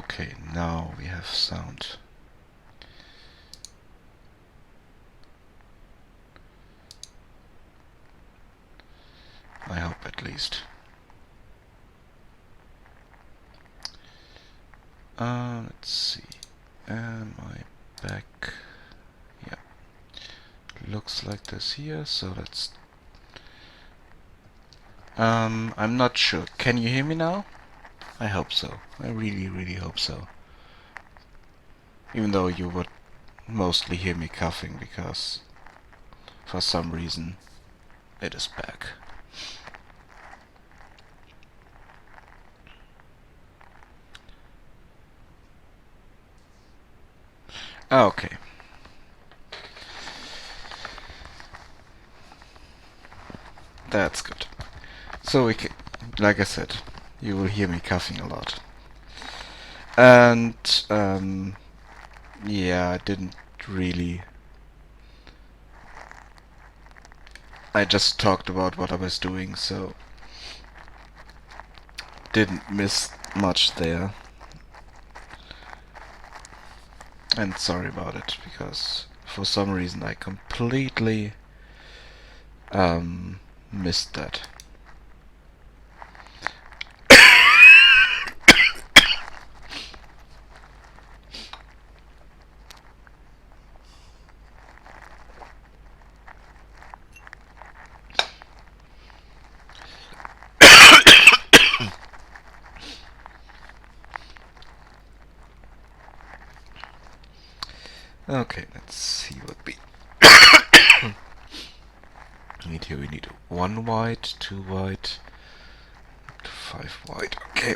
Okay, now we have sound. I hope at least. Let's see. Am I back? Yeah. Looks like this here, so let's... I'm not sure. Can you hear me now? I hope so. I really, really hope so. Even though you would mostly hear me coughing because for some reason it is back. Okay. That's good. So we can, like I said, you will hear me coughing a lot. And yeah, I didn't really... I just talked about what I was doing, so didn't miss much there. And sorry about it, because for some reason I completely missed that. Okay, let's see what we need here. We need 1 white, 2 white, 5 white. Okay.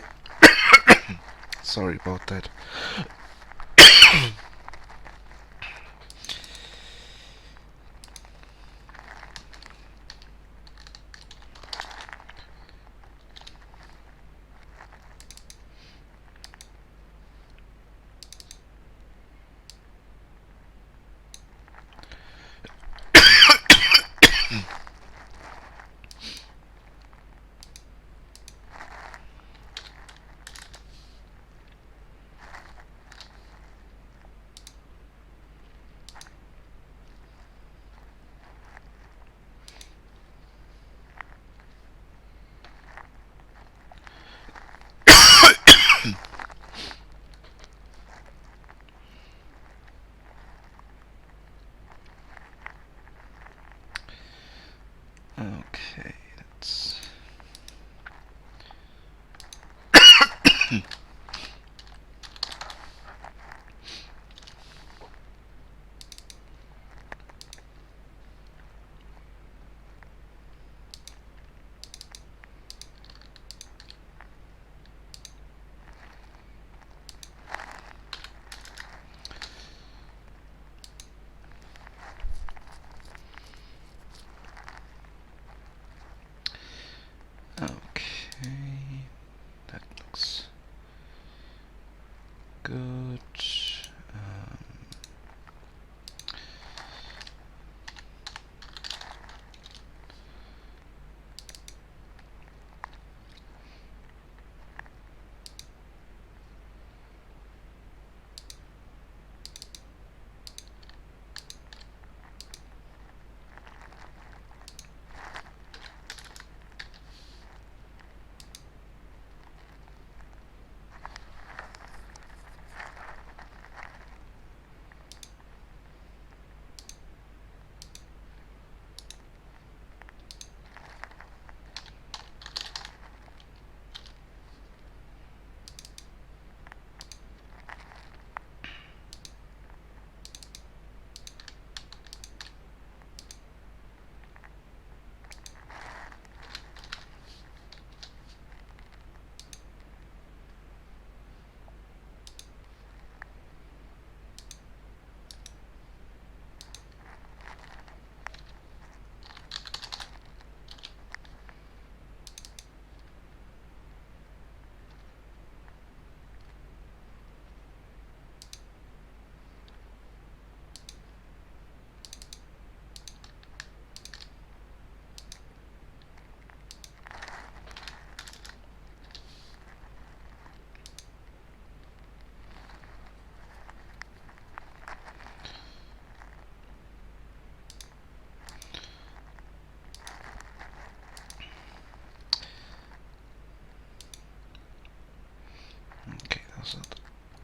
Sorry about that. Okay, let's... Okay, that looks good.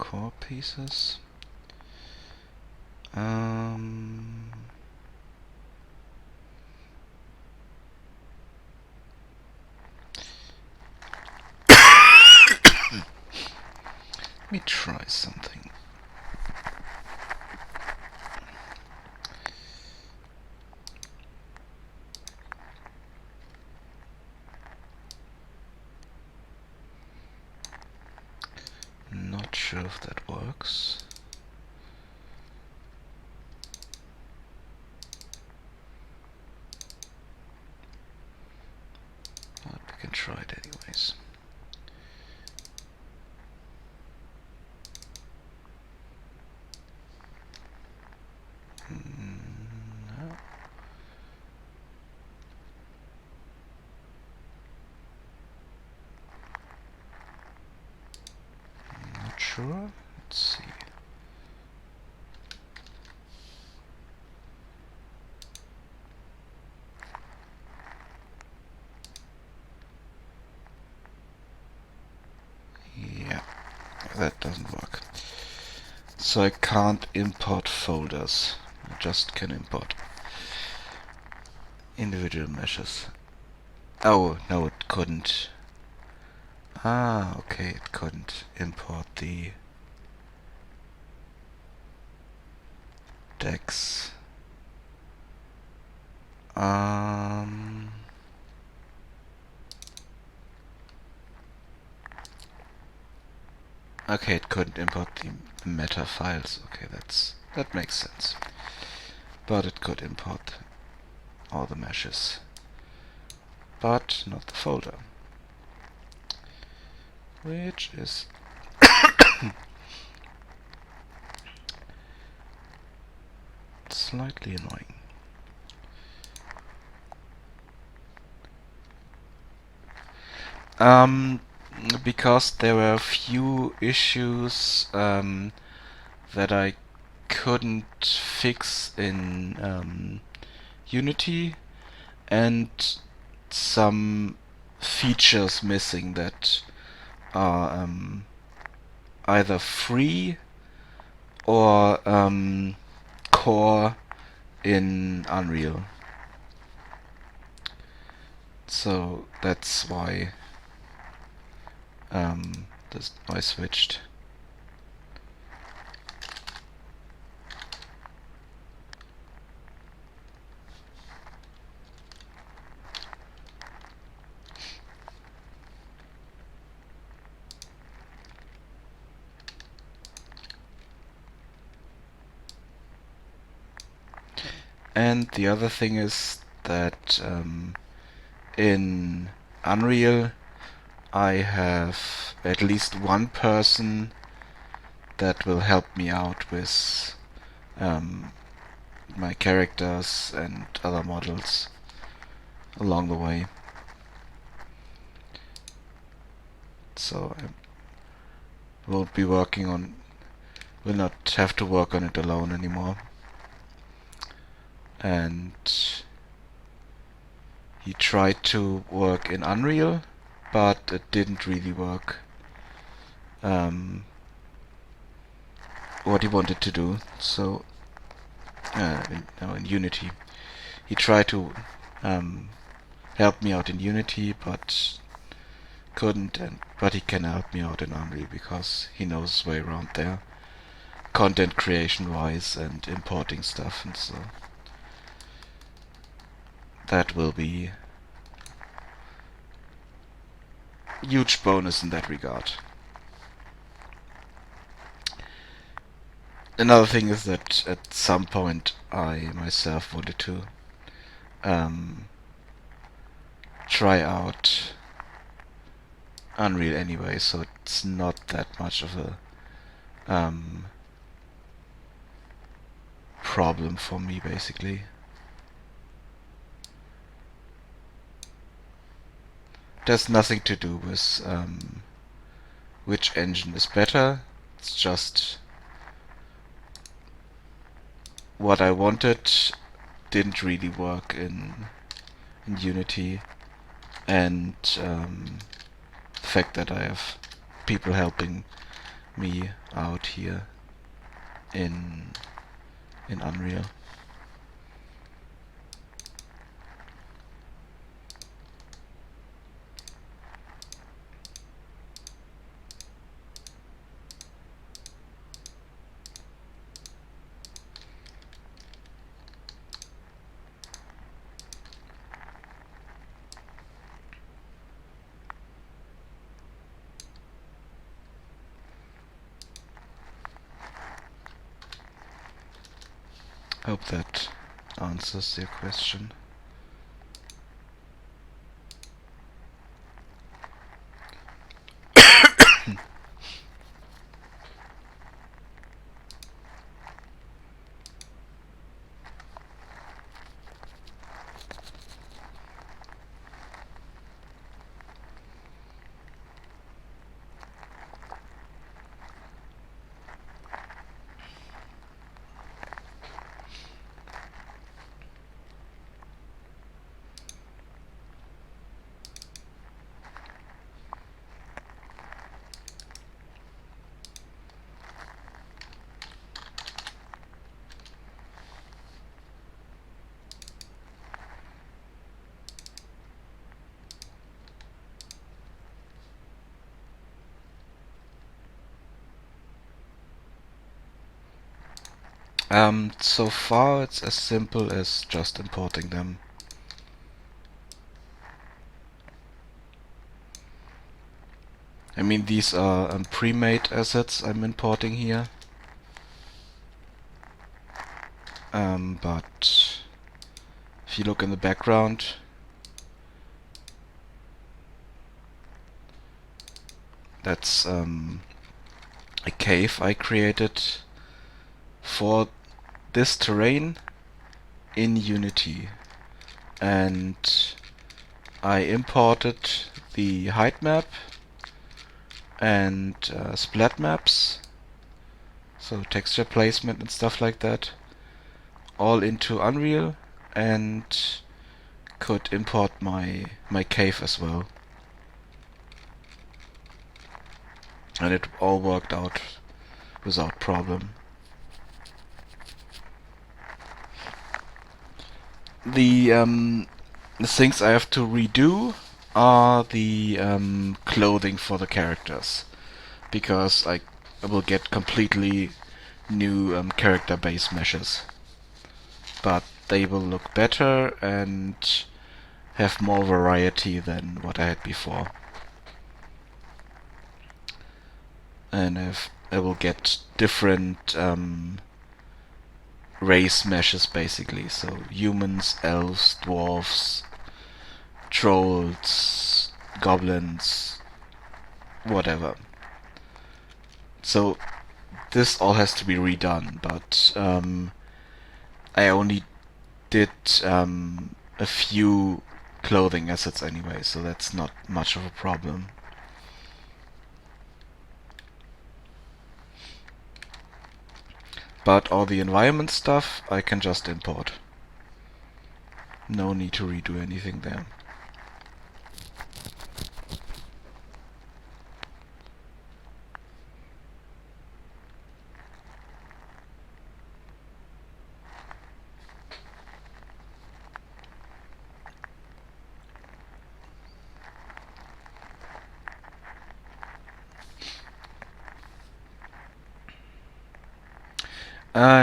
core pieces. Let me try something. Not sure if that works. But we can try it anyways. No. Not sure. Let's see. Yeah, that doesn't work. So I can't import folders. I just can import individual meshes. Oh, no, it couldn't. Ah, okay, it couldn't import the decks. Okay, it couldn't import the meta files. Okay, that makes sense. But it could import all the meshes, but not the folder, which is slightly annoying. Because there were a few issues that I couldn't fix in Unity, and some features missing that are either free or core in Unreal. So that's why I switched. And the other thing is that in Unreal I have at least one person that will help me out with my characters and other models along the way. So I will not have to work on it alone anymore. And he tried to work in Unreal, but it didn't really work what he wanted to do. So in Unity, he tried to help me out in Unity, but couldn't. But he can help me out in Unreal because he knows his way around there, content creation wise and importing stuff, and so that will be a huge bonus in that regard. Another thing is that at some point I myself wanted to try out Unreal anyway, so it's not that much of a problem for me, basically. It has nothing to do with which engine is better. It's just what I wanted didn't really work in Unity, and the fact that I have people helping me out here in Unreal. Hope that answers your question. So far it's as simple as just importing them. I mean, these are pre-made assets I'm importing here. But if you look in the background, that's a cave I created for this terrain in Unity. And I imported the height map and splat maps, so texture placement and stuff like that, all into Unreal, and could import my cave as well. And it all worked out without problem. The things I have to redo are the clothing for the characters, because I will get completely new character base meshes. But they will look better and have more variety than what I had before. And if I will get different race meshes basically, so humans, elves, dwarves, trolls, goblins, whatever. So this all has to be redone, but I only did a few clothing assets anyway, so that's not much of a problem. But all the environment stuff I can just import. No need to redo anything there.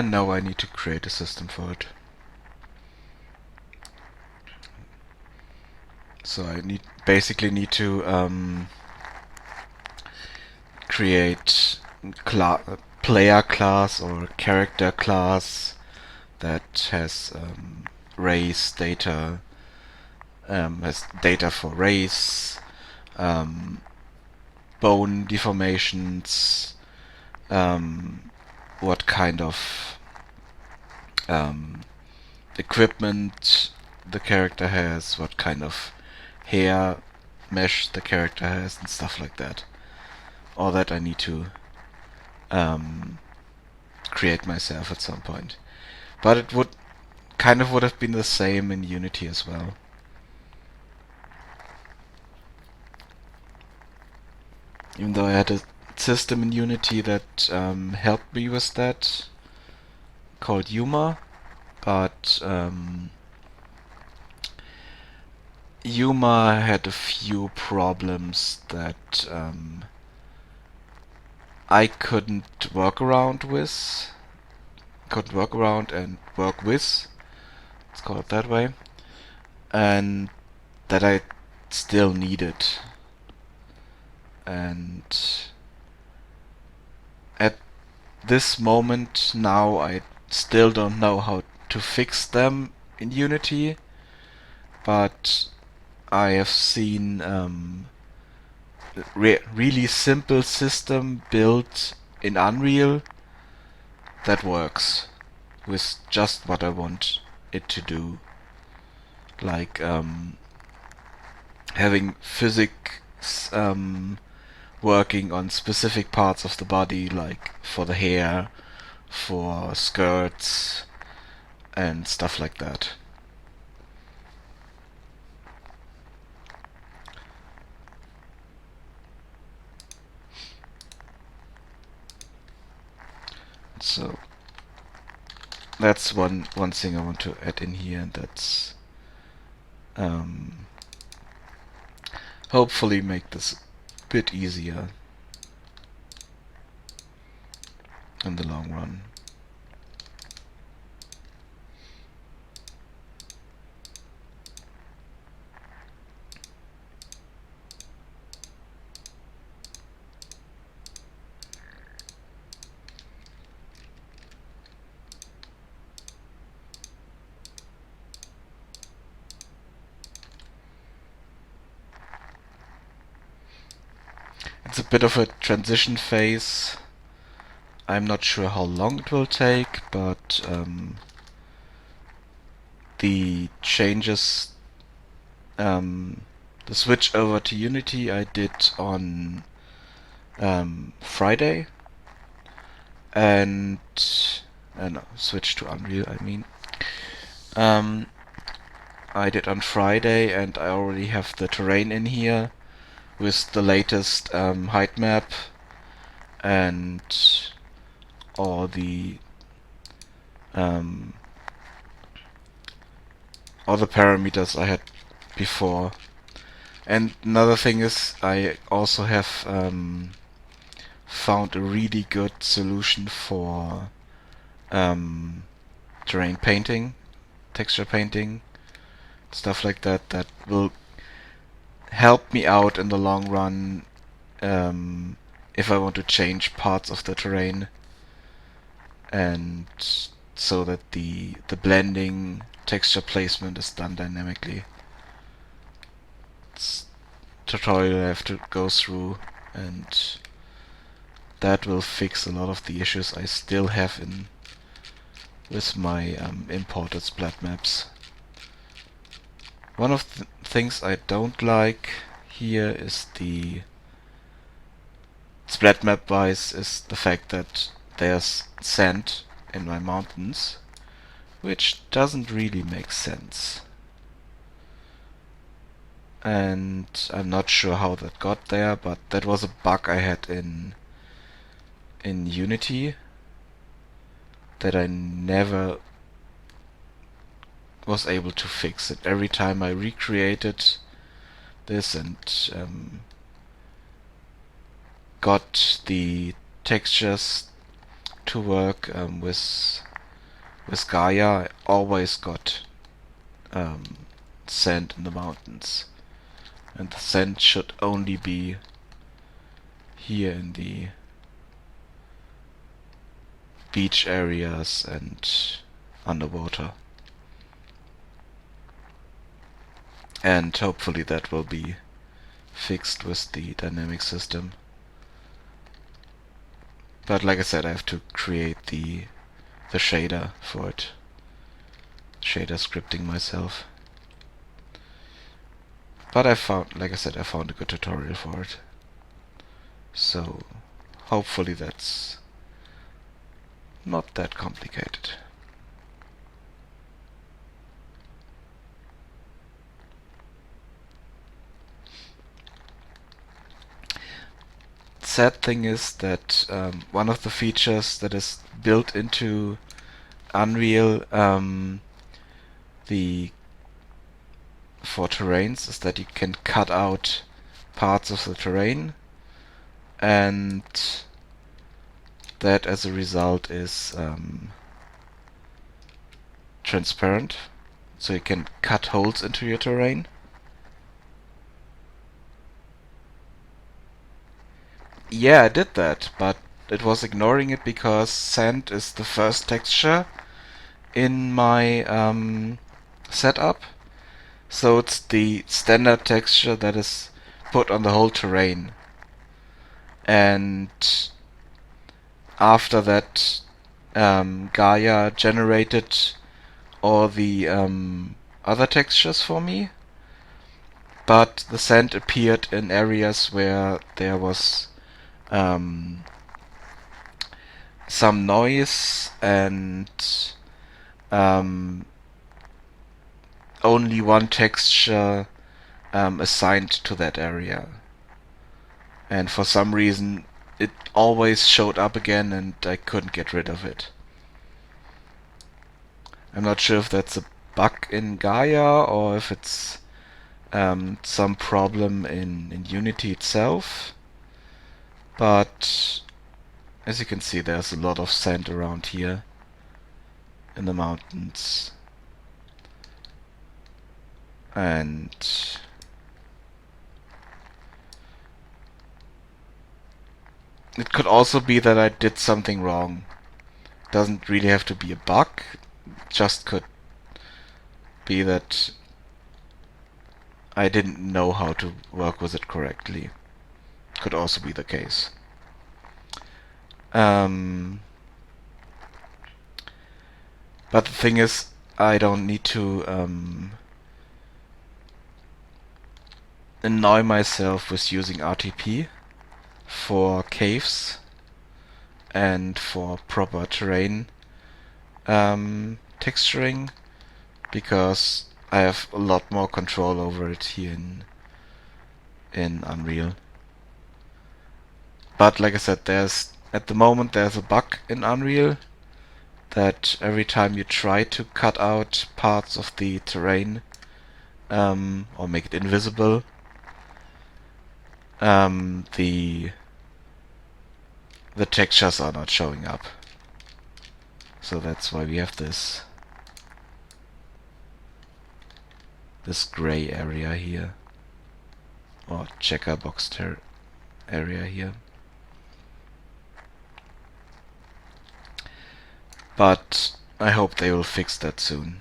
No, I need to create a system for it. So I basically need to create player class or character class that has race data, has data for race, bone deformations, what kind of equipment the character has, what kind of hair mesh the character has, and stuff like that. All that I need to create myself at some point. But it would have been the same in Unity as well. Even though I had system in Unity that helped me with that, called Yuma, but Yuma had a few problems that I couldn't work around with, and work with, let's call it that way, and that I still needed. And at this moment now, I still don't know how to fix them in Unity, but I have seen really simple system built in Unreal that works with just what I want it to do. Like having physics working on specific parts of the body, like for the hair, for skirts, and stuff like that. So that's one thing I want to add in here, and that's hopefully make this a bit easier in the long run. It's a bit of a transition phase. I'm not sure how long it will take, but the changes, the switch over to Unity I did on Friday, and no, switch to Unreal, I mean. I did on Friday, and I already have the terrain in here with the latest height map and all the parameters I had before. And another thing is, I also have found a really good solution for terrain painting, texture painting, stuff like that, that will help me out in the long run if I want to change parts of the terrain, and so that the blending, texture placement is done dynamically. It's a tutorial I have to go through, and that will fix a lot of the issues I still have with my imported splat maps. One of the things I don't like here is the splat map wise is the fact that there's sand in my mountains, which doesn't really make sense. And I'm not sure how that got there, but that was a bug I had in Unity that I never was able to fix it. Every time I recreated this and got the textures to work with Gaia, I always got sand in the mountains, and the sand should only be here in the beach areas and underwater. And hopefully that will be fixed with the dynamic system. But like I said, I have to create the shader for it. Shader scripting myself. But I found, like I said, I found a good tutorial for it. So hopefully that's not that complicated. sad thing is that one of the features that is built into Unreal the for terrains is that you can cut out parts of the terrain, and that as a result is transparent, so you can cut holes into your terrain. Yeah, I did that, but it was ignoring it because sand is the first texture in my setup. So it's the standard texture that is put on the whole terrain. And after that, Gaia generated all the other textures for me. But the sand appeared in areas where there was some noise and only one texture assigned to that area. And for some reason it always showed up again and I couldn't get rid of it. I'm not sure if that's a bug in Gaia or if it's some problem in Unity itself. But as you can see, there's a lot of sand around here in the mountains. And it could also be that I did something wrong. Doesn't really have to be a bug, just could be that I didn't know how to work with it correctly. Could also be the case. But the thing is, I don't need to annoy myself with using RTP for caves and for proper terrain texturing, because I have a lot more control over it here in Unreal. But like I said, at the moment there's a bug in Unreal that every time you try to cut out parts of the terrain or make it invisible, the textures are not showing up. So that's why we have this gray area here, or checker box area here. But I hope they will fix that soon.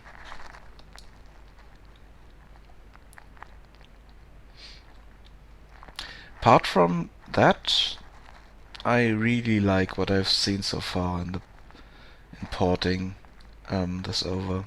Apart from that, I really like what I've seen so far in porting this over.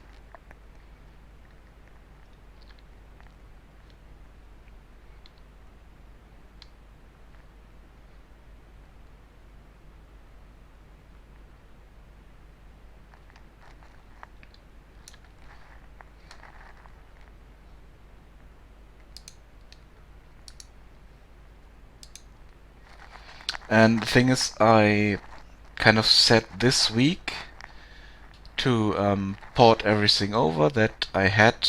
And the thing is, I kind of set this week to port everything over that I had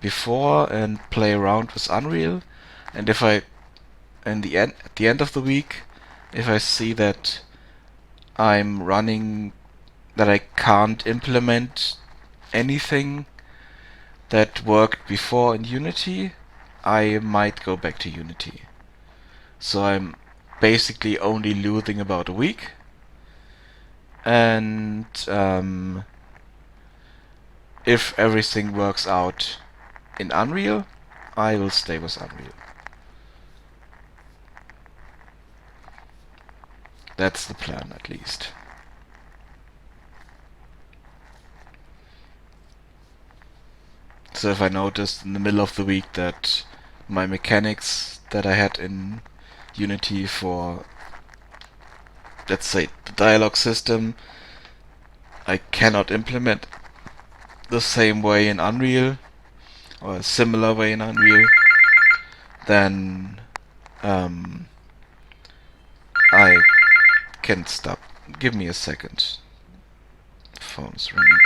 before and play around with Unreal. And if I, at the end of the week, if I see that I'm running, that I can't implement anything that worked before in Unity, I might go back to Unity. So I'm basically only losing about a week, and if everything works out in Unreal, I will stay with Unreal. That's the plan, at least. So if I noticed in the middle of the week that my mechanics that I had in Unity for, let's say, the dialogue system, I cannot implement the same way in Unreal, or a similar way in Unreal, then I can't stop. Give me a second. Phone's ringing.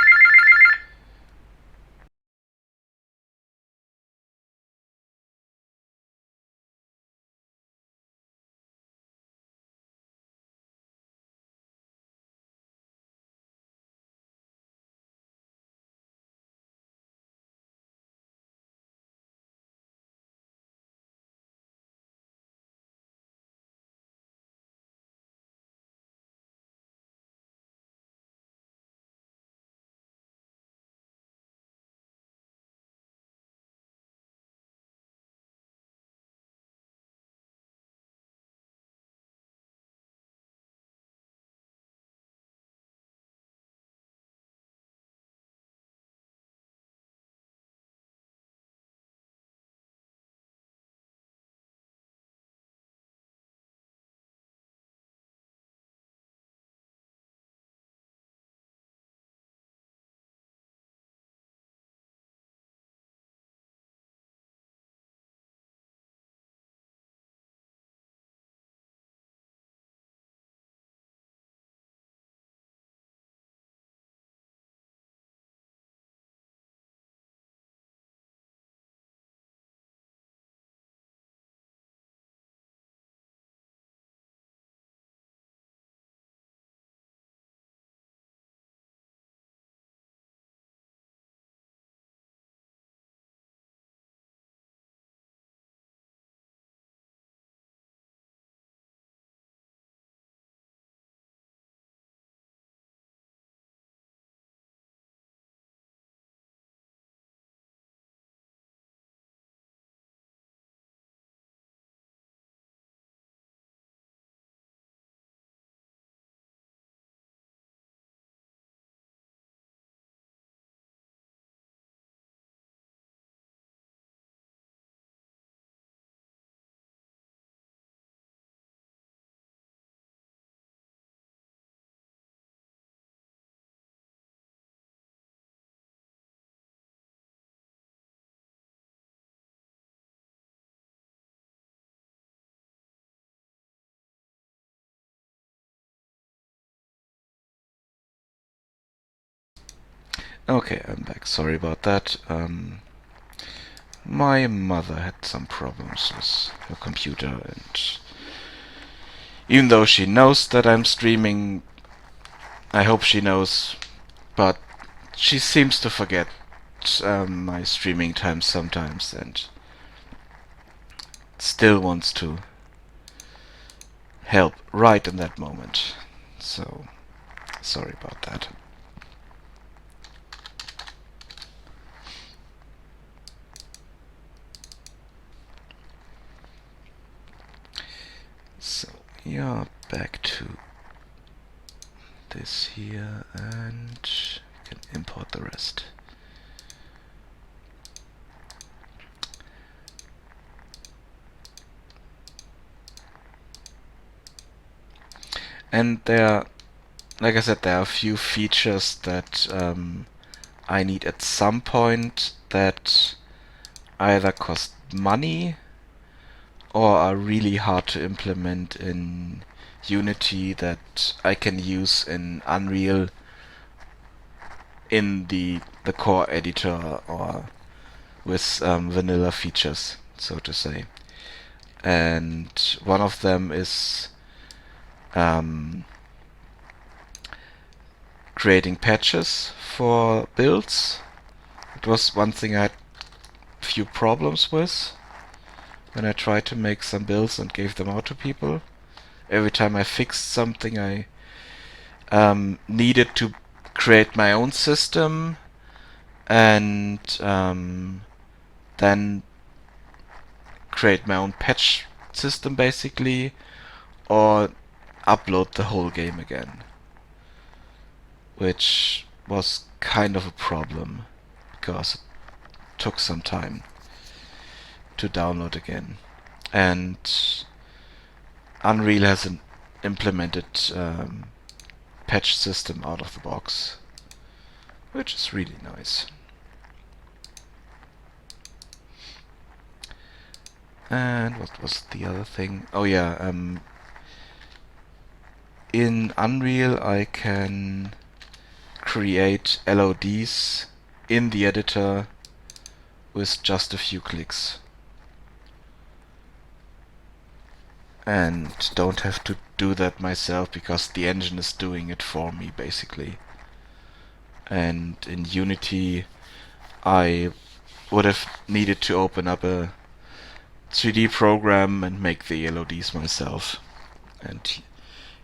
Okay, I'm back. Sorry about that. My mother had some problems with her computer, and even though she knows that I'm streaming, I hope she knows, but she seems to forget my streaming time sometimes, and still wants to help right in that moment. So, sorry about that. So, yeah, back to this here, and we can import the rest. And there, like I said, there are a few features that I need at some point that either cost money or are really hard to implement in Unity that I can use in Unreal in the core editor or with vanilla features, so to say. And one of them is creating patches for builds. It was one thing I had a few problems with when I tried to make some builds and gave them out to people. Every time I fixed something, I needed to create my own system and then create my own patch system basically, or upload the whole game again, which was kind of a problem because it took some time to download again. And Unreal has an implemented patch system out of the box, which is really nice. And what was the other thing? Oh yeah, in Unreal I can create LODs in the editor with just a few clicks. And don't have to do that myself because the engine is doing it for me basically. And in Unity I would have needed to open up a 3D program and make the LODs myself. And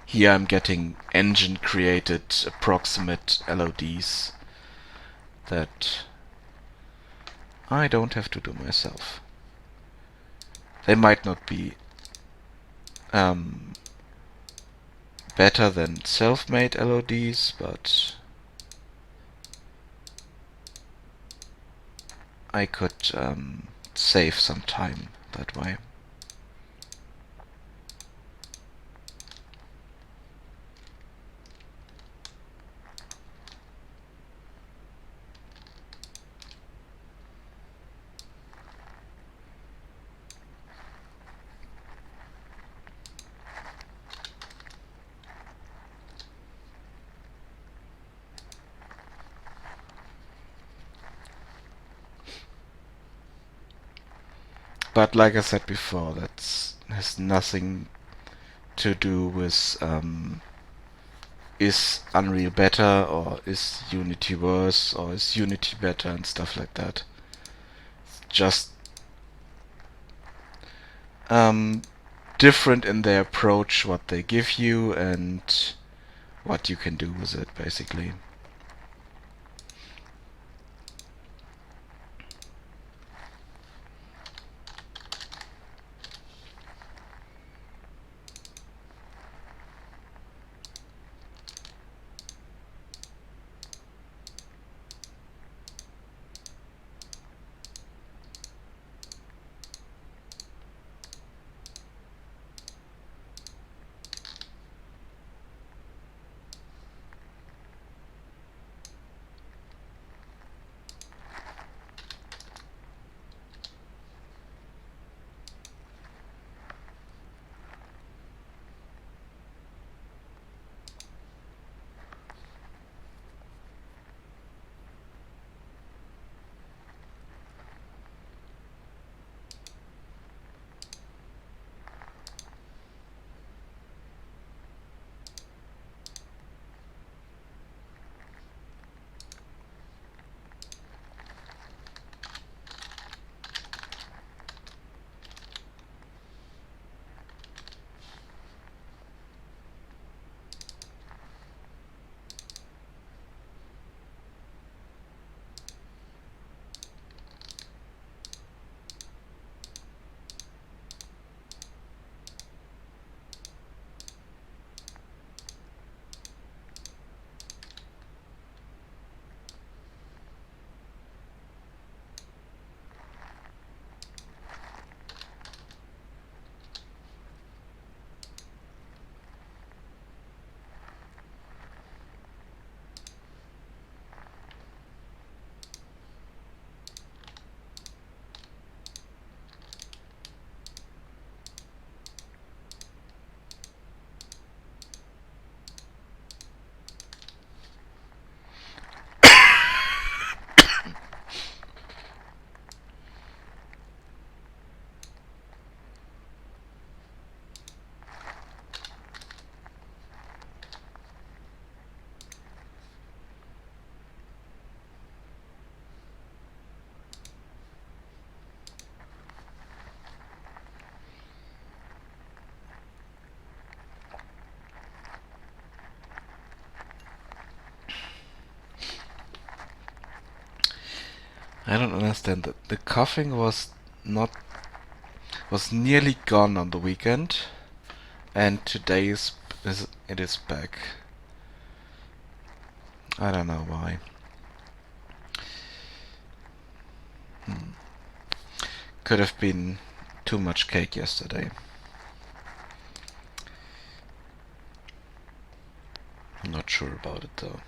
here I'm getting engine created approximate LODs that I don't have to do myself. They might not be better than self-made LODs, but I could save some time that way. But like I said before, that has nothing to do with is Unreal better or is Unity worse or is Unity better and stuff like that. It's just different in their approach, what they give you and what you can do with it basically. I don't understand that. The coughing was not was nearly gone on the weekend, and today it is back. I don't know why. Could have been too much cake yesterday. I'm not sure about it though.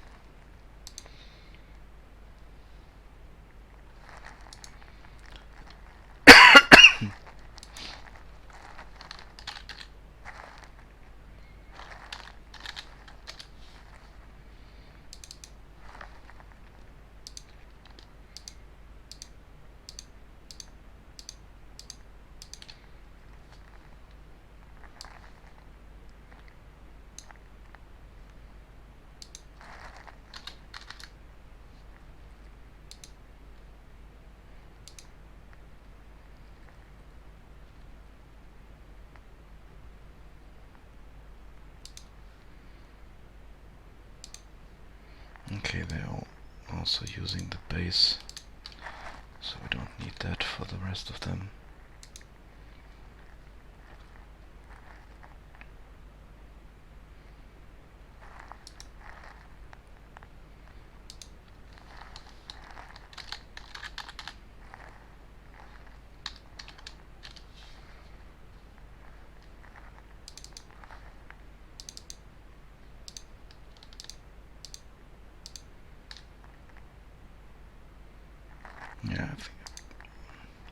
Okay, they're also using the base, so we don't need that for the rest of them. Yeah, I think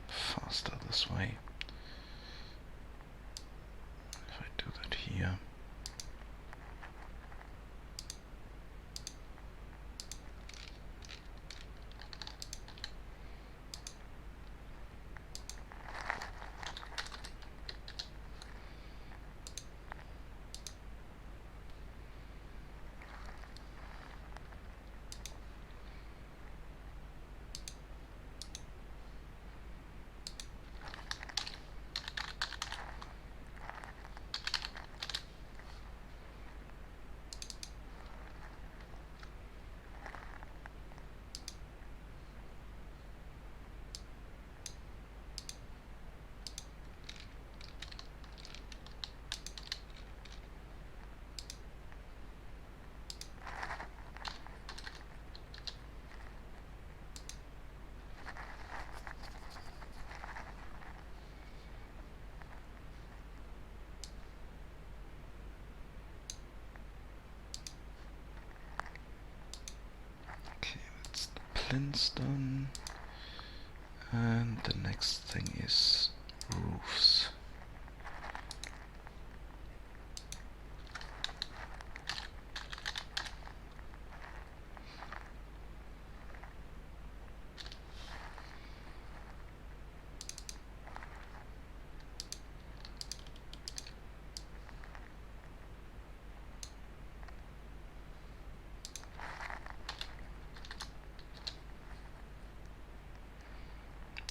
faster this way. If I do that here. Okay, that's the plinths done. And the next thing is roofs.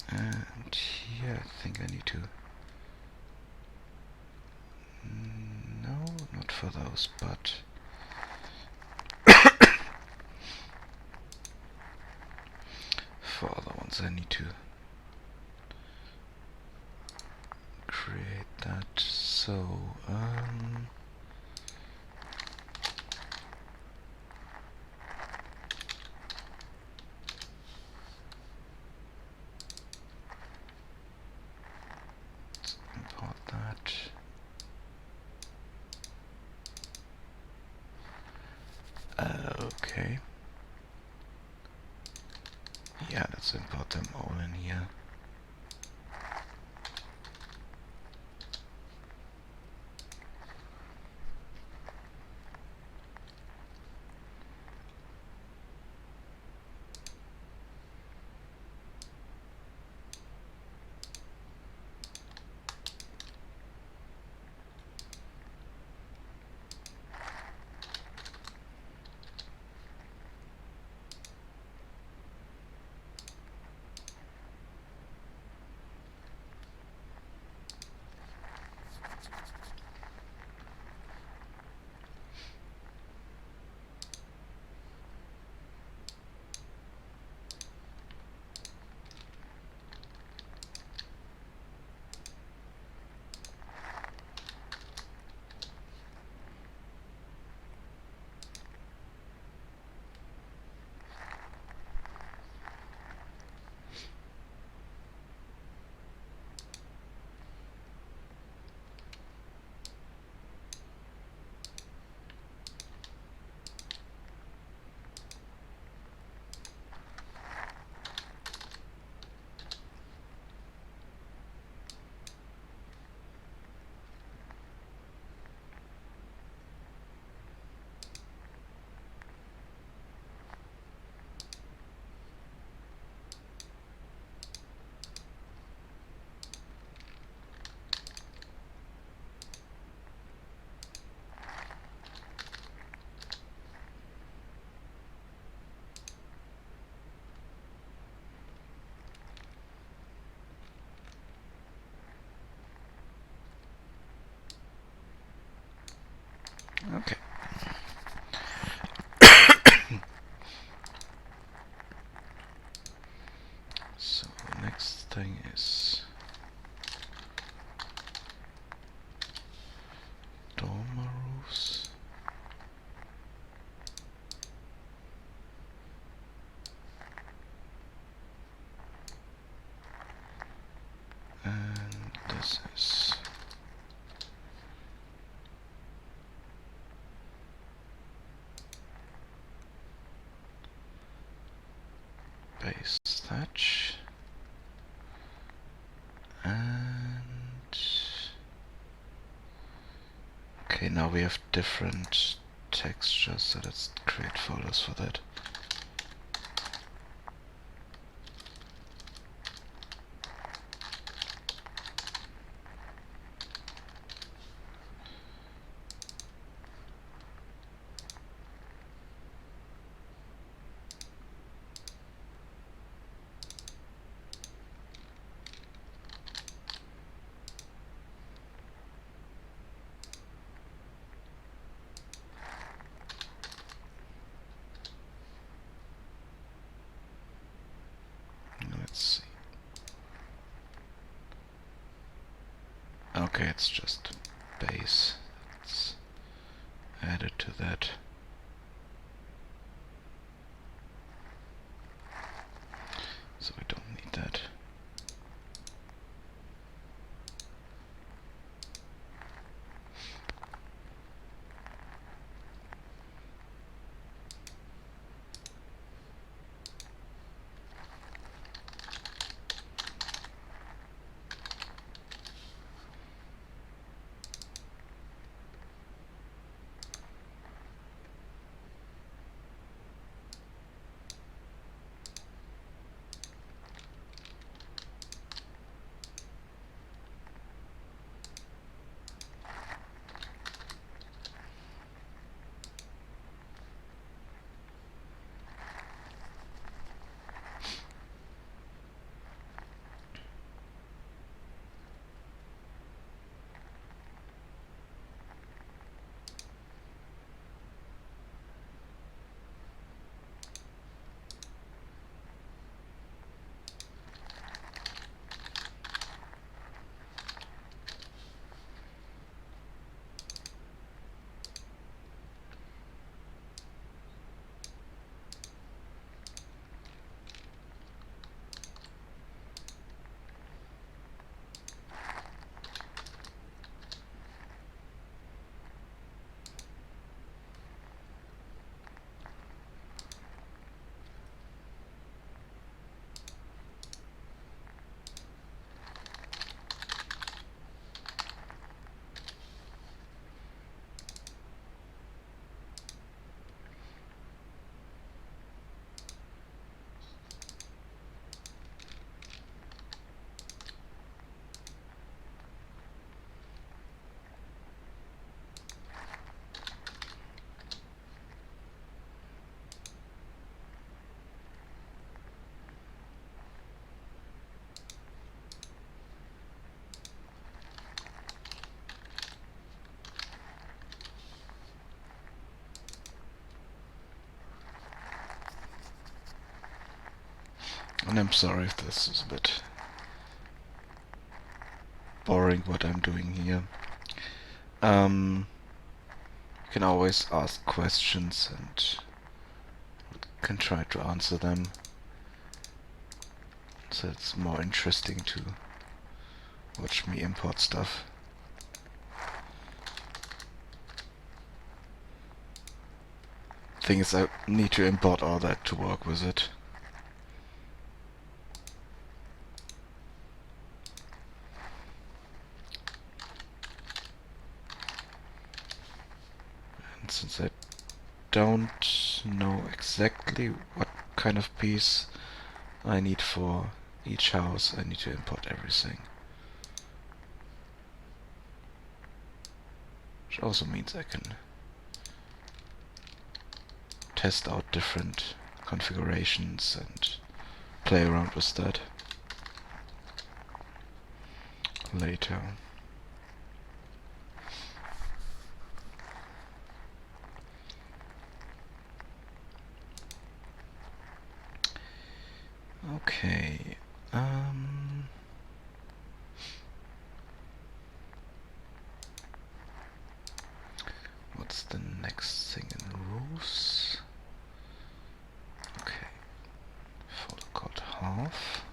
And here I think I need to... No, not for those, but... for other ones I need to create that. So, let's import that. Okay. Yeah, let's import them all in here. base thatch. And okay, now we have different textures, so let's create folders for that. Let's see. Okay, it's just base. Let's add it to that. So we don't need that. And I'm sorry if this is a bit boring what I'm doing here. You can always ask questions and can try to answer them. So it's more interesting to watch me import stuff. Thing is, I need to import all that to work with it. And since I don't know exactly what kind of piece I need for each house, I need to import everything. Which also means I can test out different configurations and play around with that later. Okay, what's the next thing in roofs? Okay, folder called half.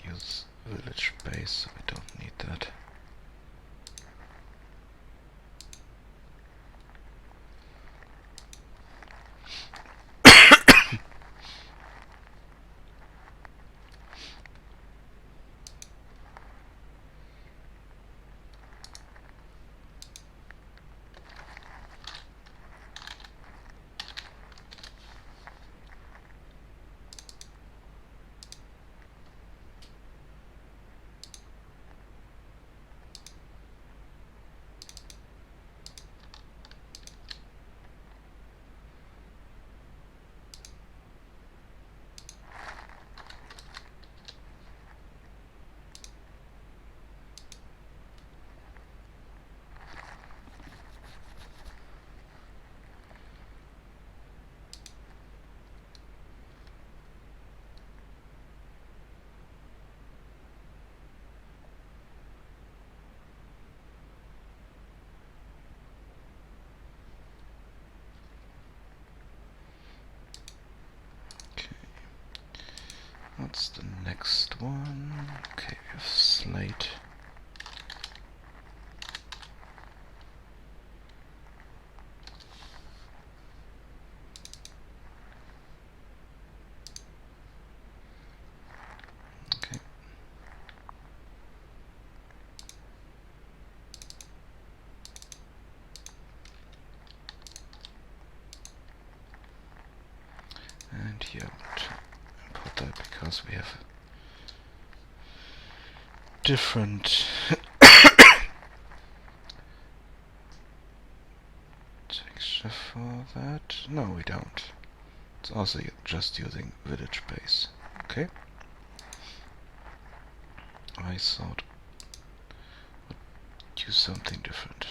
use village base, so we don't need that. What's the next one? Okay, we have slate. Okay. And here, import that because we have different texture for that. No, we don't. It's also just using village base. Okay. I thought I'd use something different.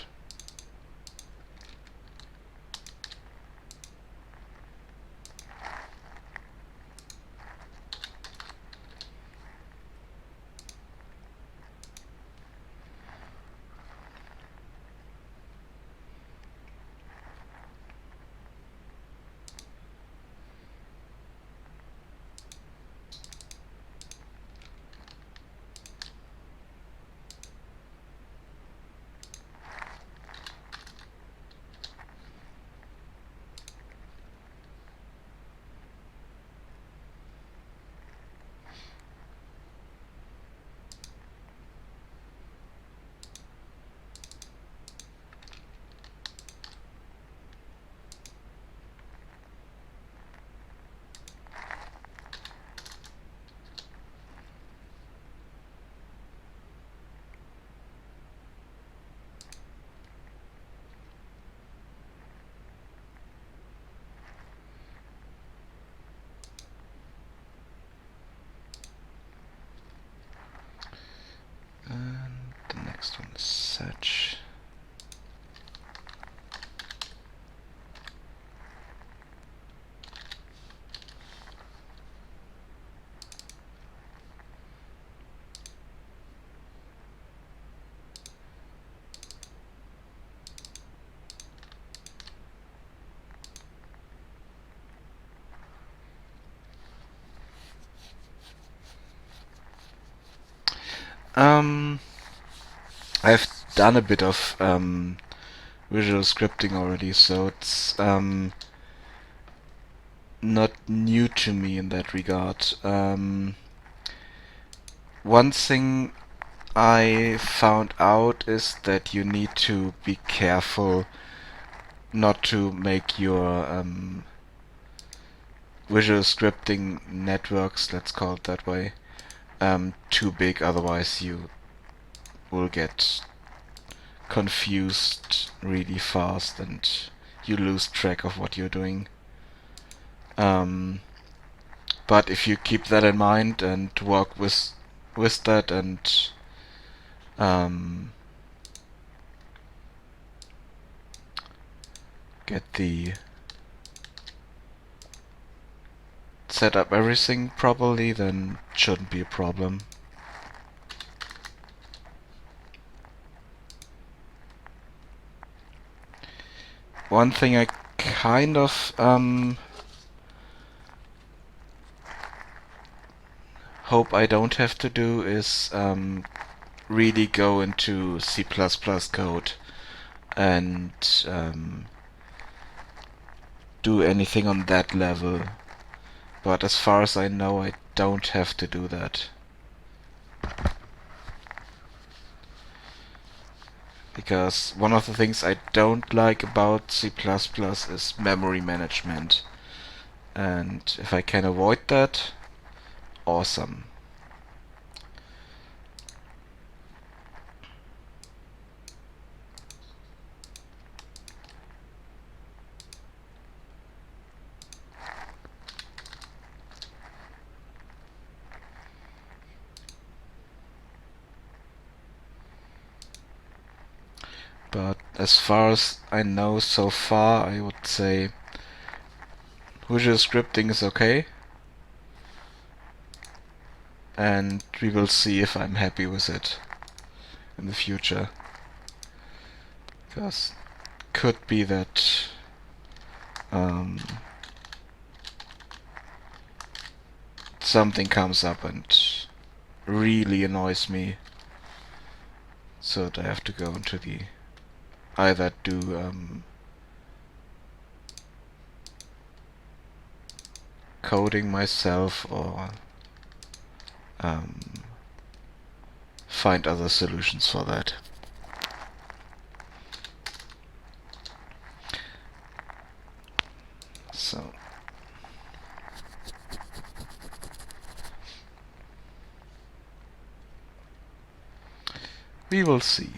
And the next one is Setch. I've done a bit of visual scripting already, so it's not new to me in that regard. One thing I found out is that you need to be careful not to make your visual scripting networks, let's call it that way, too big, otherwise you will get confused really fast and you lose track of what you're doing. But if you keep that in mind and work with that and set up everything properly, then it shouldn't be a problem. One thing I kind of hope I don't have to do is really go into C++ code and do anything on that level. But as far as I know, I don't have to do that. Because one of the things I don't like about C++ is memory management. And if I can avoid that, awesome. But as far as I know so far, I would say visual scripting is okay. And we will see if I'm happy with it in the future. Because could be that something comes up and really annoys me, so that I have to go into the either do coding myself or find other solutions for that. So we will see.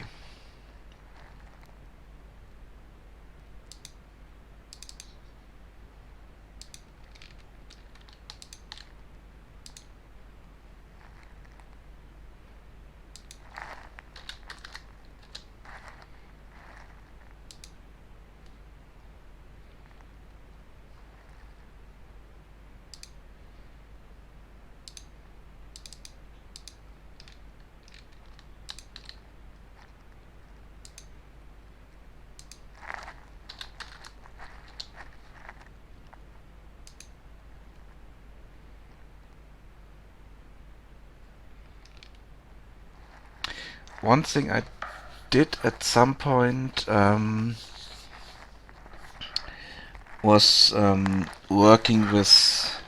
One thing I did at some point was working with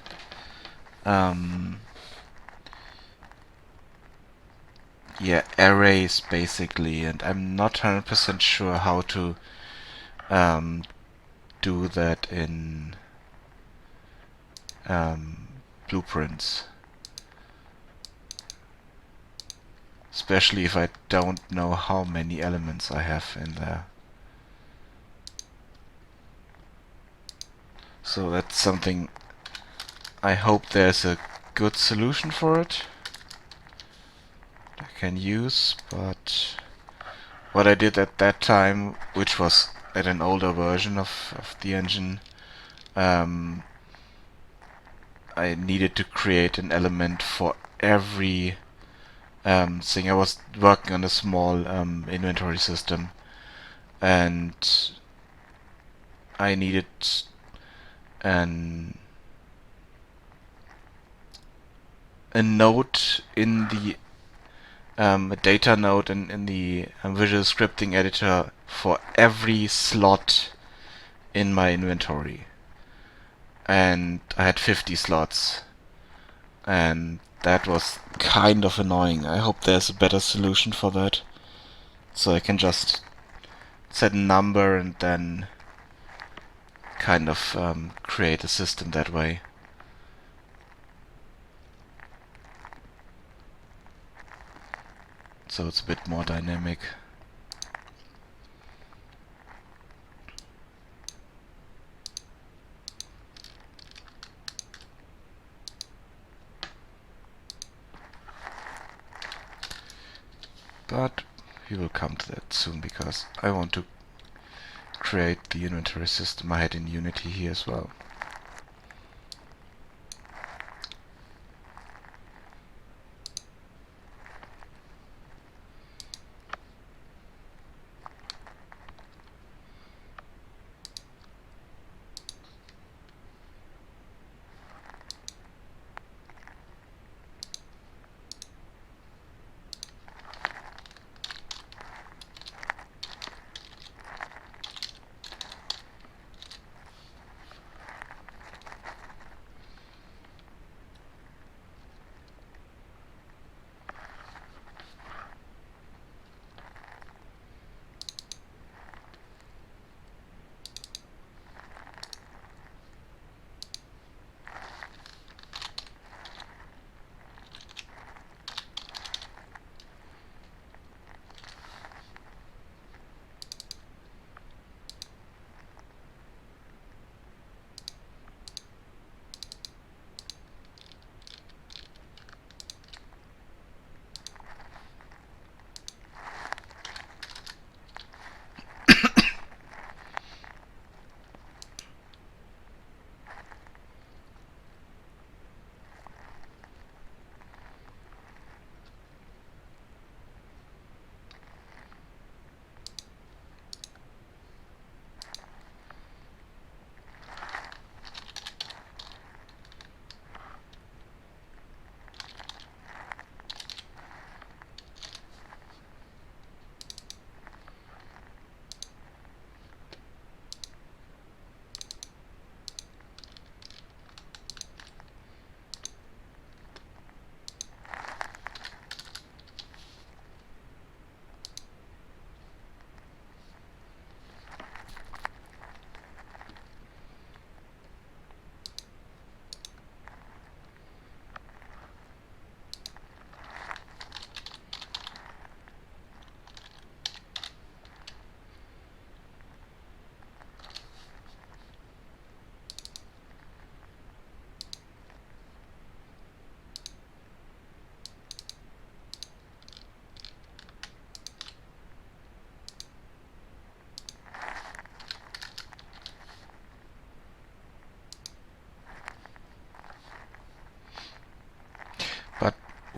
arrays basically, and I'm not 100% sure how to do that in blueprints. Especially if I don't know how many elements I have in there. So that's something I hope there's a good solution for it I can use, but what I did at that time, which was at an older version of the engine, I needed to create an element for every thing. I was working on a small inventory system, and I needed an a node in the a data node in the visual scripting editor for every slot in my inventory, and I had 50 slots, and that was kind of annoying. I hope there's a better solution for that, so I can just set a number and then kind of create a system that way. So it's a bit more dynamic. But we will come to that soon, because I want to create the inventory system I had in Unity here as well.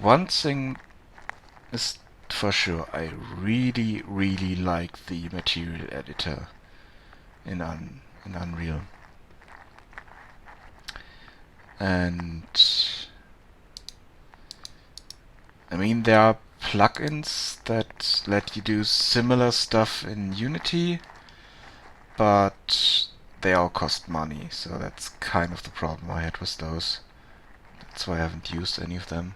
one thing is for sure, I really, really like the material editor in Unreal. And I mean, there are plugins that let you do similar stuff in Unity, but they all cost money, so that's kind of the problem I had with those. That's why I haven't used any of them.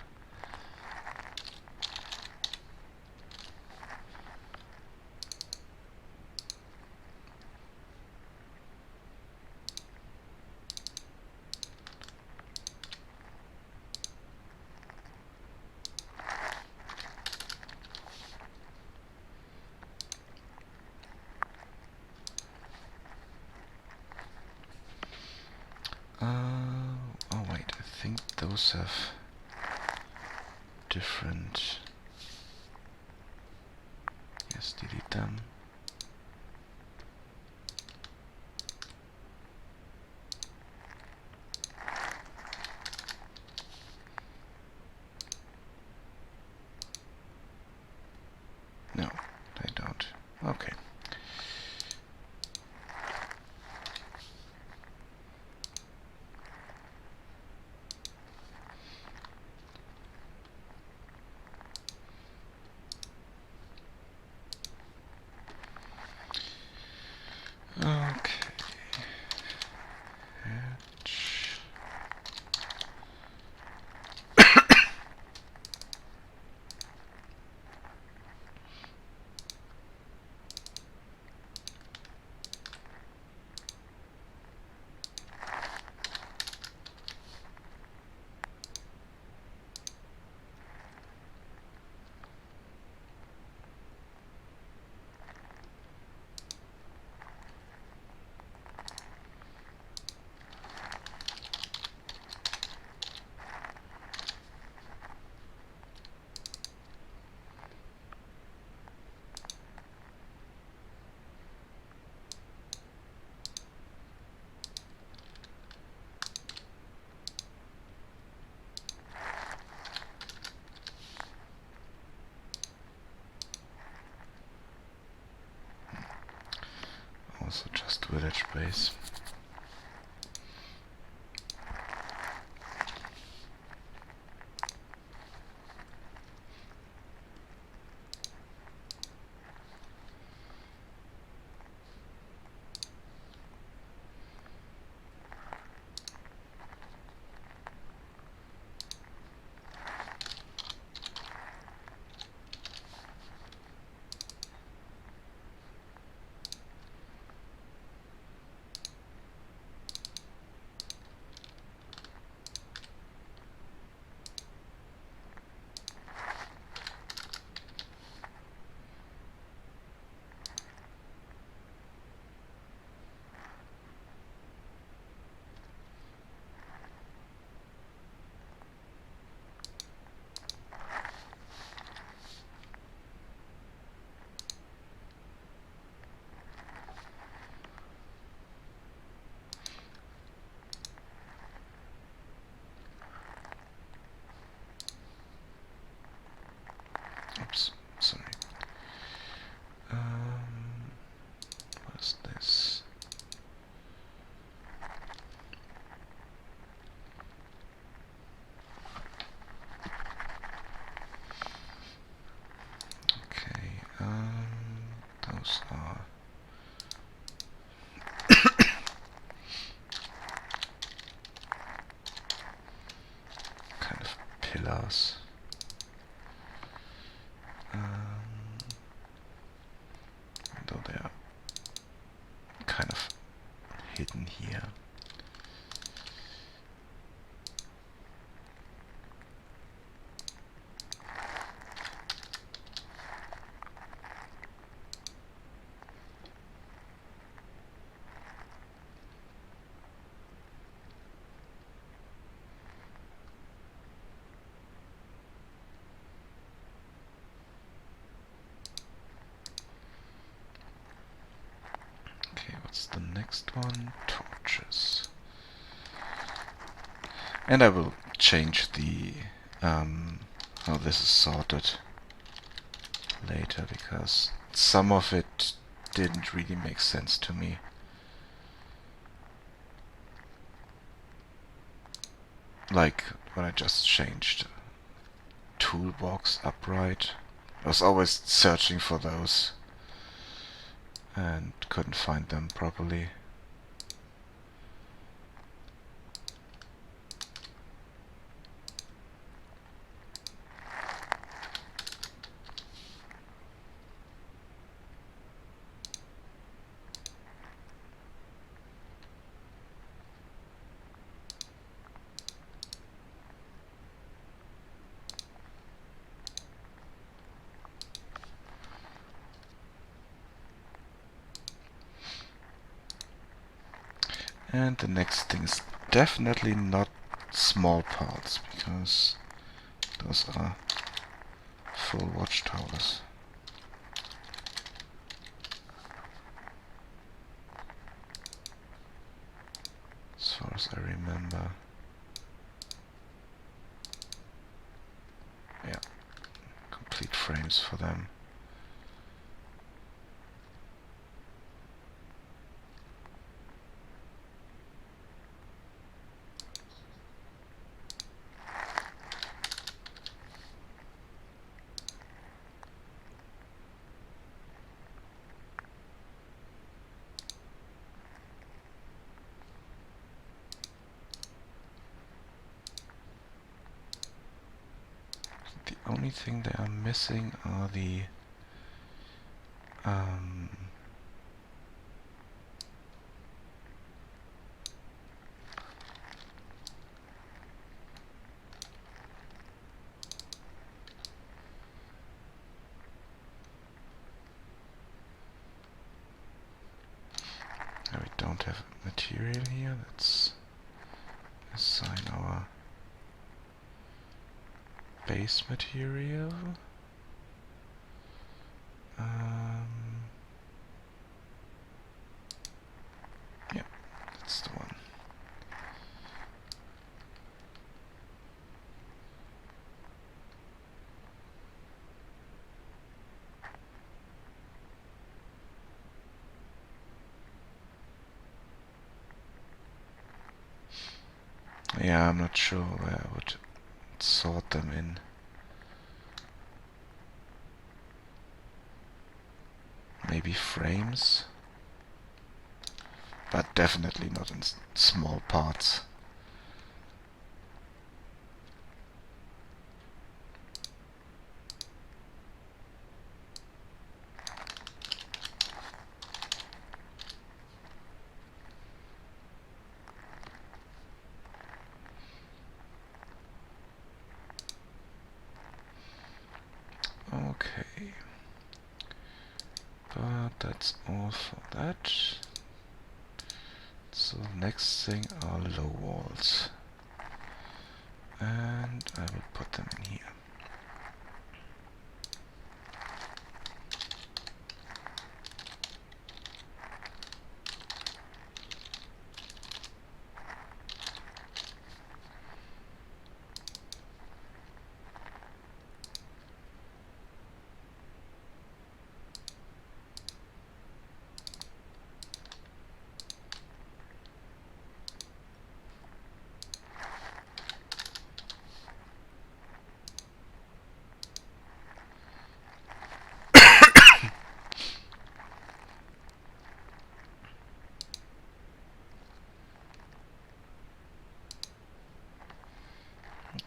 Oh wait, I think those have different... Yes, delete them. No, they don't. Okay. Okay. Edge. Also just village base. Oops, sorry. What is this? Okay, those are kind of pillars. Though they are kind of hidden here. Okay, what's the next one? Torches. And I will change the how this is sorted later, because some of it didn't really make sense to me. Like when I just changed toolbox upright. I was always searching for those and couldn't find them properly. And the next thing is definitely not small parts, because those are full watchtowers. As far as I remember. Yeah, complete frames for them. The only thing they are missing are the we don't have material here. Let's assign our base material. Yeah, that's the one. Yeah, I'm not sure where I would sort them in. Maybe frames? But definitely not in small parts. Okay. But that's all for that. So next thing are low walls. And I will put them in here.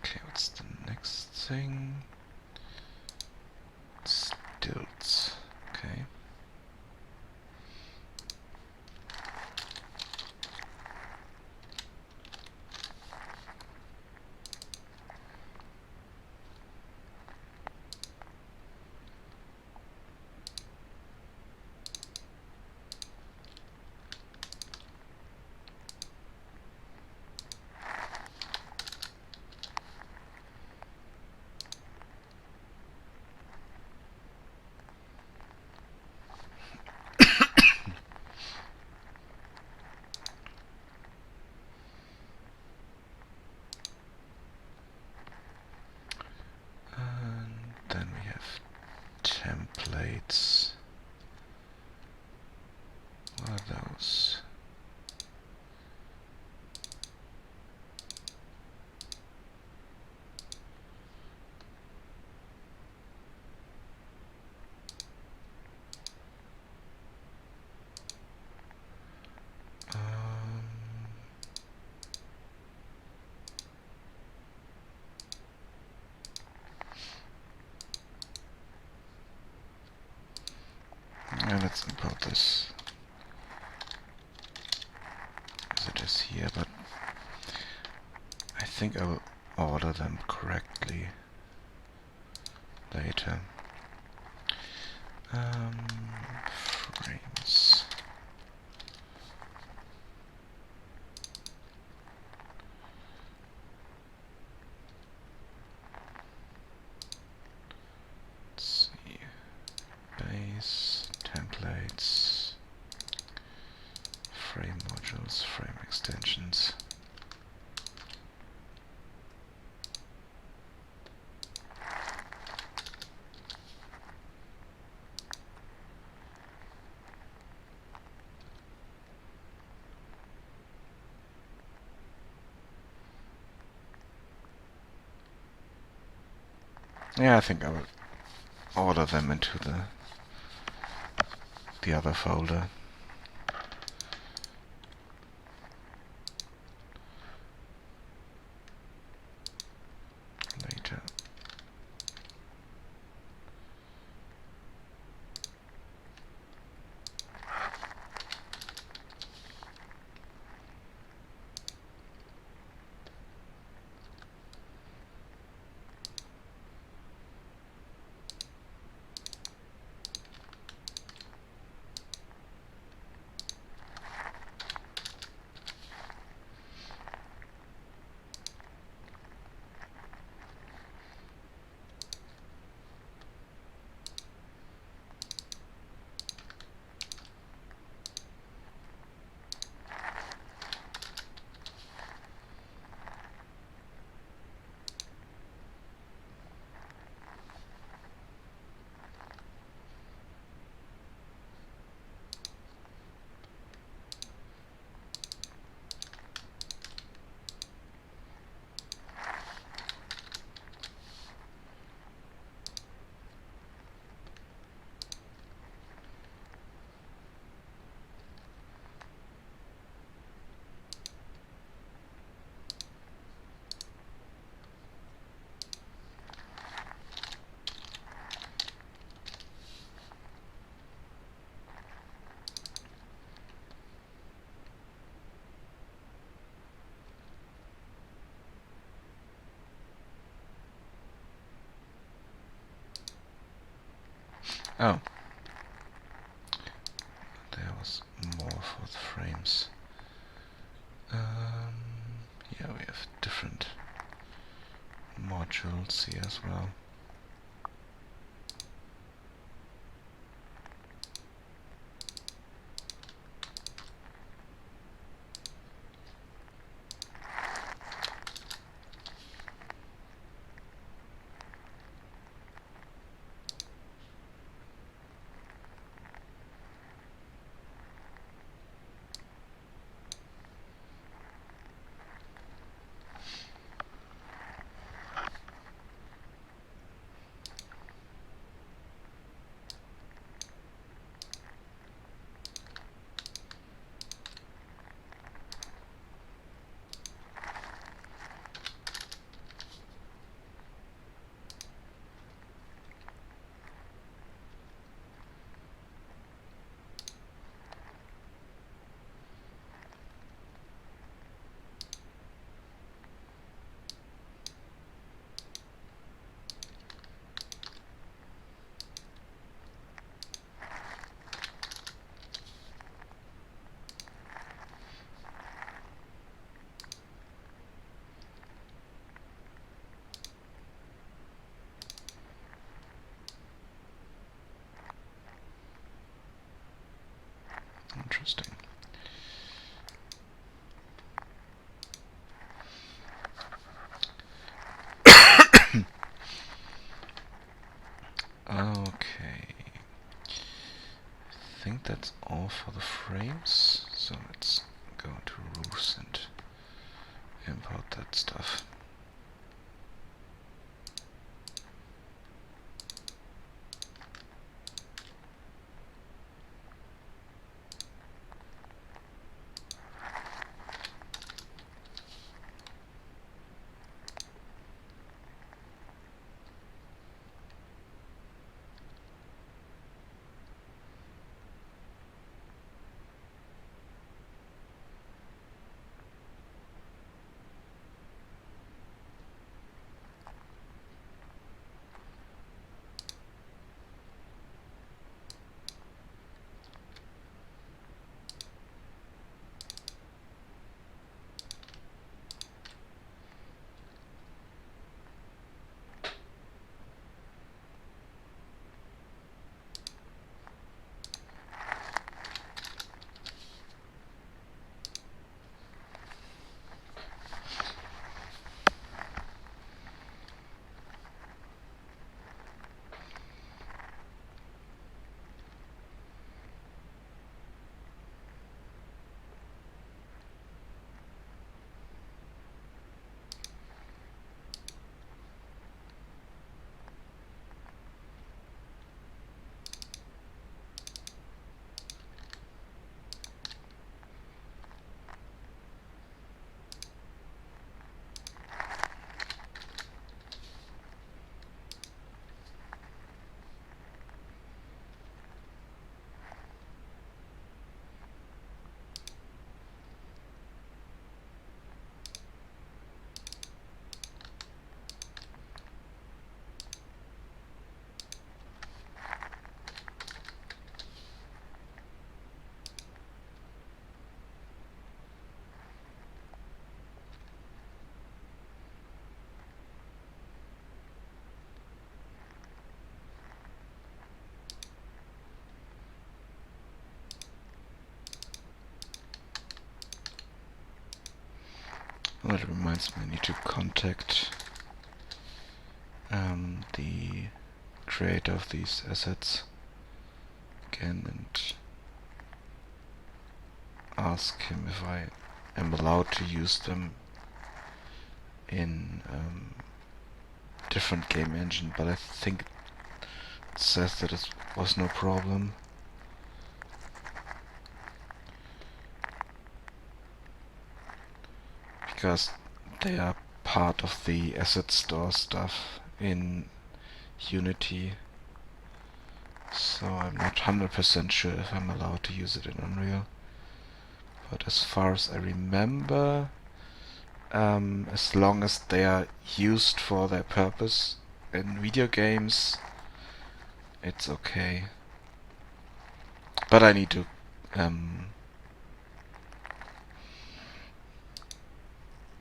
Okay, what's the next thing? Stilts. Okay. this as it is here, but I think I will order them correctly later. Frames. Let's see. Base, templates, frame modules, frame extensions. Yeah, I think I will order them into the other folder later. Oh, there was more for the frames. Yeah, we have different modules here as well. Interesting. Okay. I think that's all for the frames. So let's go to roofs and import that stuff. Oh, that reminds me, I need to contact the creator of these assets again and ask him if I am allowed to use them in different game engine, but I think it says that it was no problem. Because they are part of the asset store stuff in Unity. So I'm not 100% sure if I'm allowed to use it in Unreal. But as far as I remember, as long as they are used for their purpose in video games, it's okay. But I need to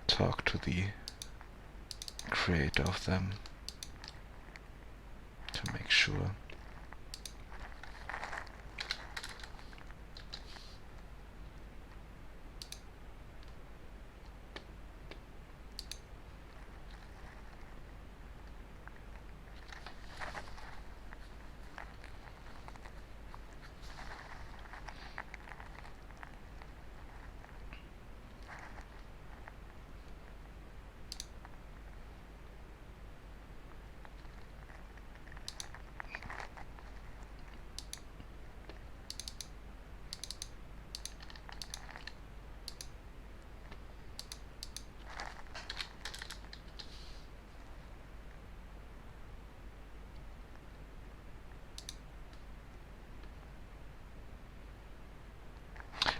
talk to the creator of them to make sure.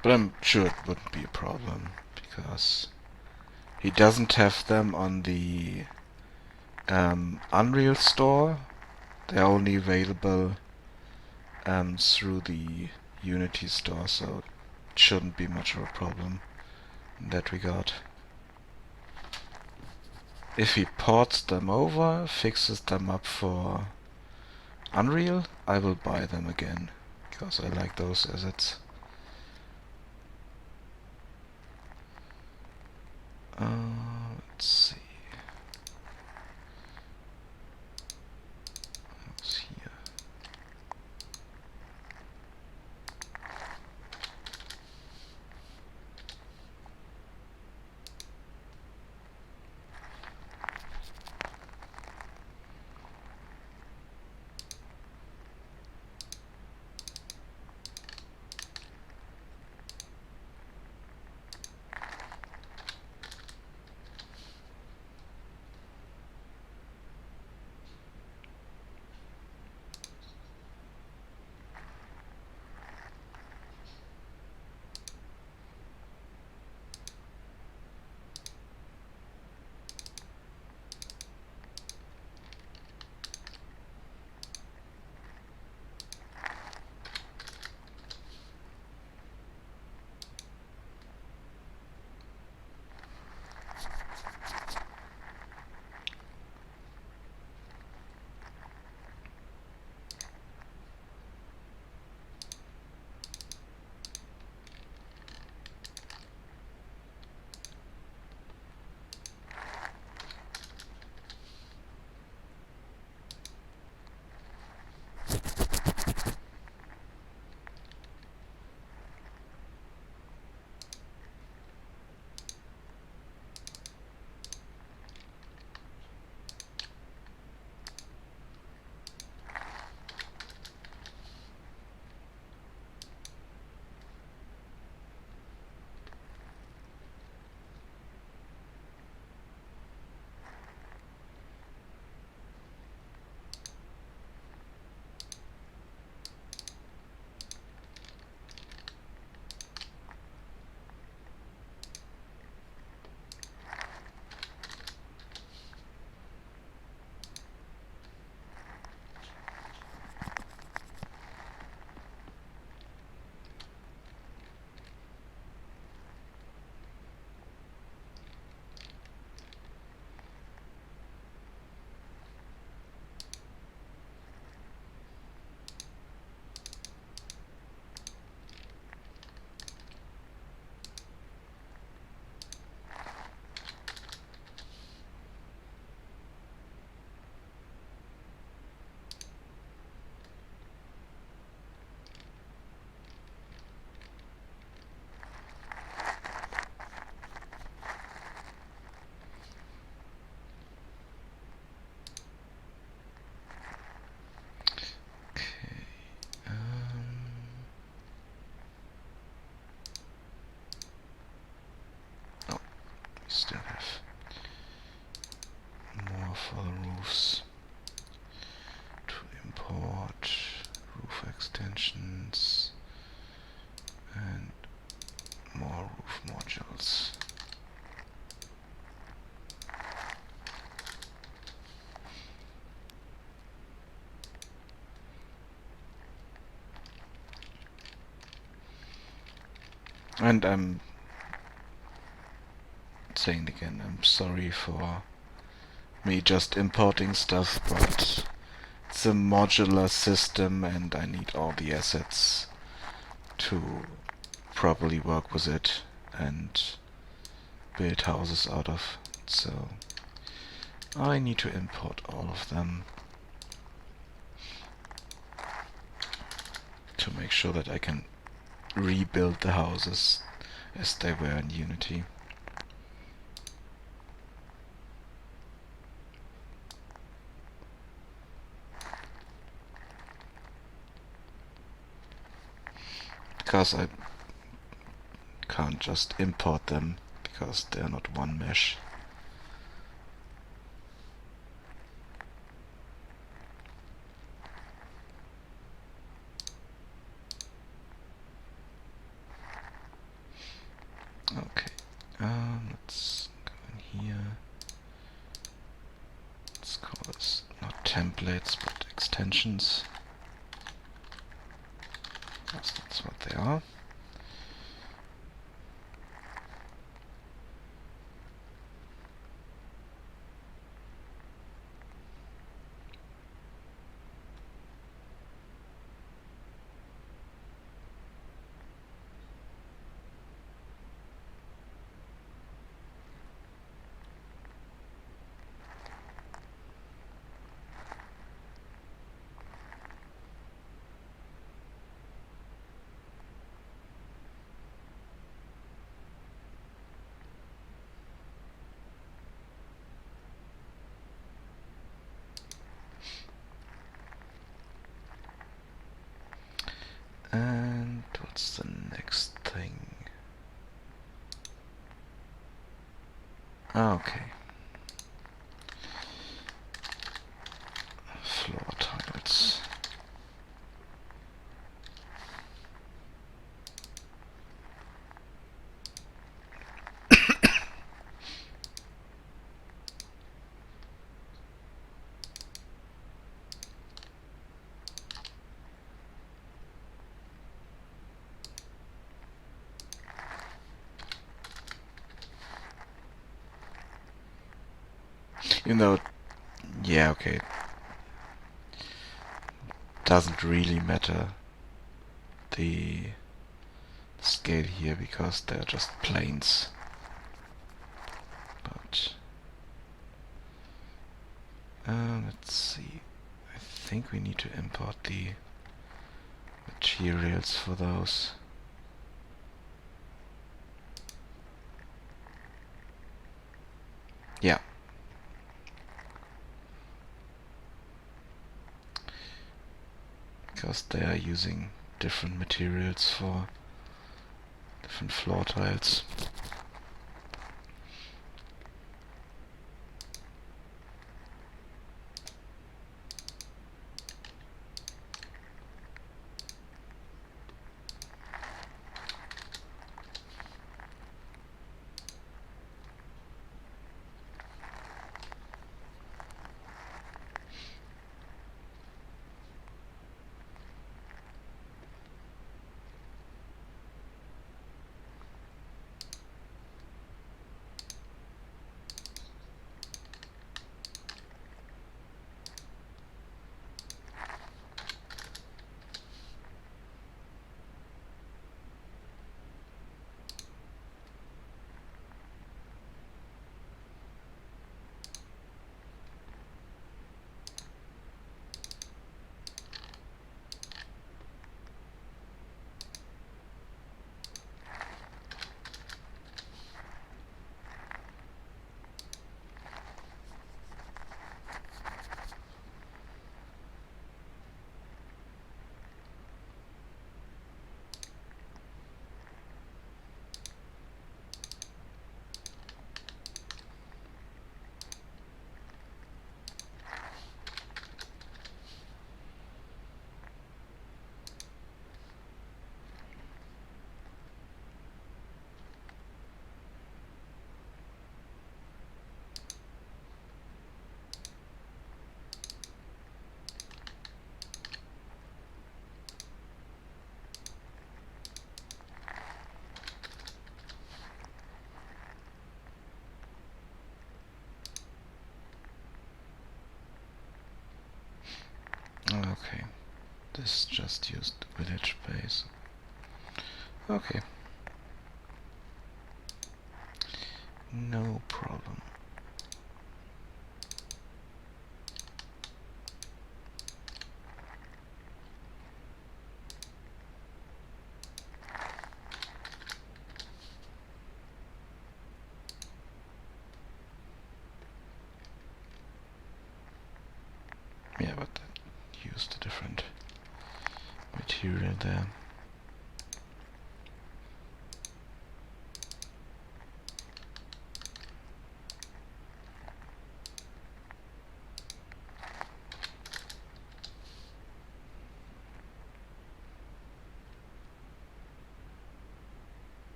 But I'm sure it wouldn't be a problem, because he doesn't have them on the Unreal Store. They're only available through the Unity Store, so it shouldn't be much of a problem in that regard. If he ports them over, fixes them up for Unreal, I will buy them again, because I like those assets. Let's see. What's here? still have more for the roofs to import. Roof extensions and more roof modules. And I'm saying it again, I'm sorry for me just importing stuff, but it's a modular system and I need all the assets to properly work with it and build houses out of. So I need to import all of them to make sure that I can rebuild the houses as they were in Unity. Because I can't just import them because they're not one mesh. Okay, let's go in here. Let's call this not templates but extensions. That's what they are. And what's the next thing? Okay. Floor tiles. Even though, yeah, okay, doesn't really matter the scale here because they're just planes. But let's see. I think we need to import the materials for those. Yeah. Because they are using different materials for different floor tiles. Okay, this just used village base. Okay, no problem. Yeah, but that used a different material there.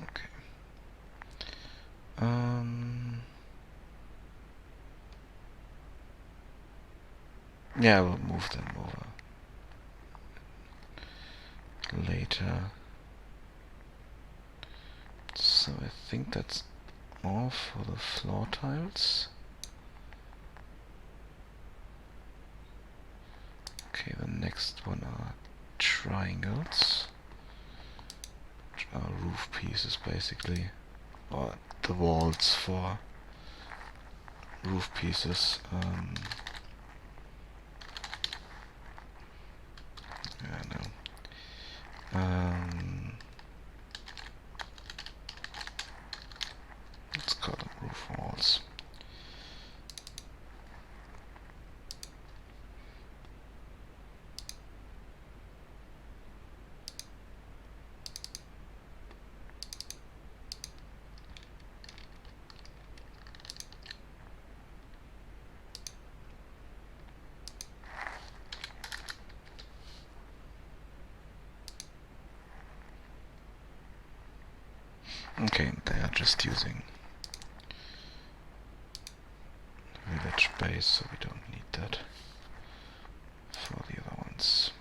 Okay. Yeah, we'll move them over later. So I think that's all for the floor tiles. Okay, the next one are triangles, which are roof pieces basically, or the walls for roof pieces. Yeah, no. Let's call them roof walls. Okay, they are just using village base, so we don't need that for the other ones.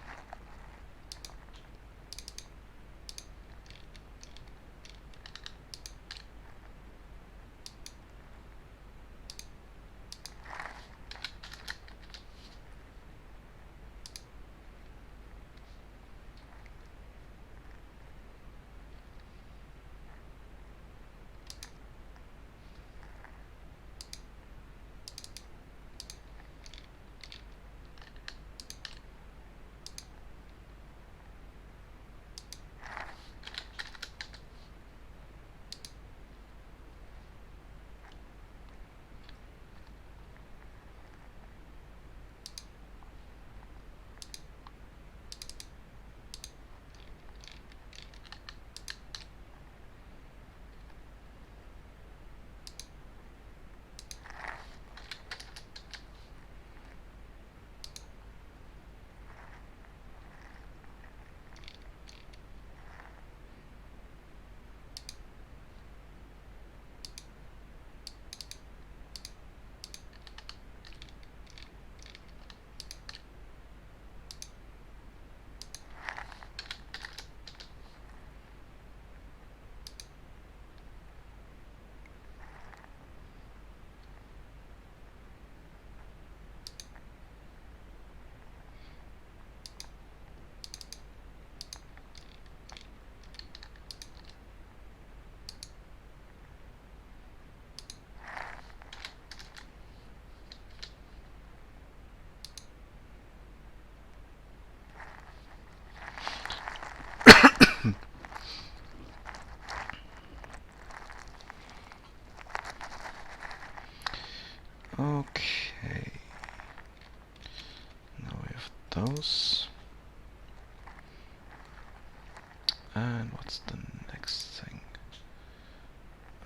Okay, now we have those. And what's the next thing?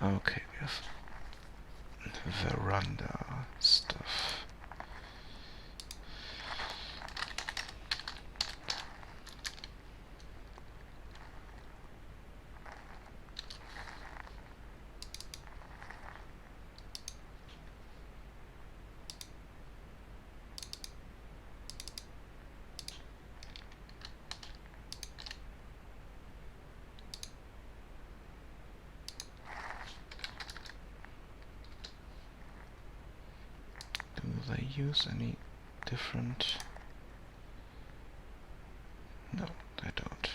Okay, we have veranda stuff. Do they use any different? No, they don't.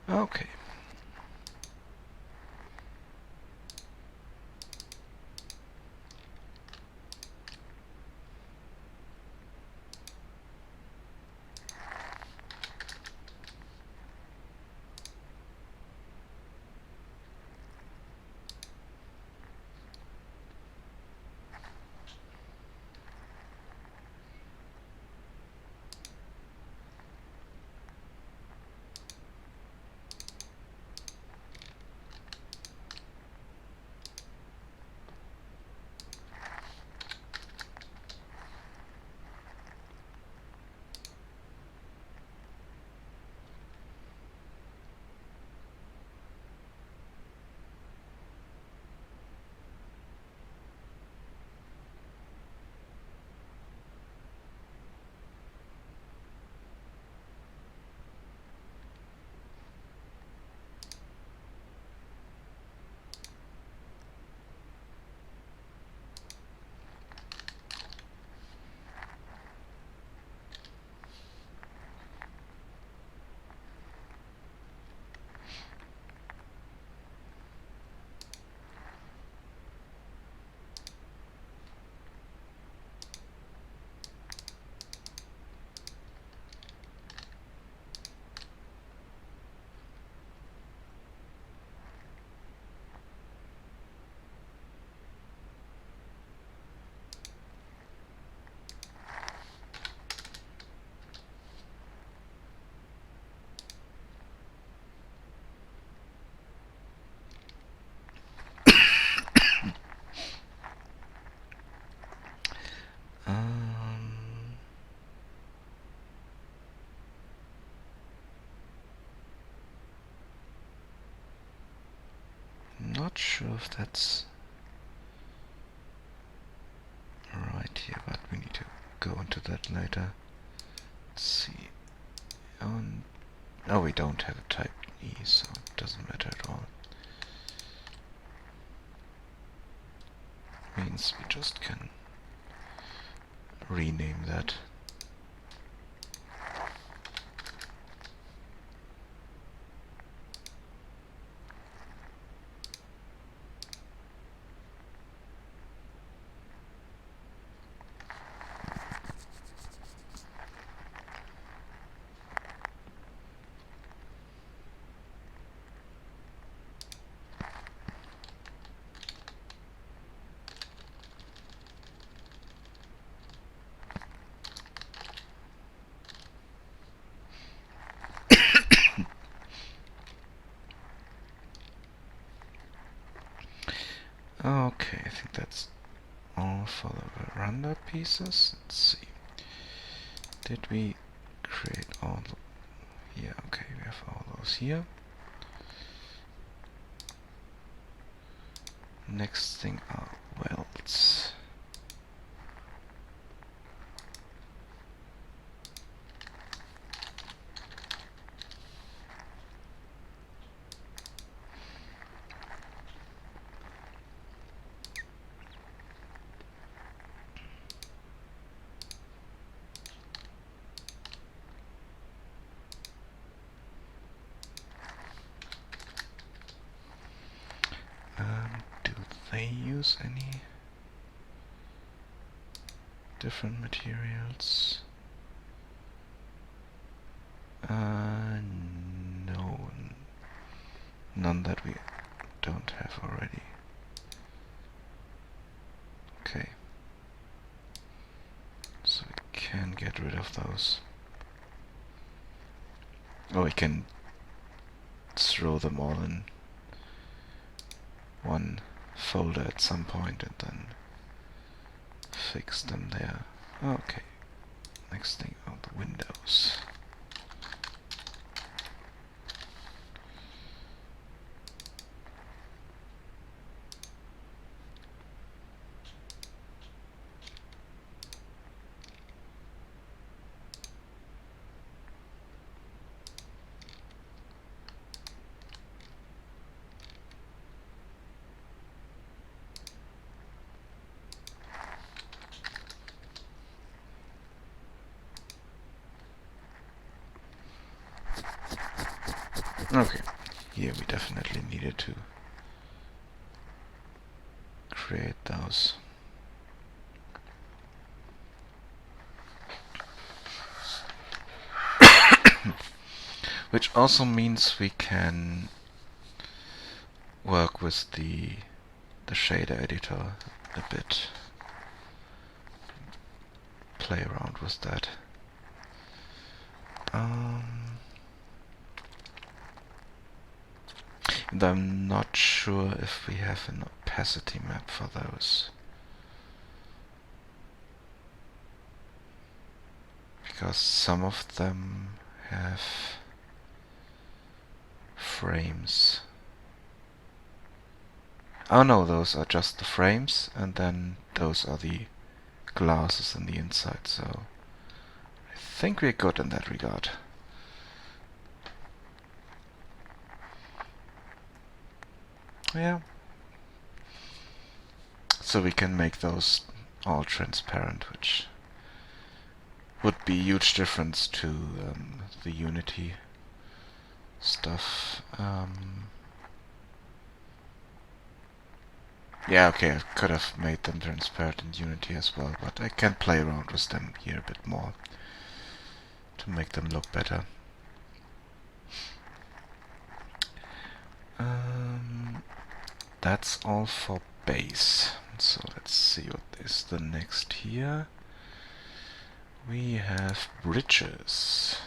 Okay. Not sure if that's right here, but we need to go into that later. Let's see. Oh, we don't have a type E, so it doesn't matter at all. Means we just can rename that. Okay, I think that's all for the veranda pieces. Let's see. Did we create all the... Yeah, okay, we have all those here. Next thing are welds. Do they use any different materials? No, none that we don't have already. Okay, so we can get rid of those. Oh, we can throw them all in one folder at some point and then fix them there. Okay, next thing are the windows. Okay, here we definitely needed to create those. Which also means we can work with the shader editor a bit. Play around with that. And I'm not sure if we have an opacity map for those. Because some of them have frames. Oh no, those are just the frames, and then those are the glasses on the inside, so I think we're good in that regard. Yeah. So we can make those all transparent, which would be a huge difference to the Unity stuff. Yeah, okay, I could have made them transparent in Unity as well, but I can play around with them here a bit more to make them look better. That's all for base. So let's see what is the next here. We have bridges.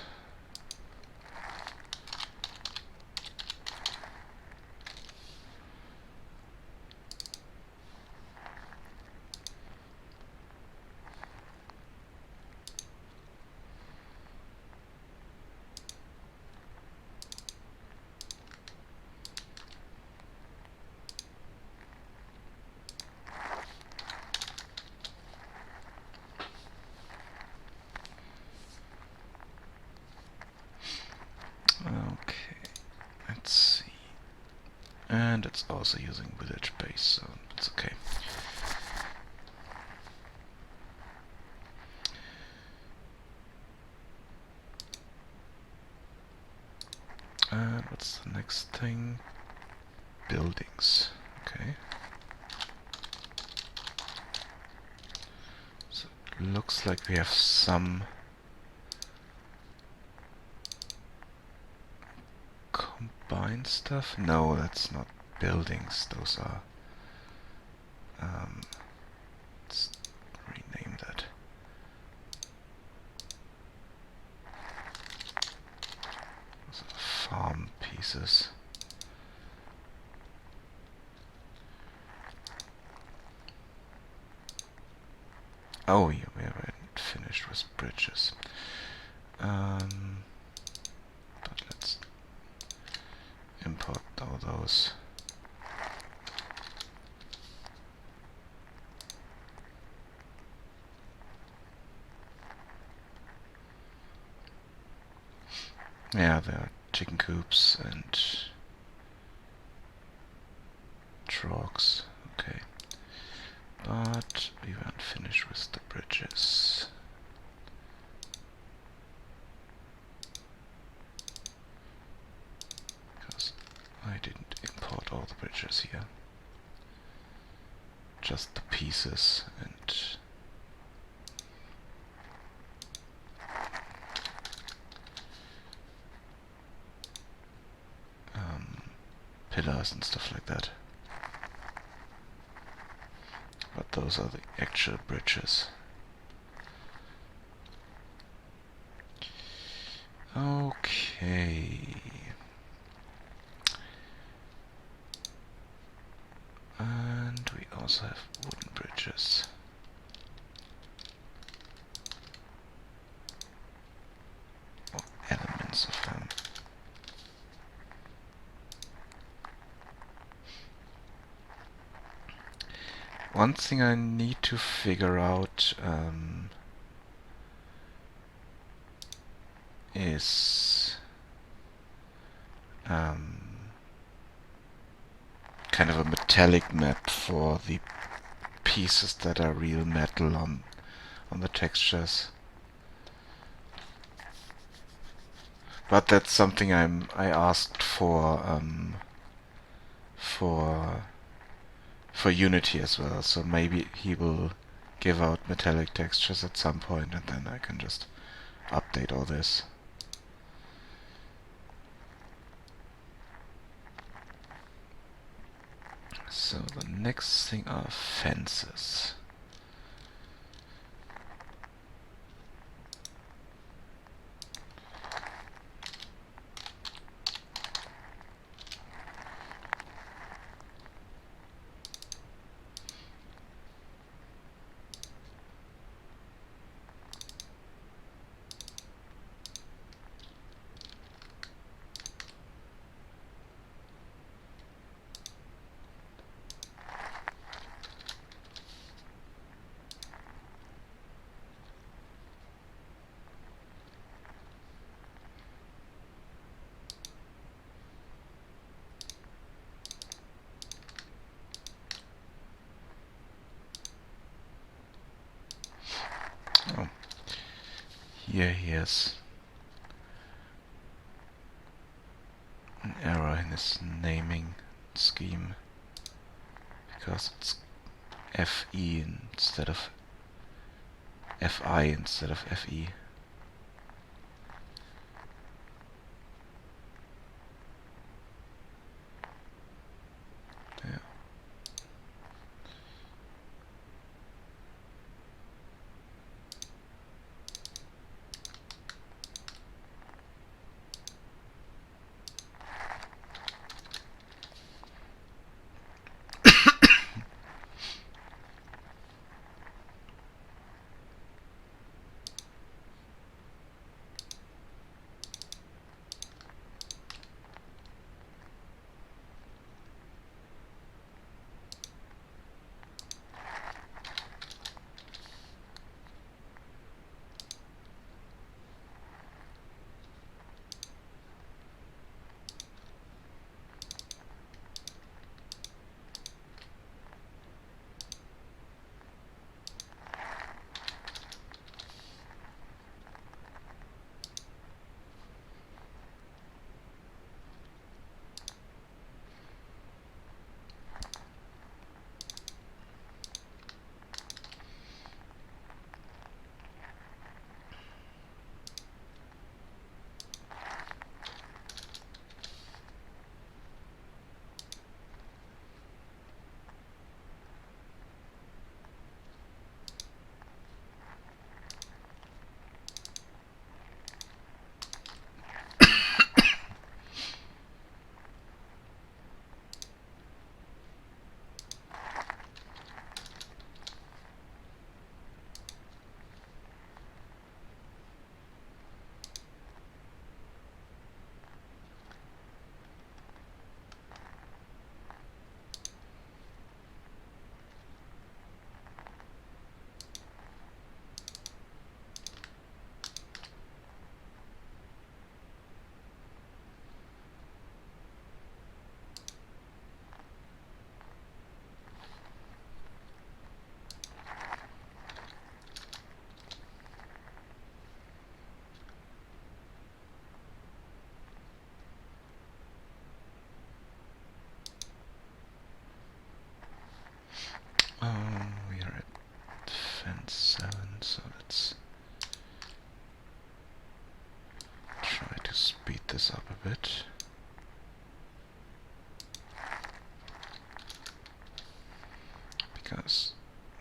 Okay, let's see. And it's also using village base, so it's okay. And what's the next thing? Buildings. Okay. So it looks like we have some combined stuff. No, that's not buildings. Those are. Let's rename that. Those are farm pieces. Oh, yeah, we haven't finished with bridges. But let's import all those. Yeah, there are chicken coops and trucks. Okay. But we weren't finished with the bridges. Because I didn't import all the bridges here. Just the pieces and pillars and stuff like that. But those are the actual bridges. Okay. And we also have wooden bridges. Or elements of them. One thing I need to figure out is kind of a metallic map for the pieces that are real metal on the textures. But that's something I asked for Unity as well. So maybe he will give out metallic textures at some point, and then I can just update all this. So the next thing are fences. Oh, here he has an error in his naming scheme because it's FE instead of FI instead of FE. Yeah. We are at fence 7, so let's try to speed this up a bit. Because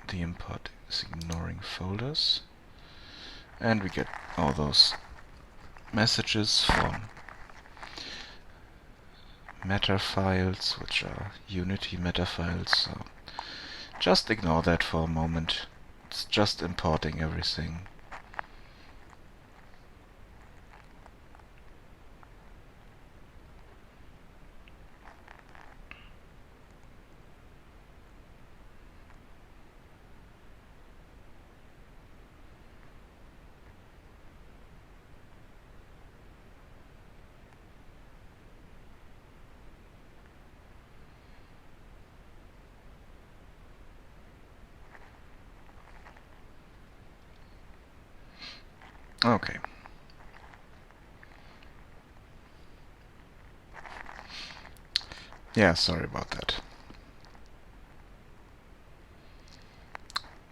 the import is ignoring folders. And we get all those messages from meta files, which are Unity meta files, so just ignore that for a moment. It's just importing everything. Okay. Yeah, sorry about that.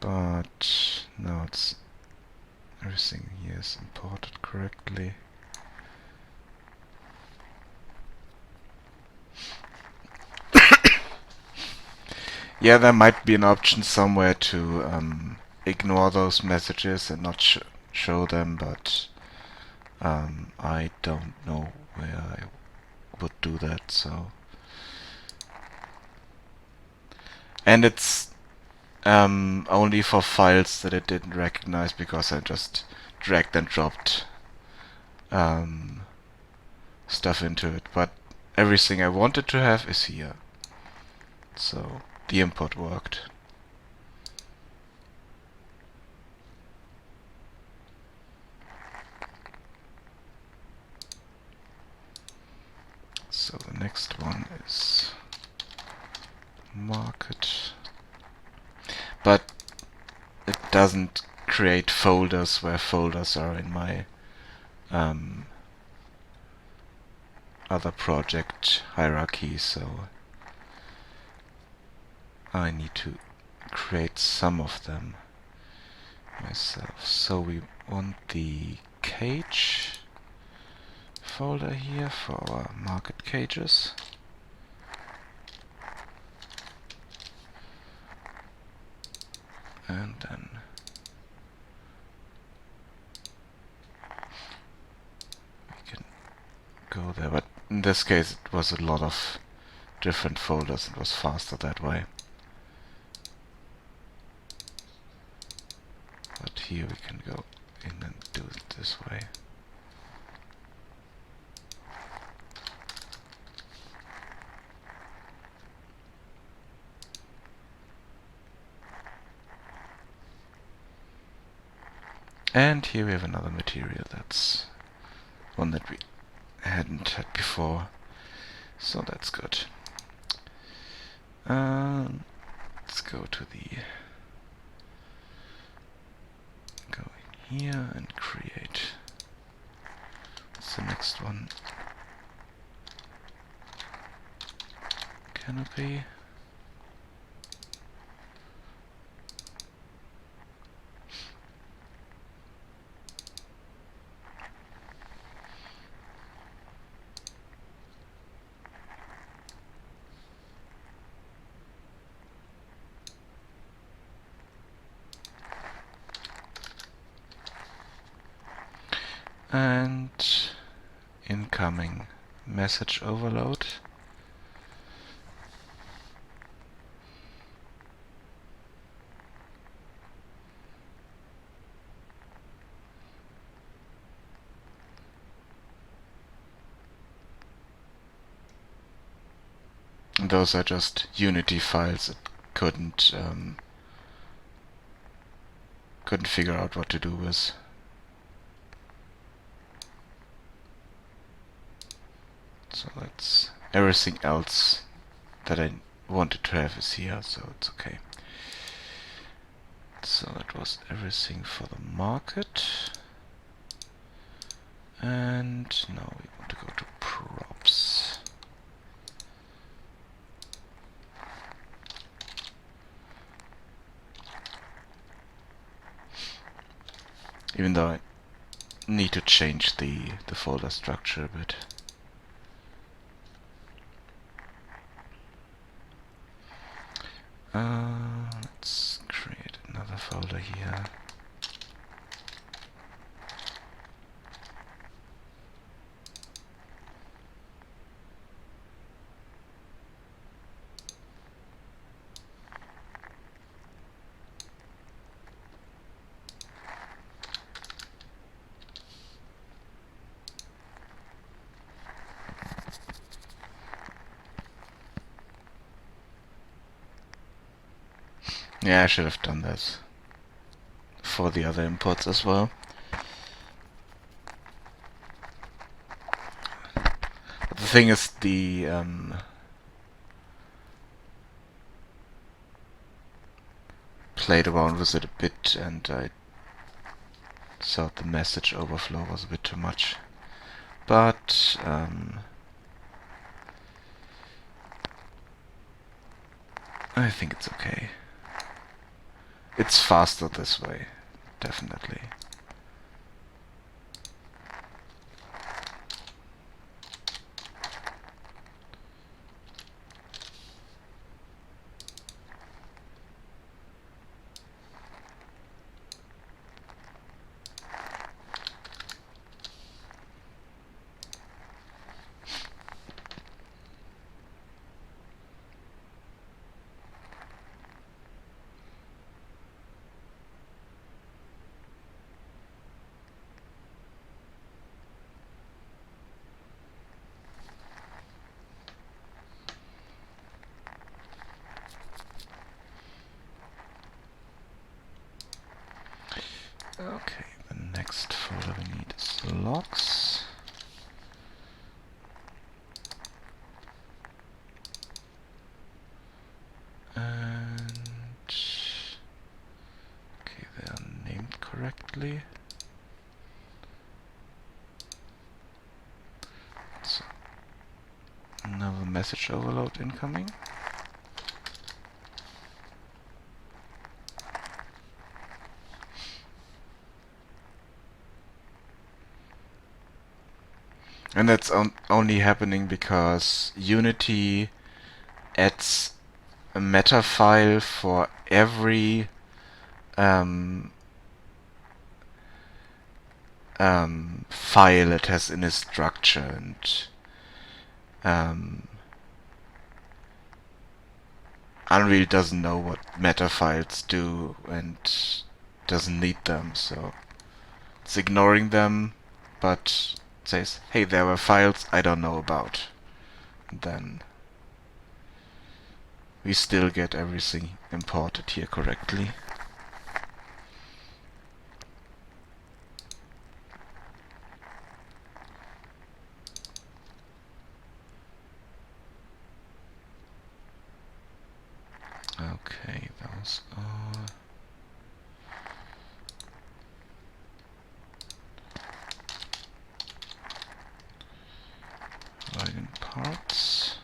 But now it's everything here is imported correctly. Yeah, there might be an option somewhere to ignore those messages and not show them, but I don't know where I would do that, so... And it's only for files that it didn't recognize, because I just dragged and dropped stuff into it, but everything I wanted to have is here. So the import worked. So the next one is market, but it doesn't create folders where folders are in my other project hierarchy, so I need to create some of them myself. So we want the cage folder here for our market cages. And then we can go there, but in this case it was a lot of different folders. It was faster that way. But here we can go in and do it this way. And here we have another material. That's one that we hadn't had before, so that's good. Let's go to the in here and create. What's the next one? Canopy. And incoming message overload. And those are just Unity files that couldn't figure out what to do with. So that's everything else that I wanted to have is here, so it's okay. So that was everything for the market. And now we want to go to props. Even though I need to change the folder structure a bit. Let's create another folder here. Yeah, I should have done that for the other imports as well. But the thing is, the played around with it a bit, and I thought the message overflow was a bit too much. But I think it's okay. It's faster this way, definitely. Okay, the next folder we need is logs. And okay, they are named correctly. So another message overload incoming. And that's only happening because Unity adds a meta file for every file it has in a structure, and Unreal doesn't know what meta files do and doesn't need them, so it's ignoring them, but says, hey, there were files I don't know about. And then we still get everything imported here correctly. Okay, those are login parts.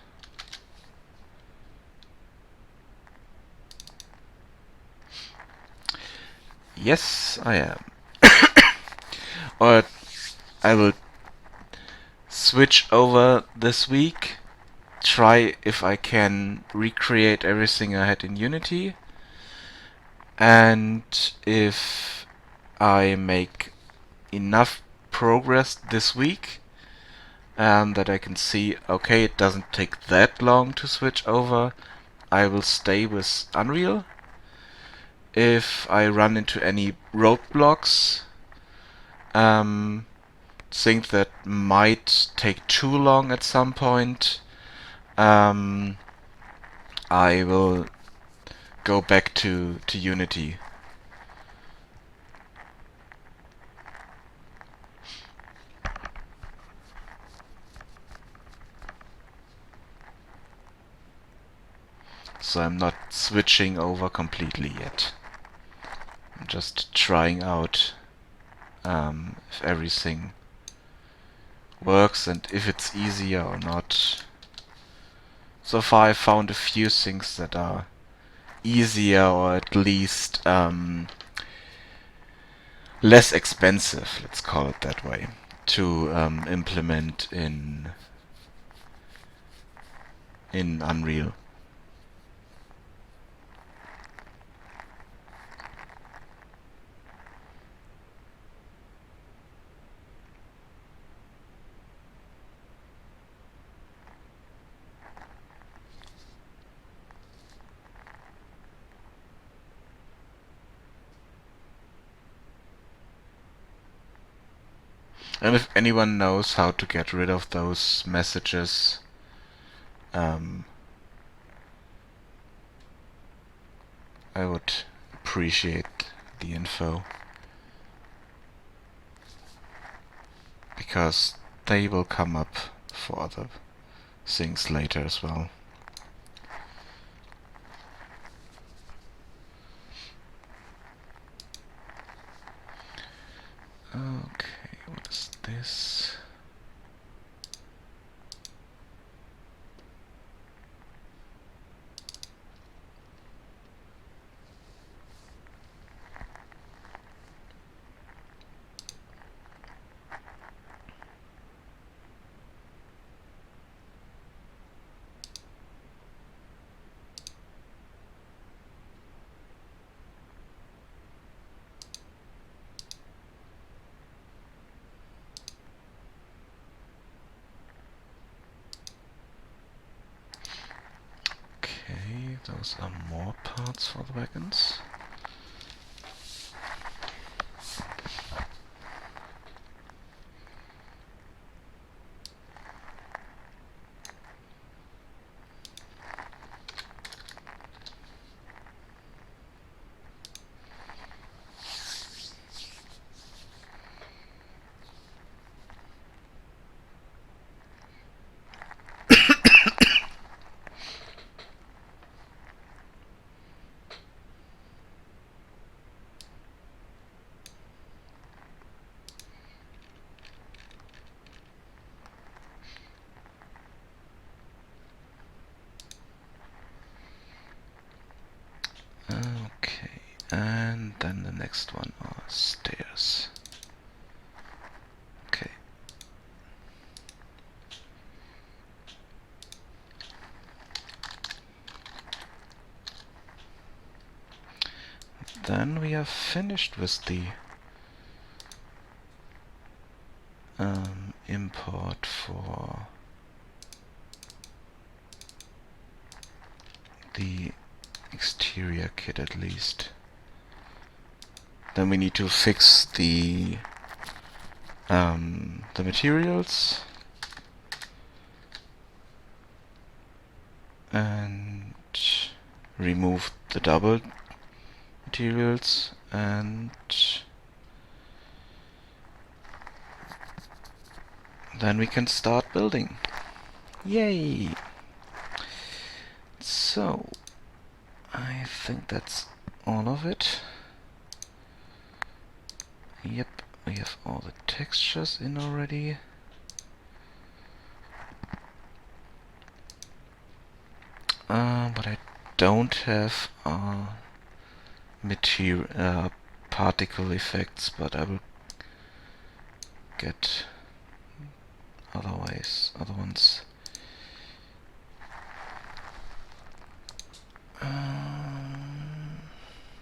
Yes, I am. Or I will switch over this week, try if I can recreate everything I had in Unity, and if I make enough progress this week that I can see, okay, it doesn't take that long to switch over, I will stay with Unreal. If I run into any roadblocks, think that might take too long at some point, I will go back to Unity. So I'm not switching over completely yet. I'm just trying out if everything works and if it's easier or not. So far I found a few things that are easier, or at least less expensive, let's call it that way, to implement in Unreal. And if anyone knows how to get rid of those messages, I would appreciate the info, because they will come up for other things later as well. Okay, what is this? Okay, those are more parts for the wagons. Okay, and then the next one are stairs. Okay. Then we are finished with the import for the exterior kit, at least. Then we need to fix the materials and remove the double materials, and then we can start building. Yay! So I think that's all of it. Yep, we have all the textures in already. But I don't have material particle effects, but I will get other ones.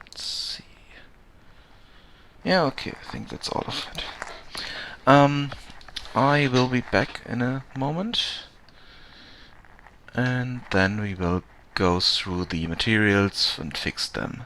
Let's see. Yeah, okay, I think that's all of it. I will be back in a moment, and then we will go through the materials and fix them.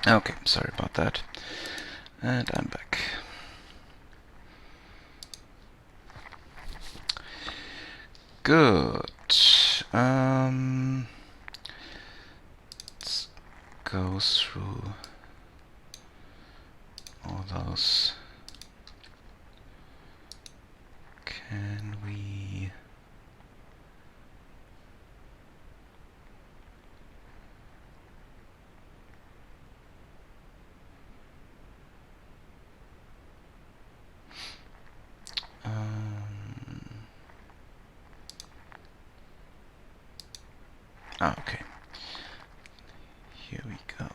Okay, sorry about that. And I'm back. Good. Let's go through all those. Can we... okay. Here we go.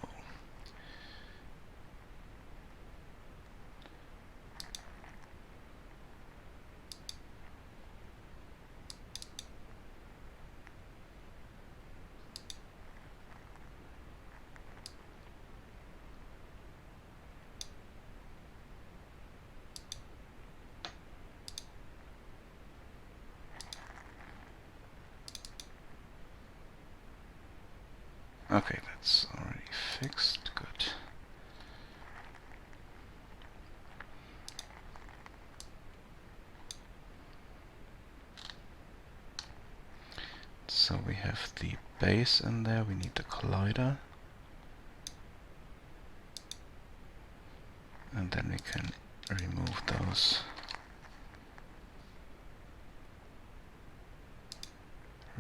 Okay, that's already fixed. Good. So we have the base in there, we need the collider. And then we can remove those.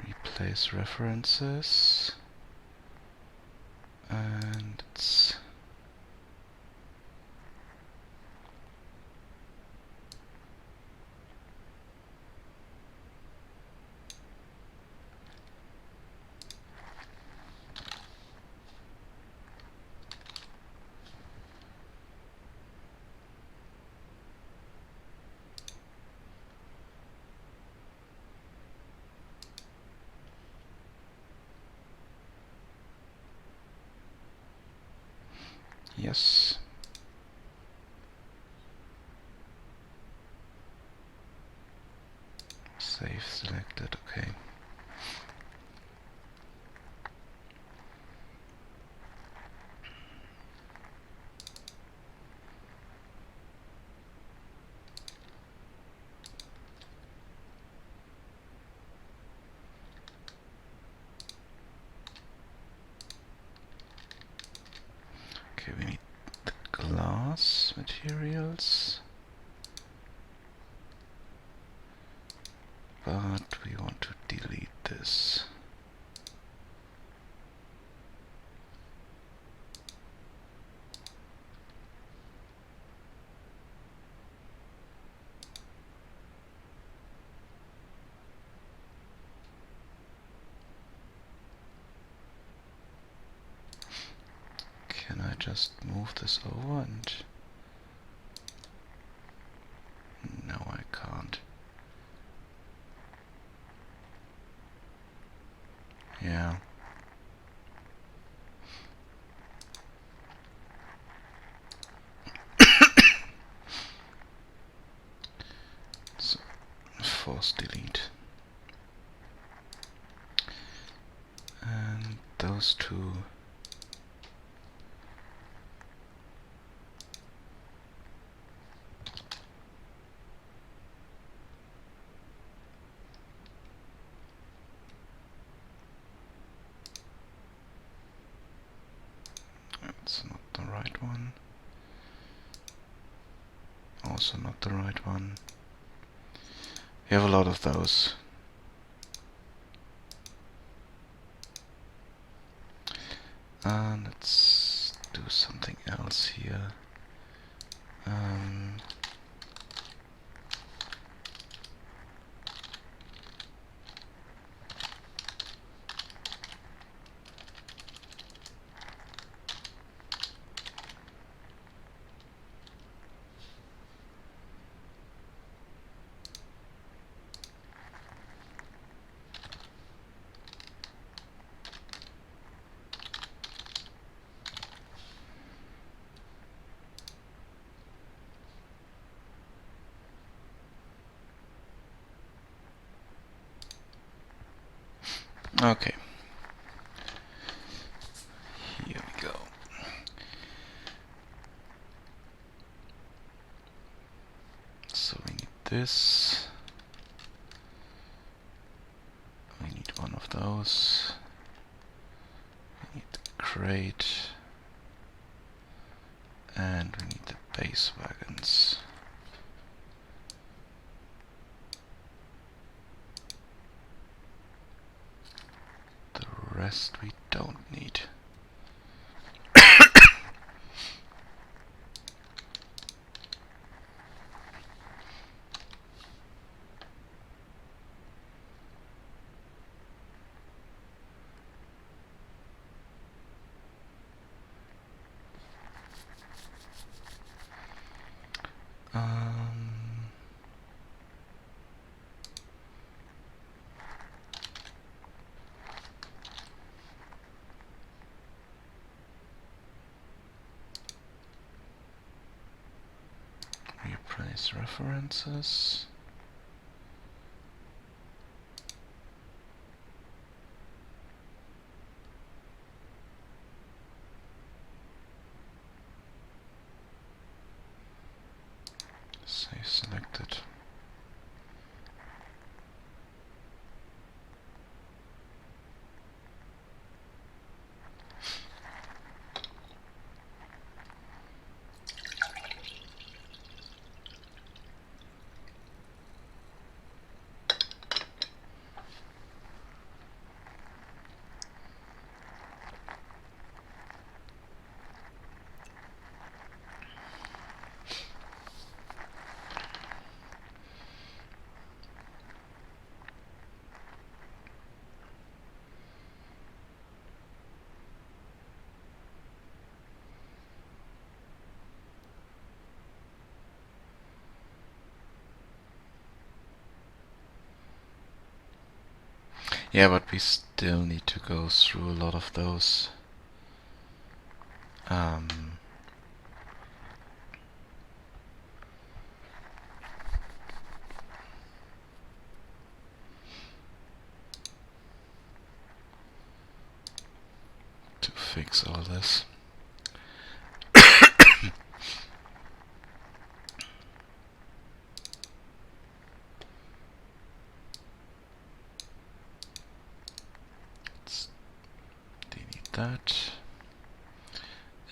Replace references. And it's... Yes. Save selected, okay. Okay, we need the glass materials. But we want to delete this. Can I just move this over and... No, I can't. Yeah. So, force delete. And those two... That's not the right one. Also not the right one. We have a lot of those. Let's do something else here. Okay. Here we go. this. We need one of those. We need the crate. And we need the base wagons. The rest we don't need. Replace references. Save selected. Yeah, but we still need to go through a lot of those. To fix all this. Let's delete that.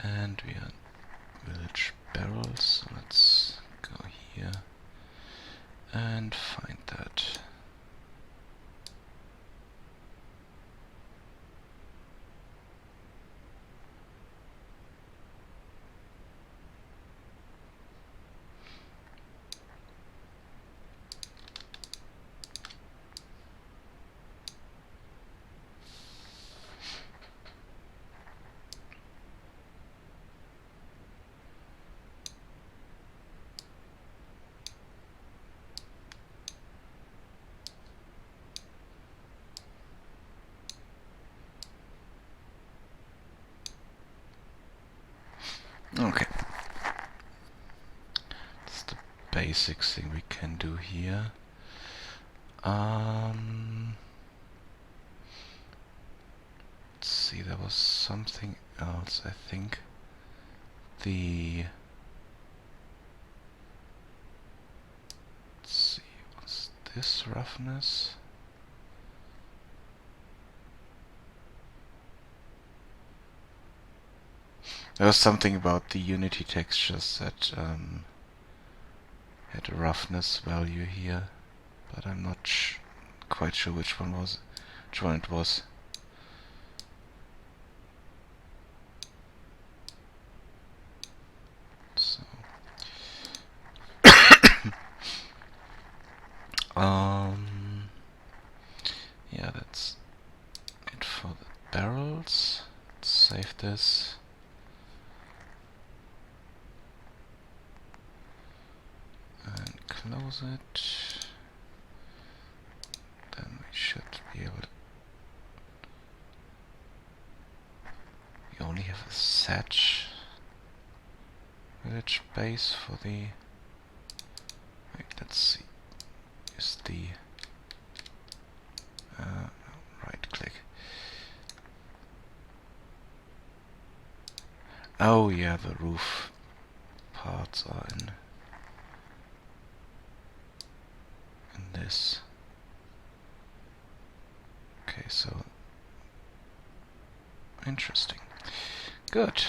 And we are village barrels, so let's go here and find that. Okay. That's the basic thing we can do here. Let's see, there was something else, I think. Let's see, what's this roughness? There was something about the Unity textures that had a roughness value here, but I'm not quite sure which one it was. So yeah, that's it for the barrels. Let's save this. And close it. Then we should be able to... We only have a thatch village base for the... Wait, let's see. Is the... right click. Oh yeah, the roof parts are in... this. Okay, so interesting. Good.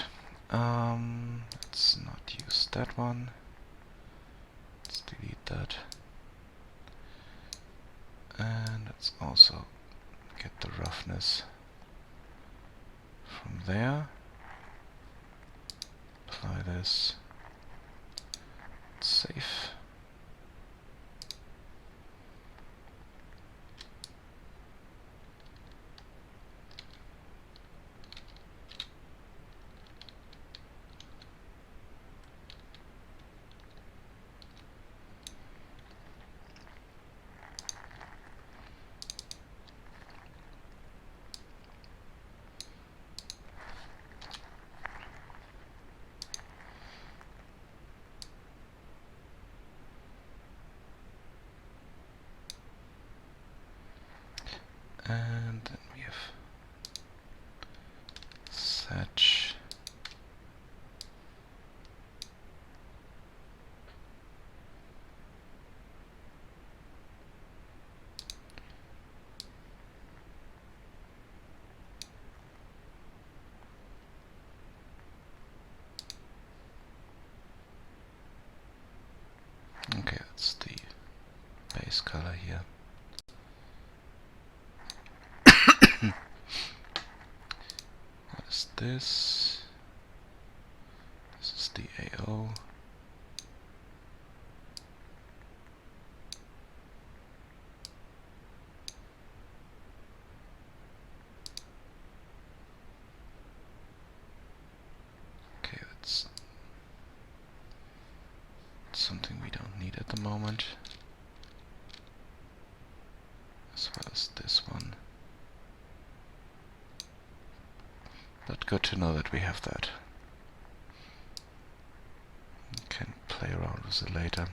Let's not use that one. Let's delete that. And let's also get the roughness from there. Apply this. Save. And then we have such. Okay, that's the base color here. What is this? This is the AO. Okay, that's something we don't need at the moment. As well as this one. But good to know that we have that. We can play around with it later.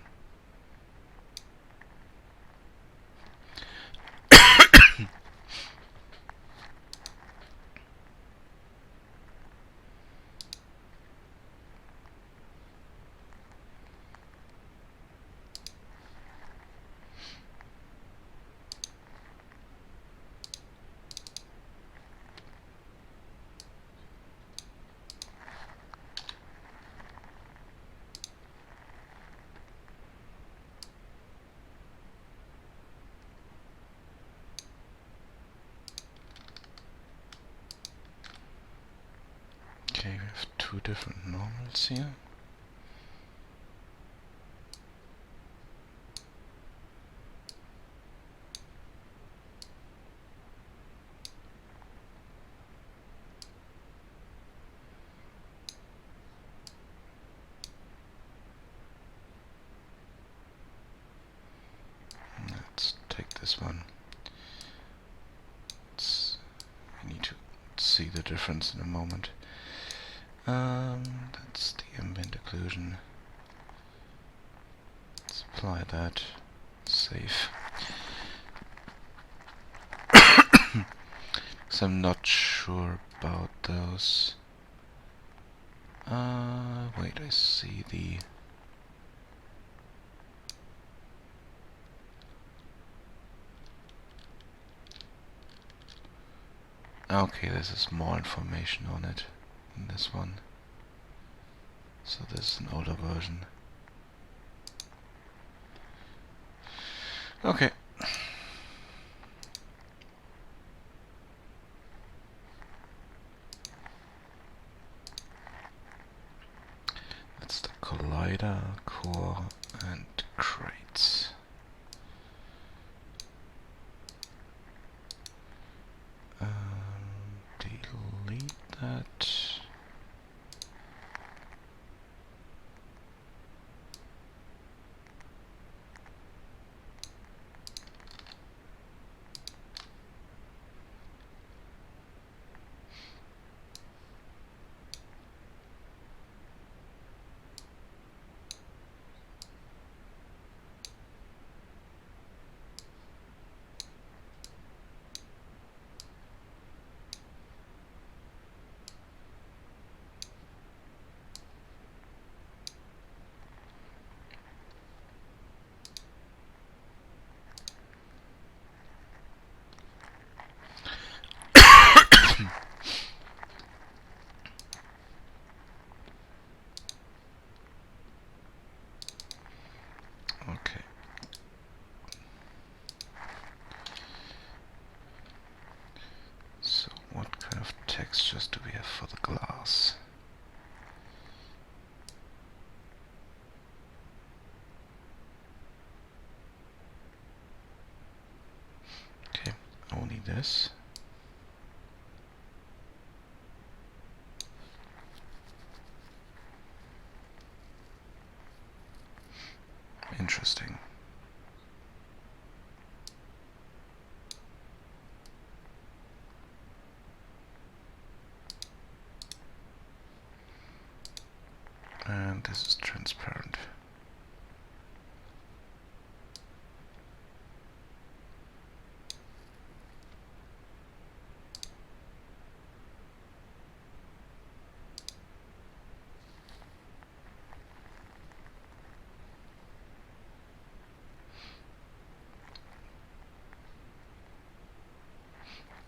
Okay, we have two different normals here. Let's take this one. We need to see the difference in a moment. That's the ambient occlusion. Let's apply that. Save. So I'm not sure about those. Wait, I see the... Okay, there's more information on it in this one. So this is an older version. Okay. That's the collider, core, and crates. Delete that. this. Interesting. And this is transparent.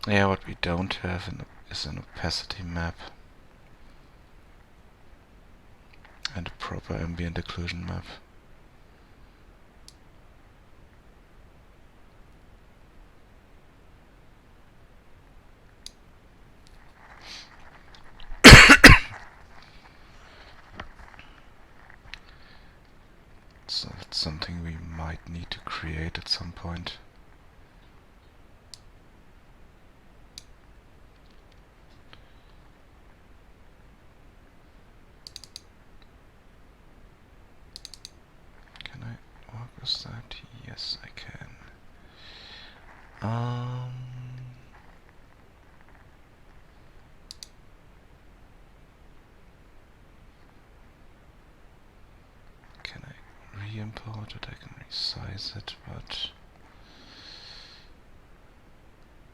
Yeah, what we don't have is an opacity map and a proper ambient occlusion map. So that's something we might need to create at some point. Can I work with that? Yes, I can. Can I re-import it? I can resize it, but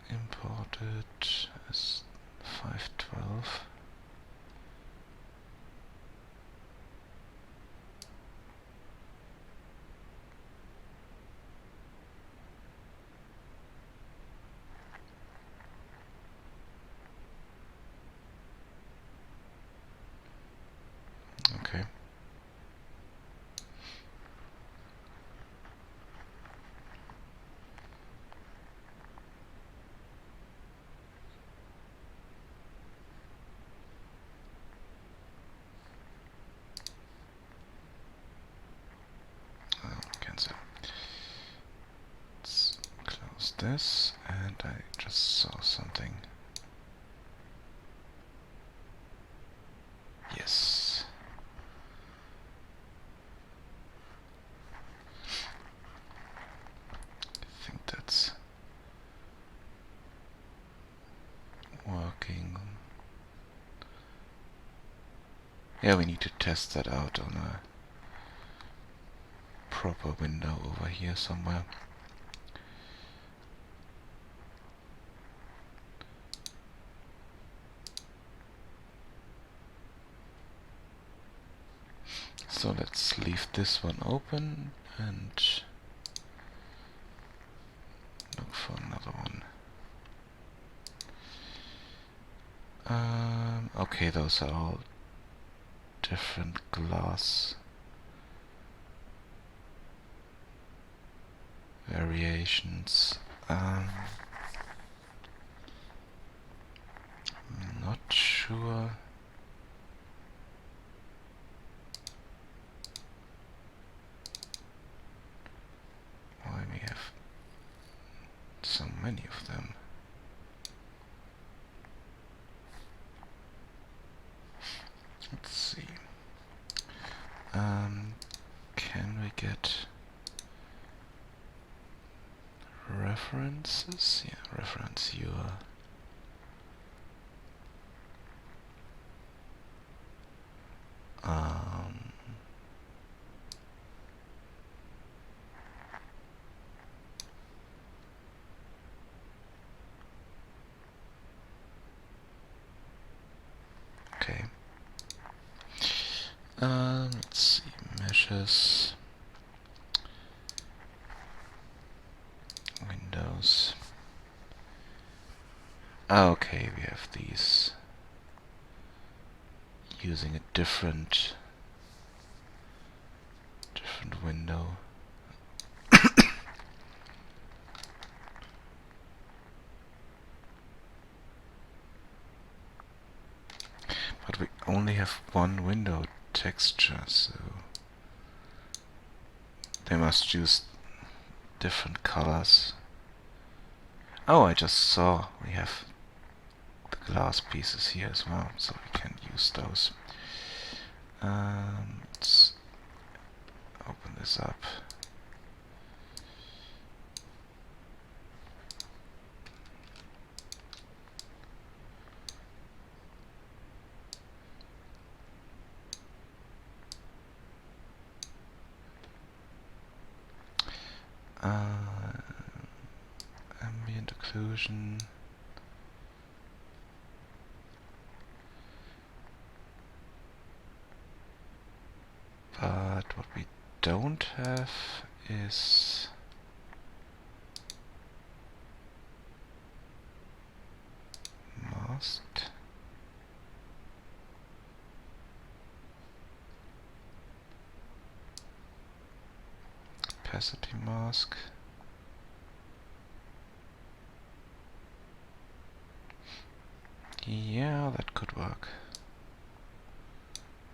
import it as 512. Okay. Cancel. Let's close this, and I just saw something. Yes. I think that's working. Yeah, we need to test that out on a proper window over here somewhere. So let's leave this one open and look for another one. Okay, those are all different glass variations. I'm not sure. Why we have so many of them. Let's see. Can we get references? Yeah, reference your okay. Let's see, meshes, windows. Okay, we have these using a different window. But we only have one window texture, so they must use different colors. Oh, I just saw we have the glass pieces here as well, so we can use those. Let's open this up. Ambient occlusion. But what we don't have is masked. Opacity mask. Yeah, that could work.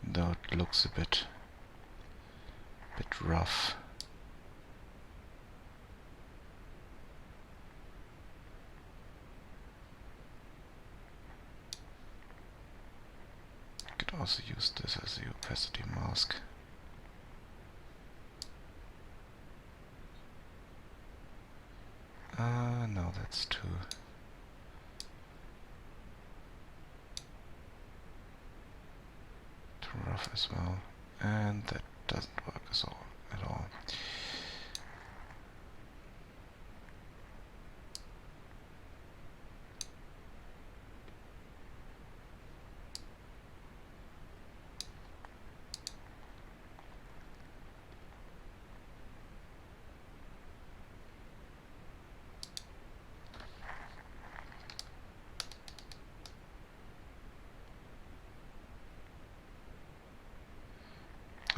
Though it looks a bit rough. Could also use this as the opacity mask. No, that's too rough as well, and that doesn't work at all.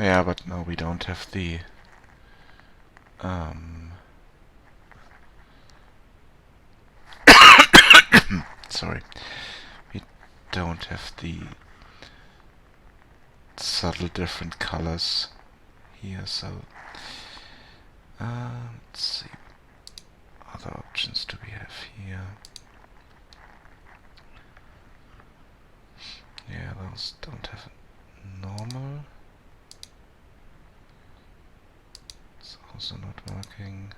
Yeah, but no, we don't have the sorry, we don't have the subtle different colors here, so let's see what other options do we have here. Yeah, those don't have normal. It's also not working.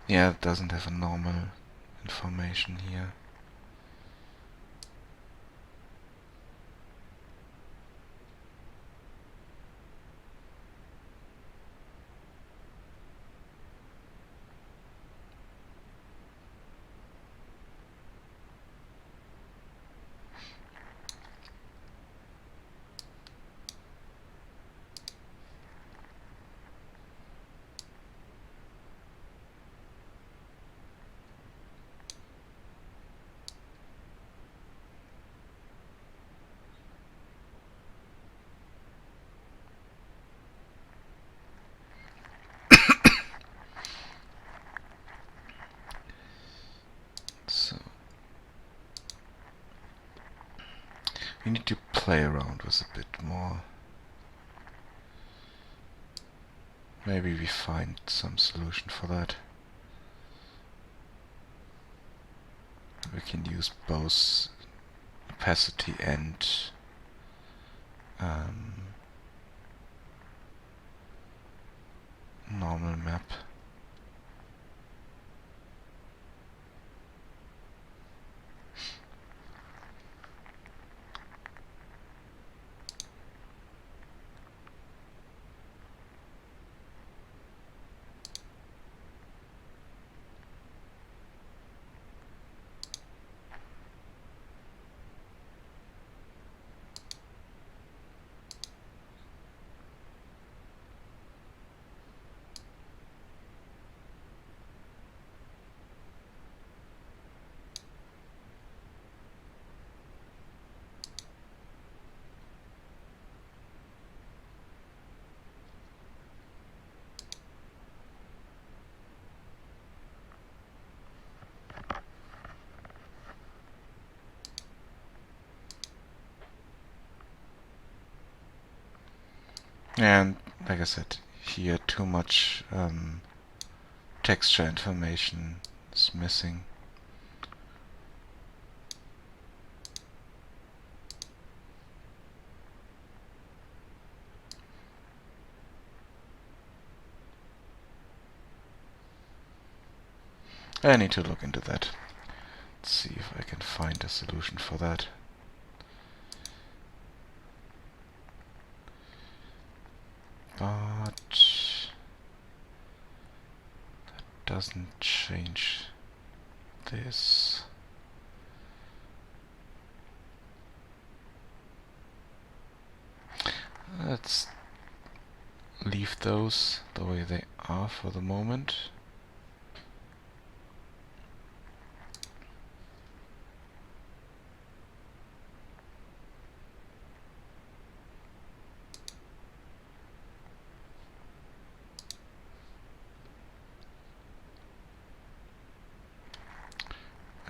Yeah, it doesn't have a normal information here. So we need to play around with a bit more. Maybe we find some solution for that. We can use both opacity and normal map. And like I said, here too much texture information is missing. I need to look into that. Let's see if I can find a solution for that. But that doesn't change this. Let's leave those the way they are for the moment.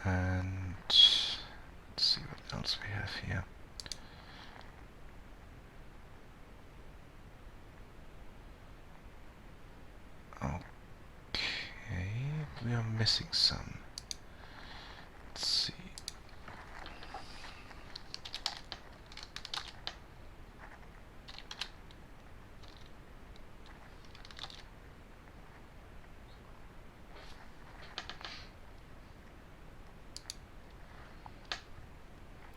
And let's see what else we have here. Okay, we are missing some. Let's see.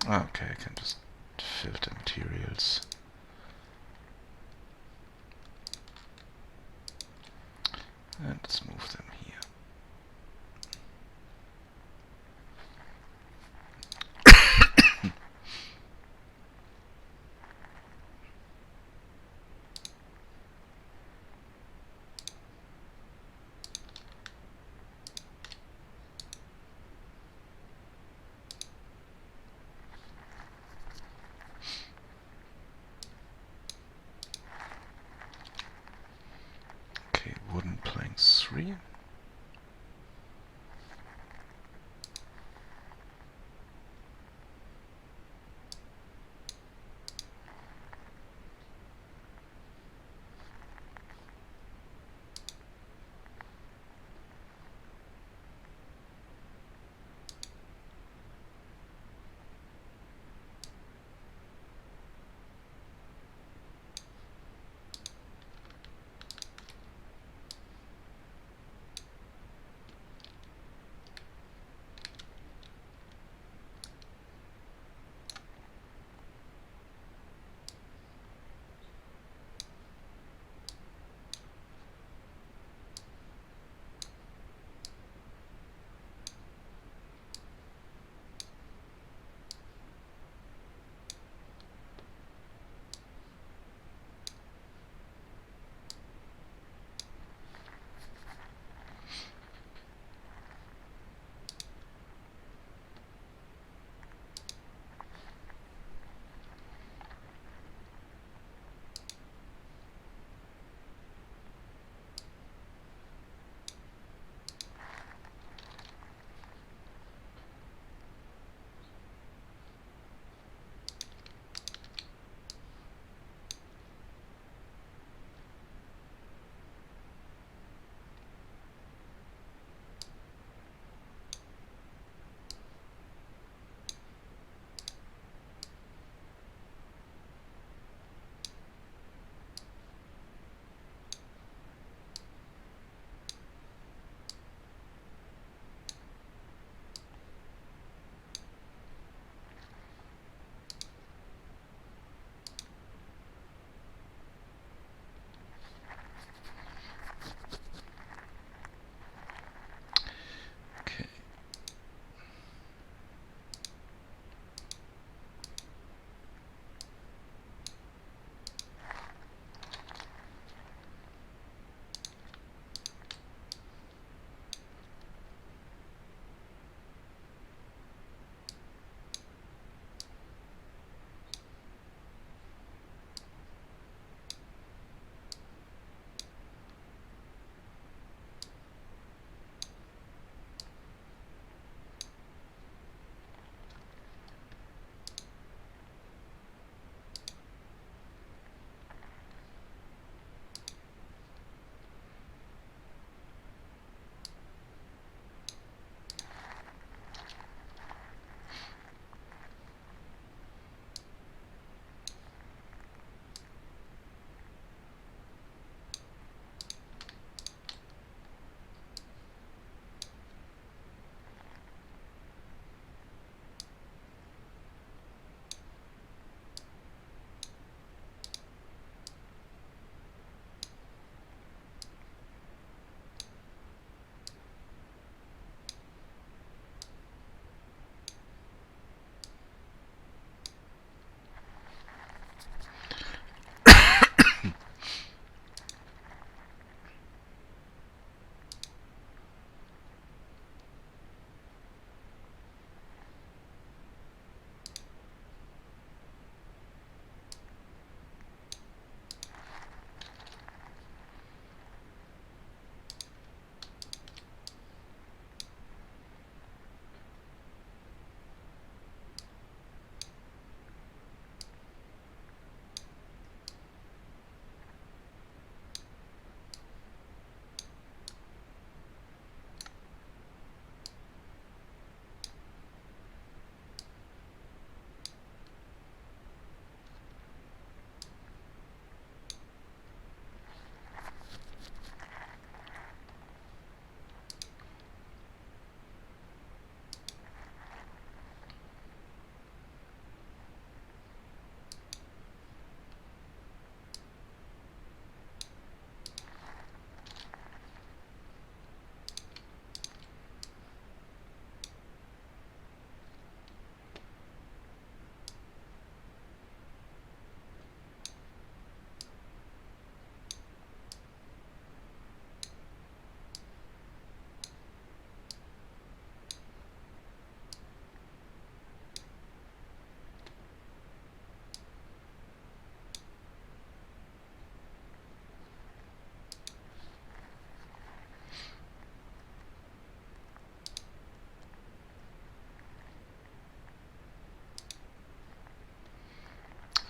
Okay, I can just filter materials. And let's move them here. Okay, wooden planks 3.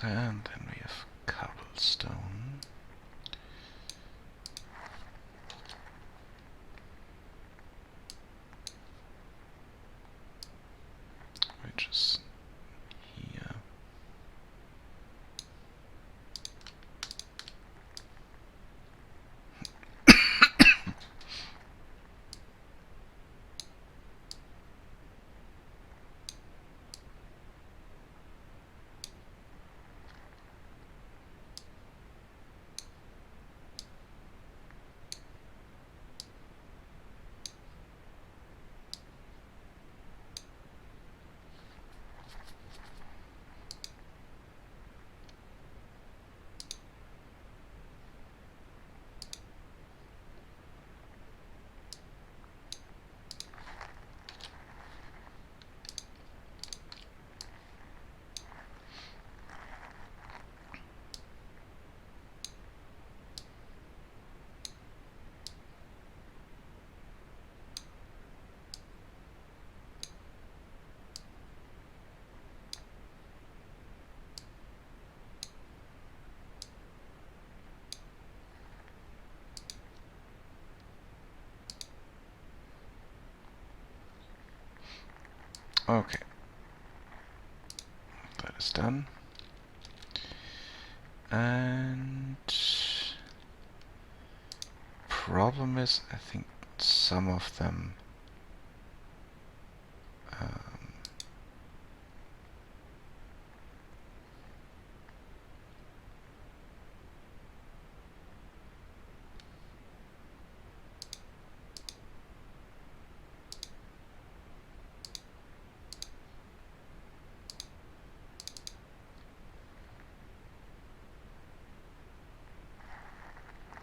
And then we have cobblestone. Which is here. Okay, that is done. And problem is, I think some of them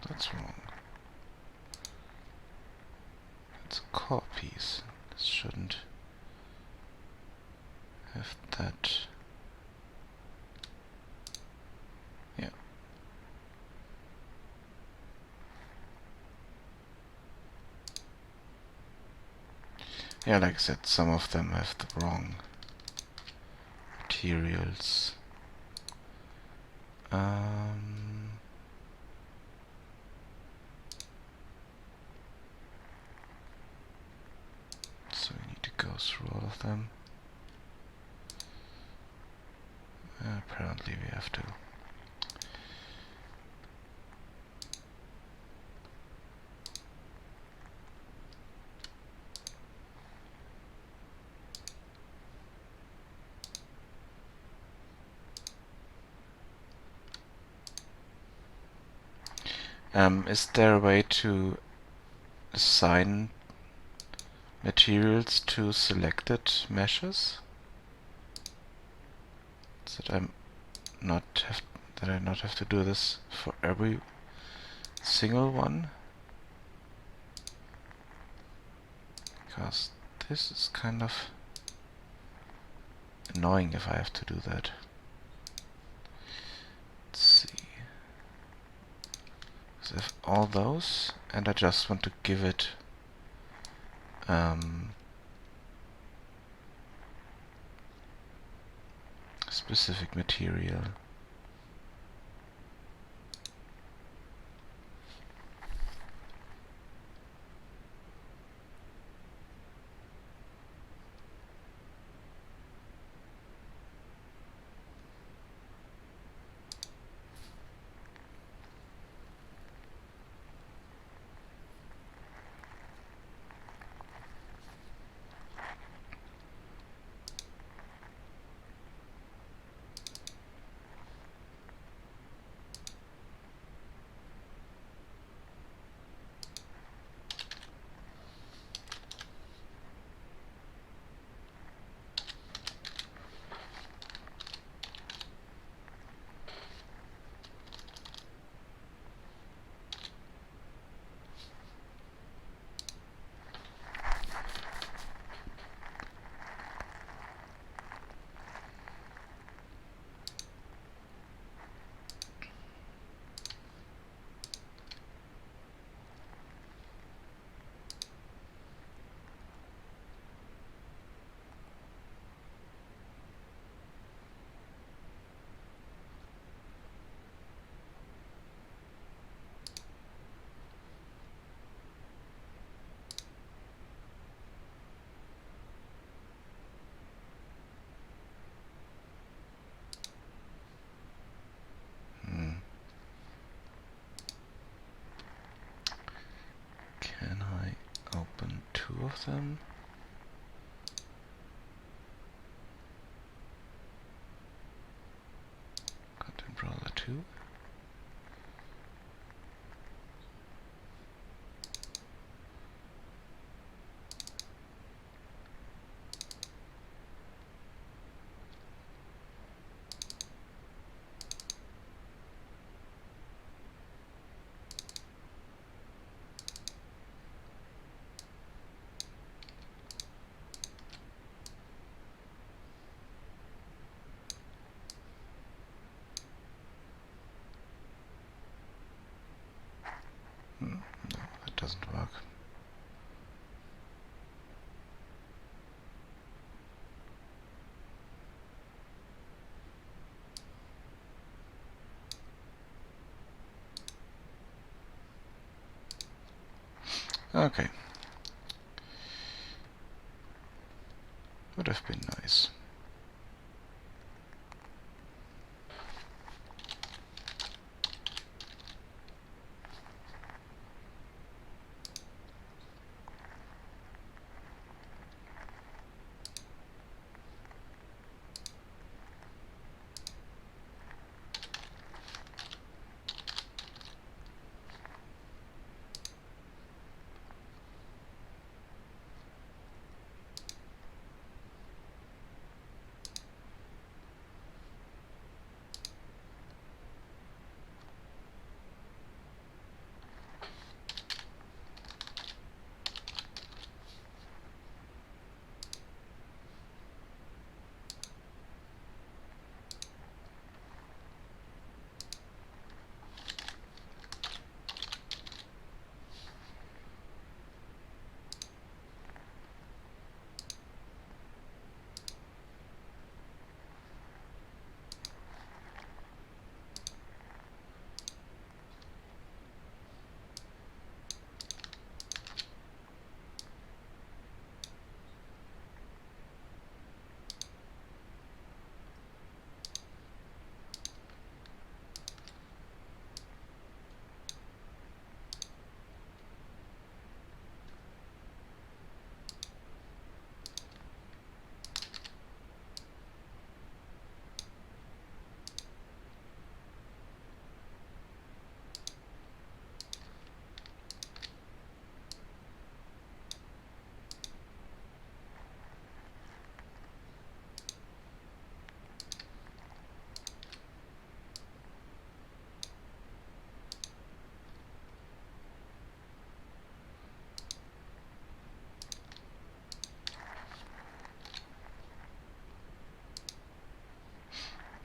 that's wrong. It's a core piece. This shouldn't have that. Yeah. Yeah, like I said, some of them have the wrong materials. So we need to go through all of them. Apparently we have to. Is there a way to assign materials to selected meshes? So that I not have to do this for every single one? Because this is kind of annoying if I have to do that. Let's see. So I have all those, and I just want to give it specific material. of them. Content browser 2. No, that doesn't work. Okay. Would have been nice.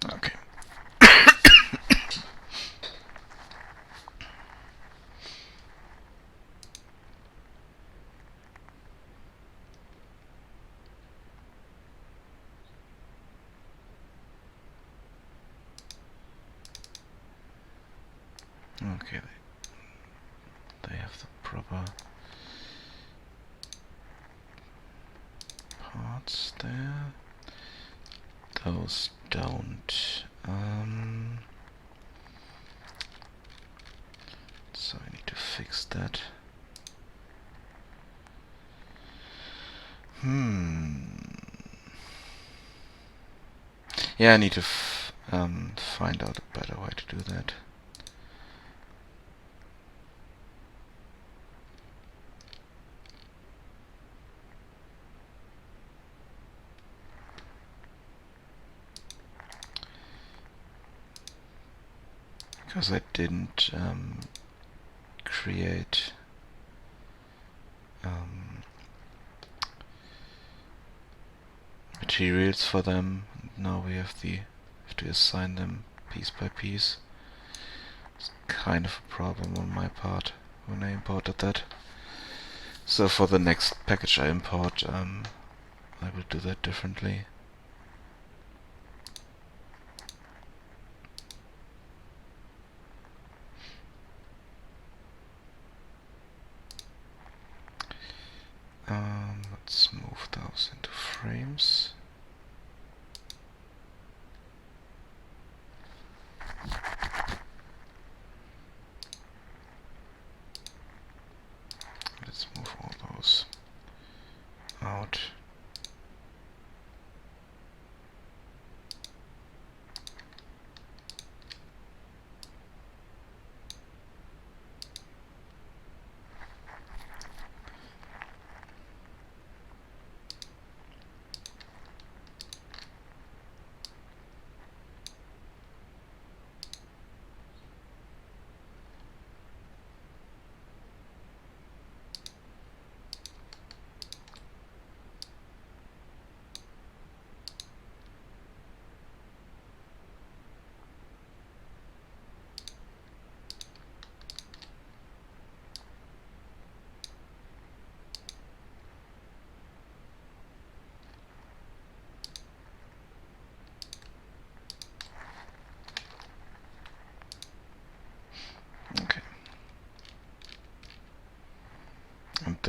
Okay. Okay, they have the proper parts there. Those don't. So I need to fix that. Yeah, I need to find out a better way to do that. Because I didn't create materials for them. Now we have to assign them piece by piece. It's kind of a problem on my part when I imported that. So for the next package I import, I will do that differently. Let's move those into frames. Let's move all those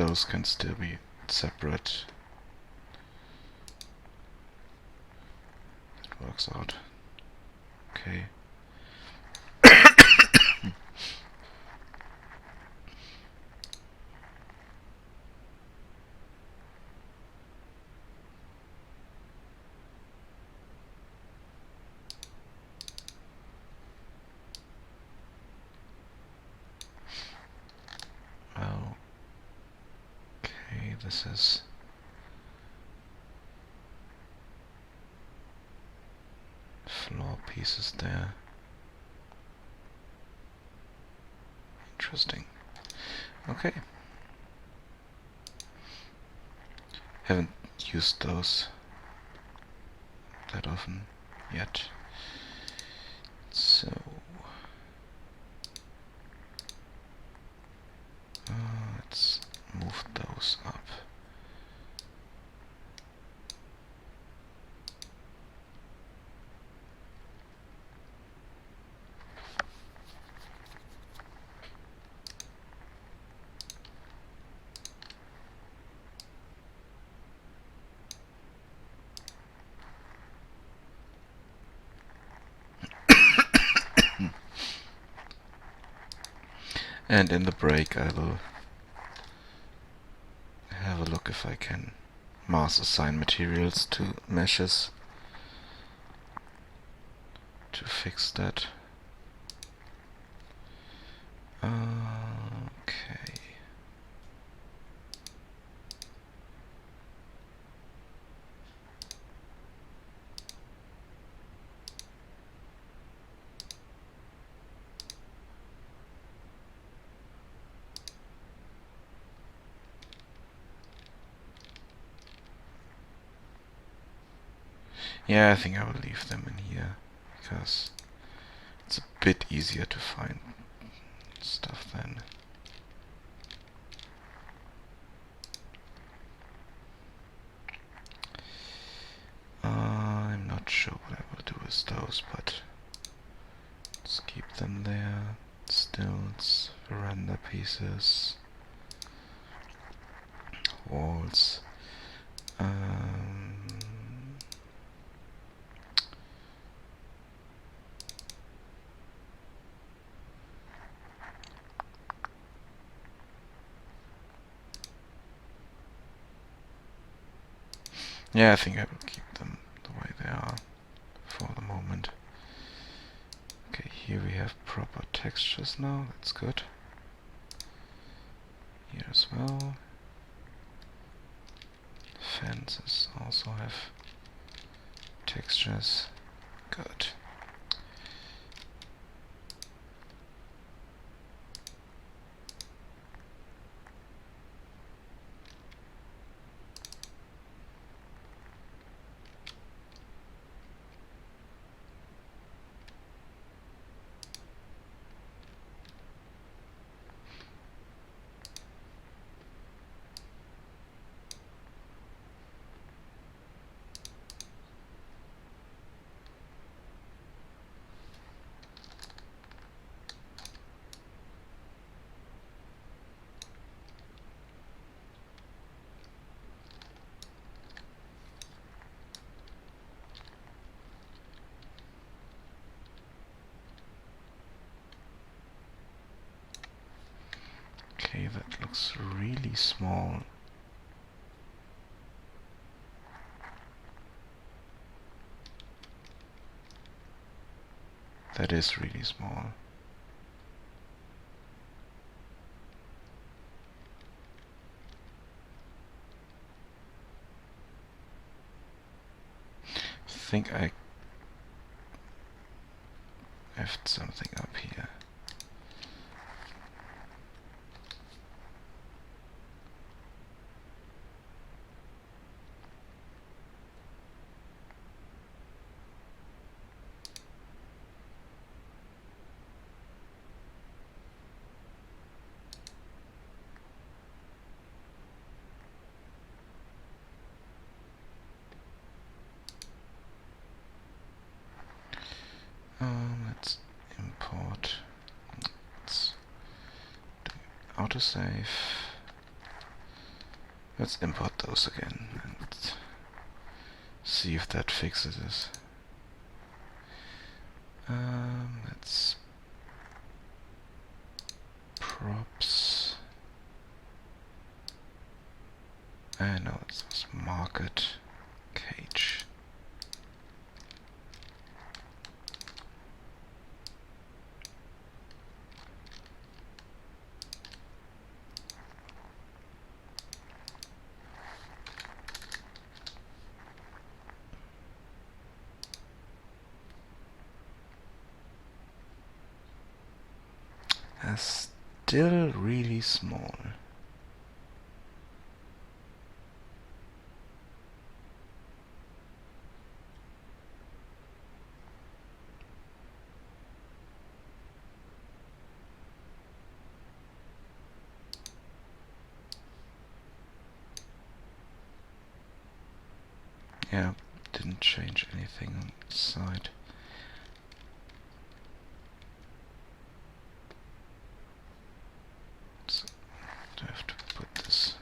those can still be separate. It works out. Okay. Okay, this is floor pieces there. Interesting. Okay. Haven't used those that often yet. So let's move those up. And in the break I will have a look if I can mass assign materials to meshes to fix that. Okay. Yeah, I think I will leave them in here because it's a bit easier to find stuff then. I'm not sure what I will do with those, but let's keep them there. Stilts, veranda pieces, walls. Yeah, I think I will keep them the way they are for the moment. Okay, here we have proper textures now, that's good. Here as well. Fences also have textures. Good. Okay, that looks really small. That is really small. I think I left something up here. Let's import. Let's do autosave. Let's import those again and see if that fixes it. Let's props. No, this was market cage. Still really small. Yeah, didn't change anything on the side. So I have to put this.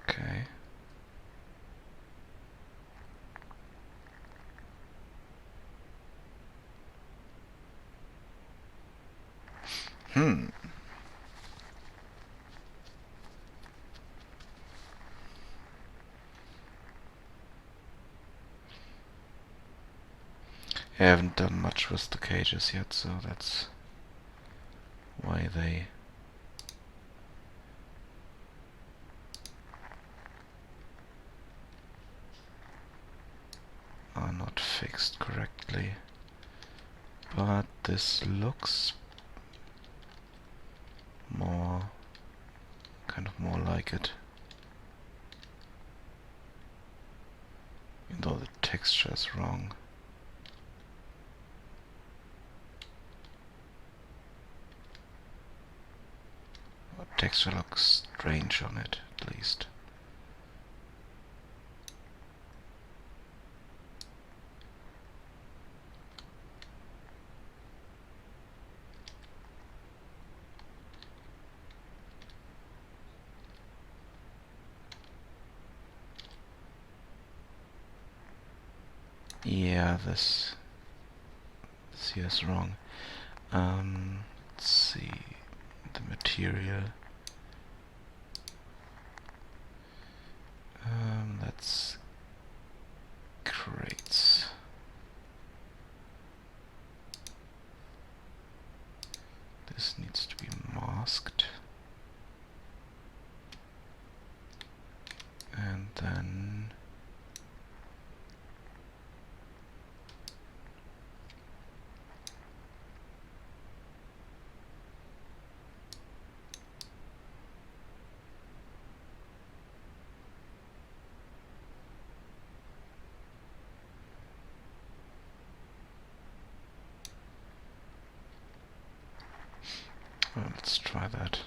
Okay. I haven't done much with the cages yet, so that's why they are not fixed correctly. But this looks more, kind of more like it. Even though the texture is wrong. The texture looks strange on it, at least. Yeah, this here is wrong. Let's see the material. That's crates. This needs to be masked. And then well, let's try that.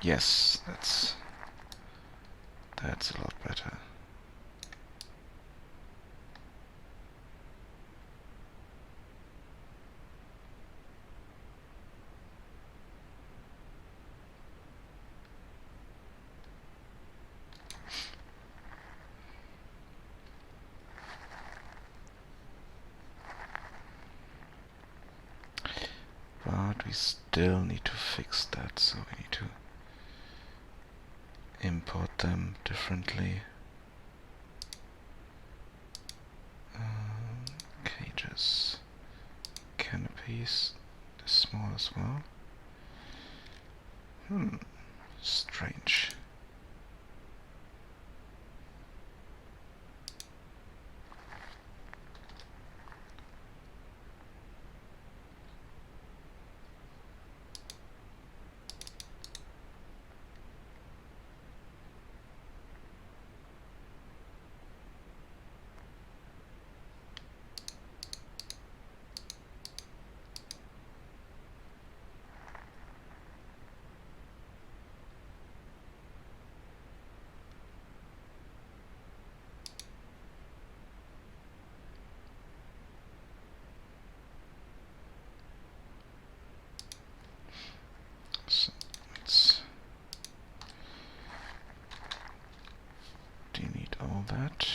Yes, that's a lot better. But we still need to fix that, so we need to import them differently. Cages, canopies, this small as well. Strange. all that.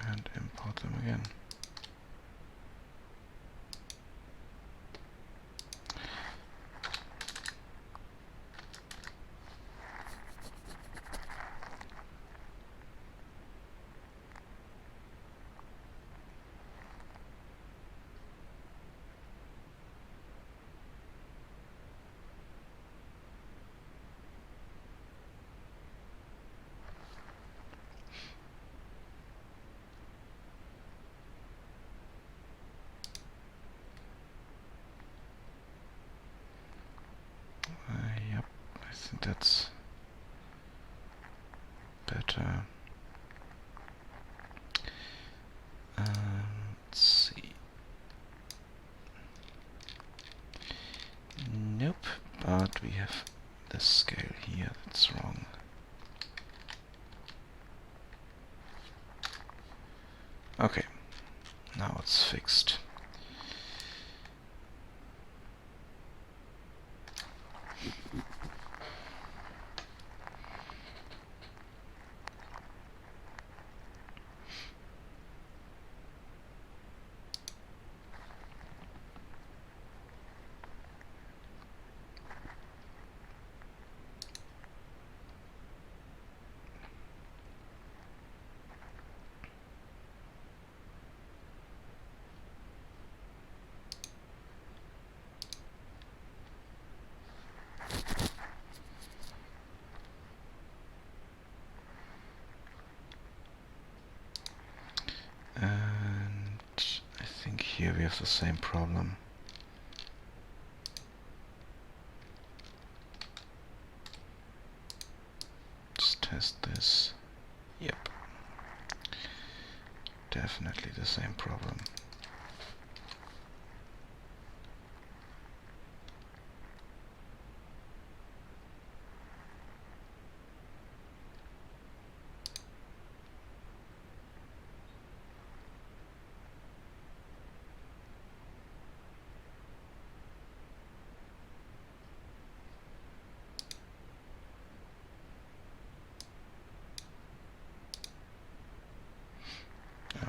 And import them again. Yep, I think that's better. Let's see. Nope, but we have the scale here, that's wrong. Okay, now it's fixed. And I think here we have the same problem. Let's test this. Yep. Definitely the same problem.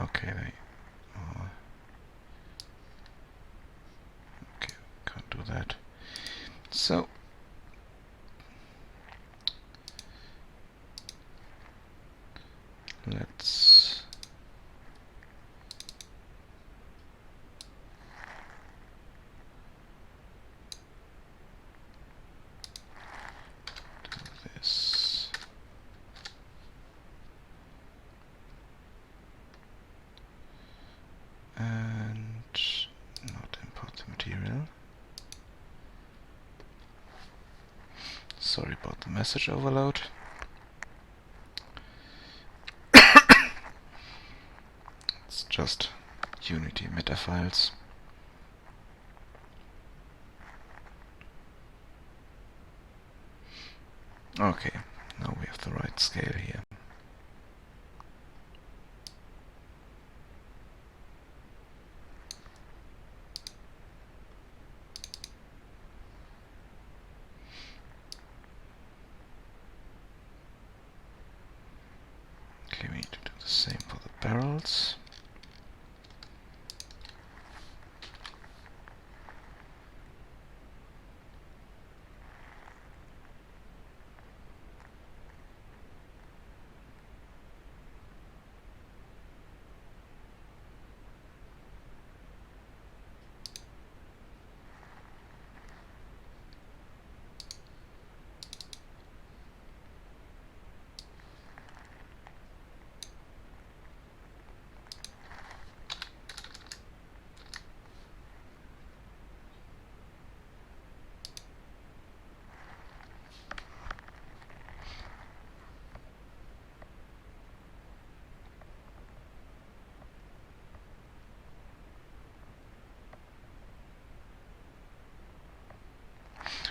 Okay, okay, can't do that. So let's do this. And not import the material. Sorry about the message overload. It's just Unity meta files. Okay, now we have the right scale here. Okay, we need to do the same for the barrels.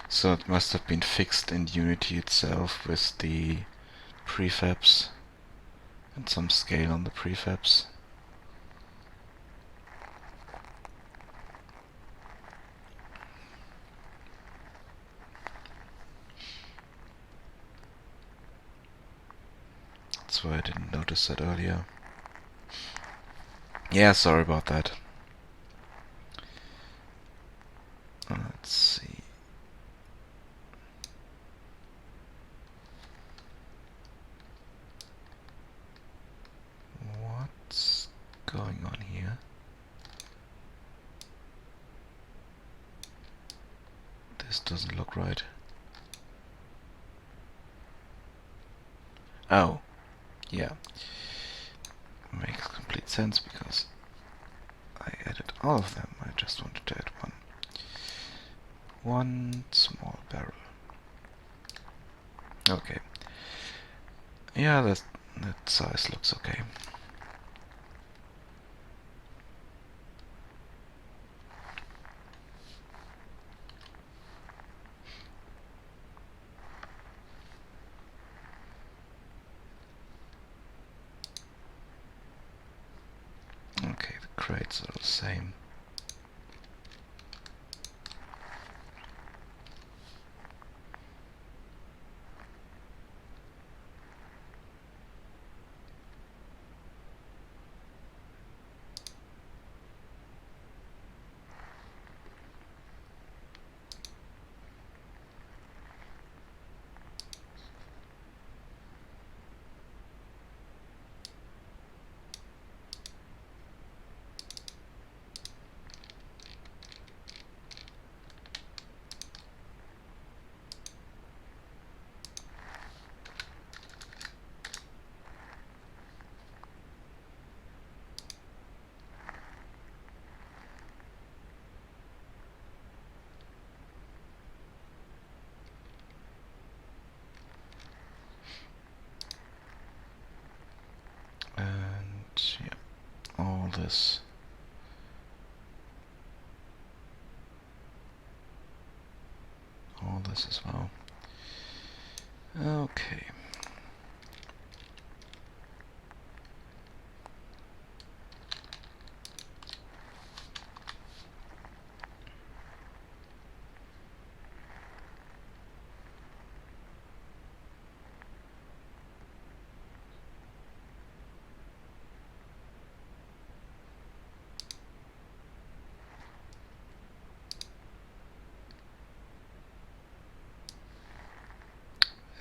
So it must have been fixed in Unity itself with the prefabs and some scale on the prefabs. That's why I didn't notice that earlier. Yeah, sorry about that. Let's see. What's going on here? This doesn't look right. Oh, yeah. Makes complete sense because I added all of them. I just wanted to add one. One small barrel. Okay. Yeah, that size looks okay. Okay, the crates are the same. And yeah, all this. All this as well. Okay.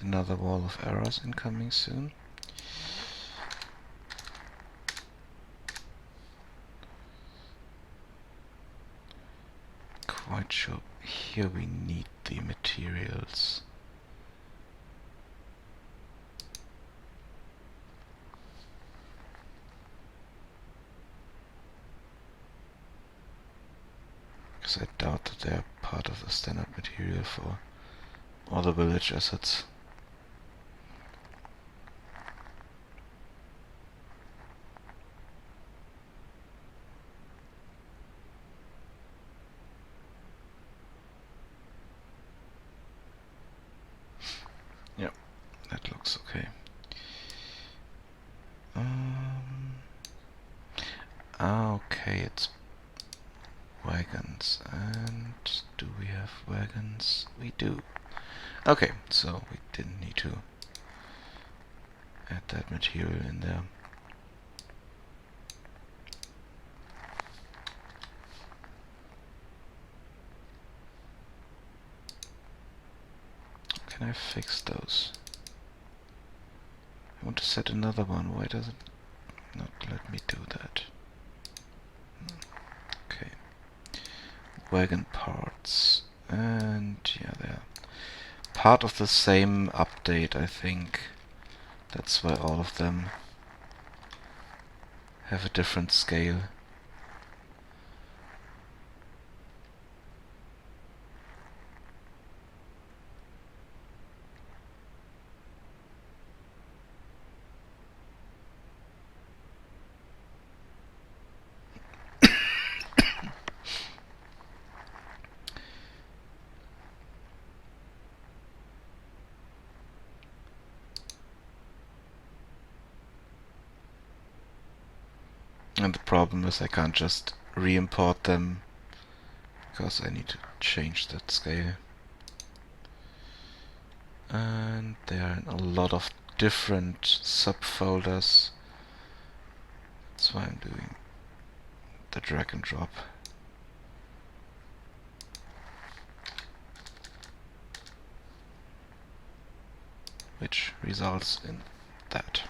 Another wall of errors incoming soon. Quite sure here we need the materials. Because I doubt that they're part of the standard material for all the village assets. Yep, that looks okay. Okay, it's wagons. And do we have wagons? We do. Okay, so we didn't need to add that material in there. Can I fix those? I want to set another one. Why does it not let me do that? Okay. Wagon parts. And yeah, they're part of the same update, I think. That's why all of them have a different scale. And the problem is I can't just re-import them because I need to change that scale. And there are a lot of different subfolders. That's why I'm doing the drag and drop. Which results in that.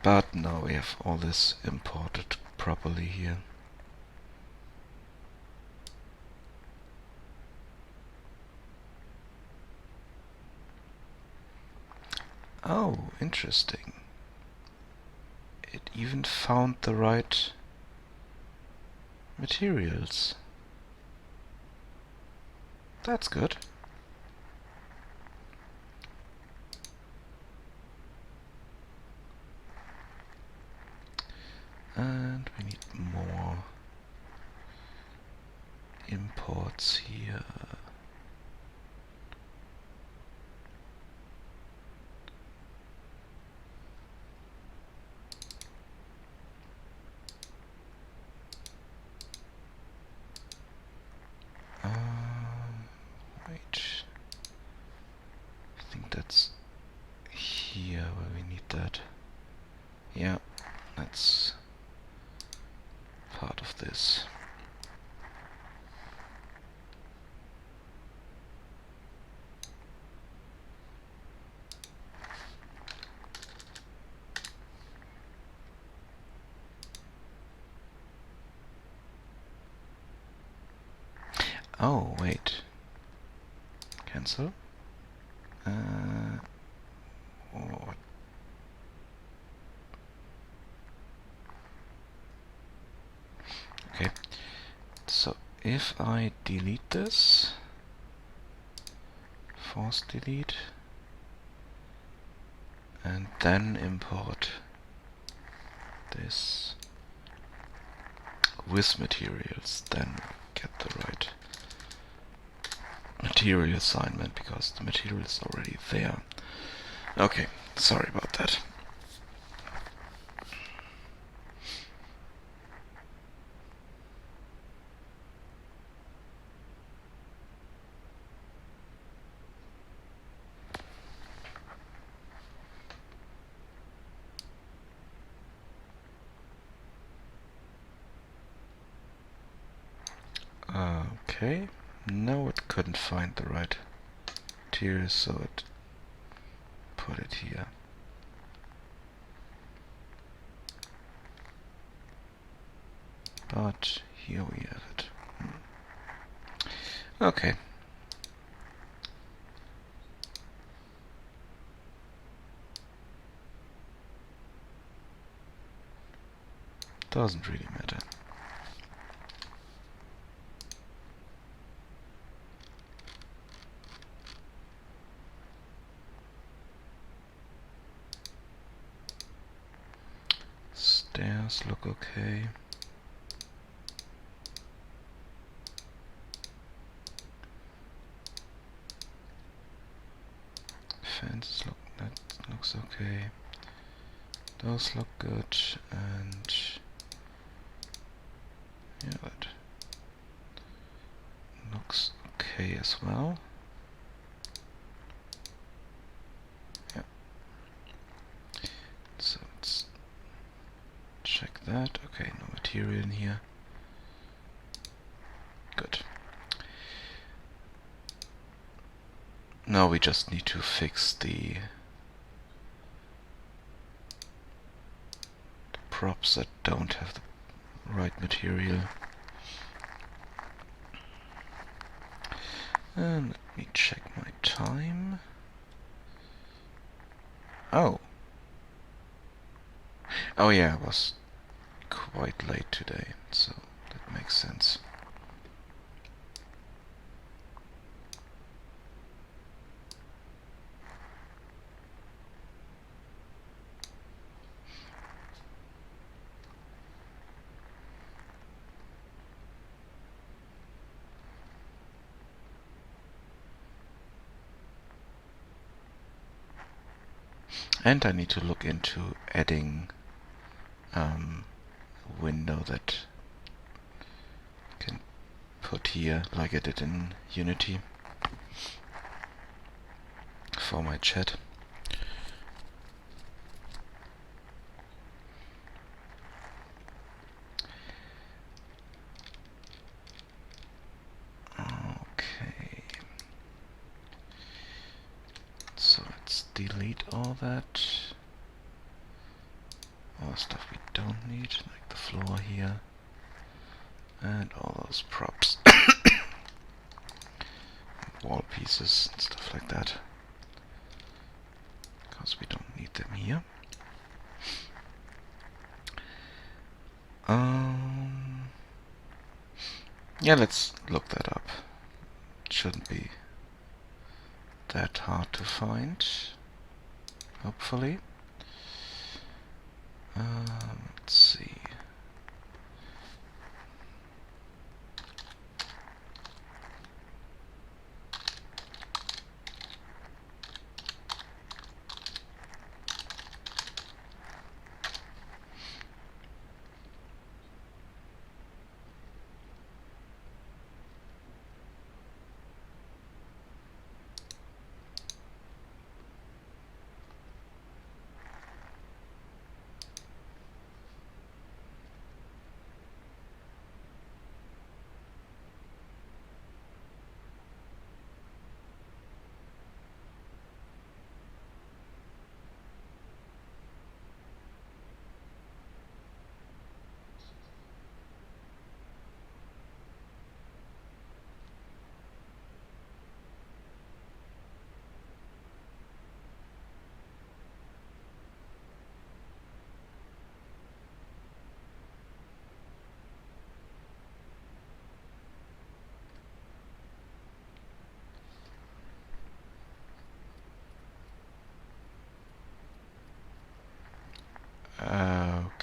But now we have all this imported properly here. Oh, interesting. It even found the right materials. That's good. And we need more imports here. Wait. I think that's here where we need that. Yeah, that's part of this. Oh, wait. Cancel. What? Okay. So if I delete this, force delete, and then import this with materials, then we get the right material assignment because the material is already there. Okay, sorry about that. Okay, no, it couldn't find the right material, so it put it here. But here we have it. Okay. Doesn't really matter. Stairs look okay. Fences look, that looks okay. Those look good, and yeah, that looks okay as well. Yeah. So let's check that. Okay, no material in here. Good. Now we just need to fix the props that don't have the right material. And let me check my time. Oh. Oh yeah, I was quite late today, so that makes sense. And I need to look into adding a window that I can put here, like I did in Unity, for my chat. Okay. So let's delete all that. All the stuff we don't need, like the floor here. And all those props. Wall pieces and stuff like that. Because we don't need them here. Yeah, let's look that up. It shouldn't be that hard to find, hopefully. Let's see.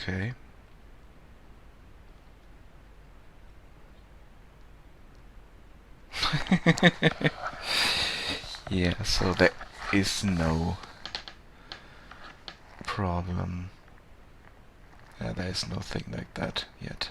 Okay. Yeah, so there is no problem. There is nothing like that yet.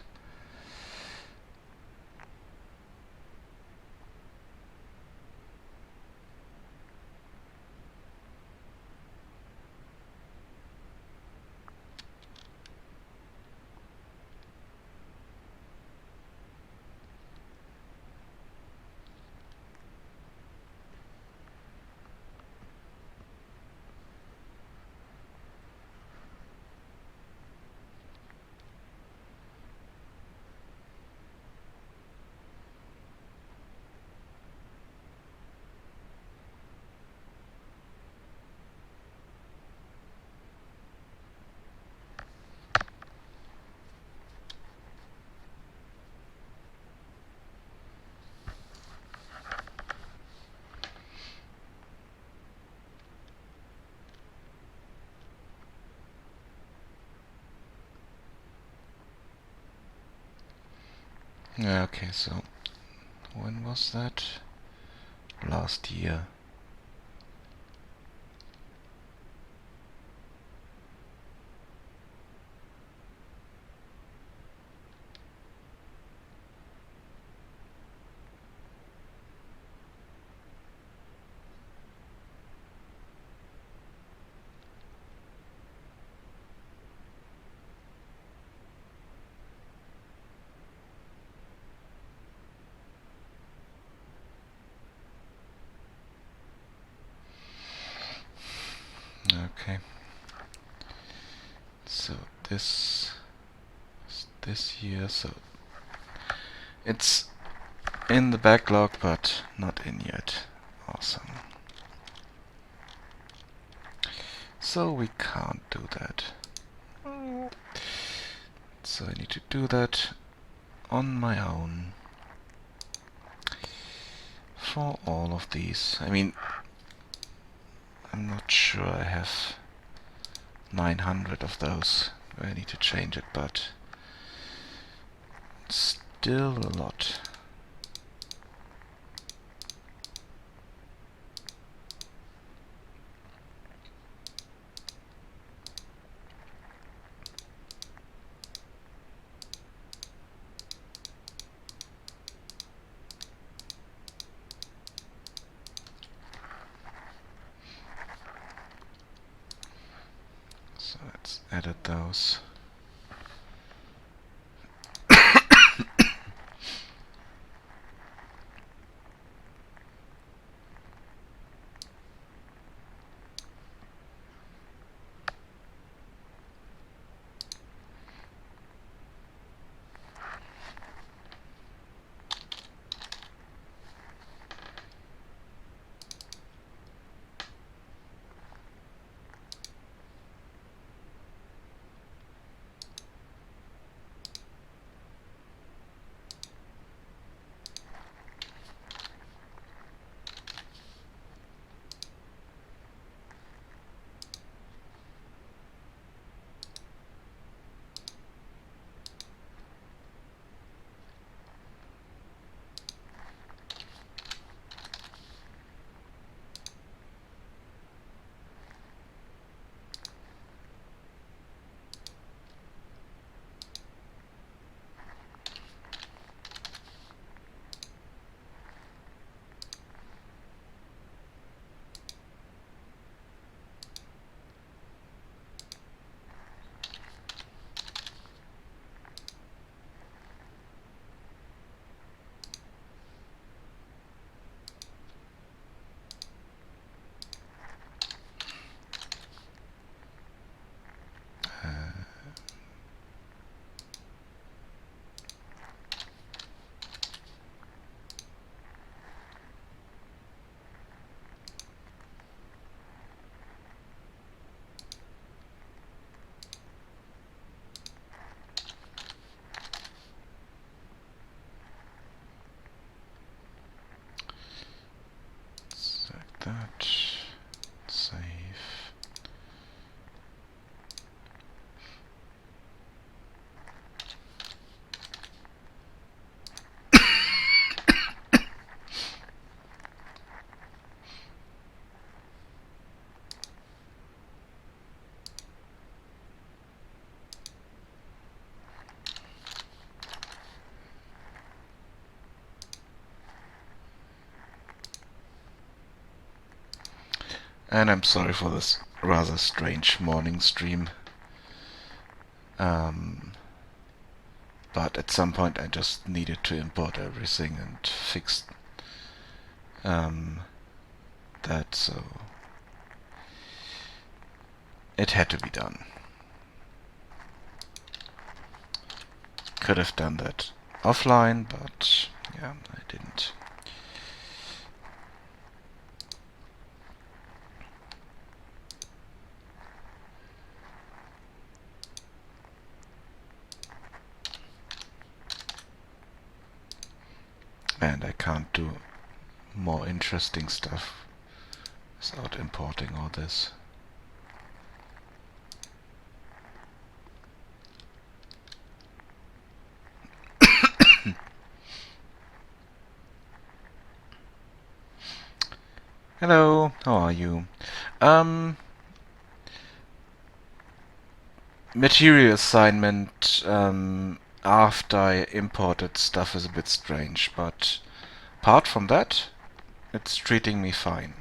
Okay, so when was that? Last year. Okay. So this is this year, so it's in the backlog, but Not in yet. Awesome. So we can't do that. So I need to do that on my own for all of these. I mean, I'm not sure I have 900 of those. I need to change it, but it's still a lot. So let's edit those. Select that. Save. And I'm sorry for this rather strange morning stream. But at some point I just needed to import everything and fix that, so it had to be done. Could have done that offline, but yeah, I didn't. And I can't do more interesting stuff without importing all this. Hello, how are you? Material assignment after I imported stuff is a bit strange, but apart from that, it's treating me fine.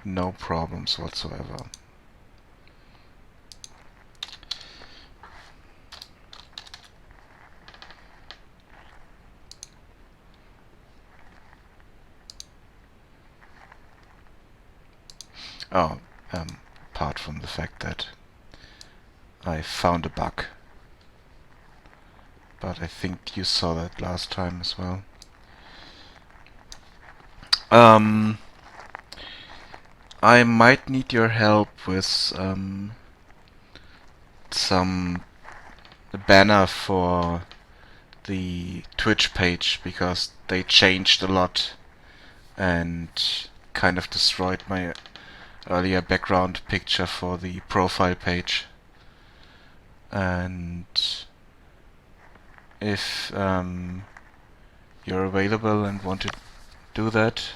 No problems whatsoever. Oh, apart from the fact that I found a bug. But I think you saw that last time as well. Um, I might need your help with some banner for the Twitch page because they changed a lot and kind of destroyed my earlier background picture for the profile page. And if you're available and want to do that,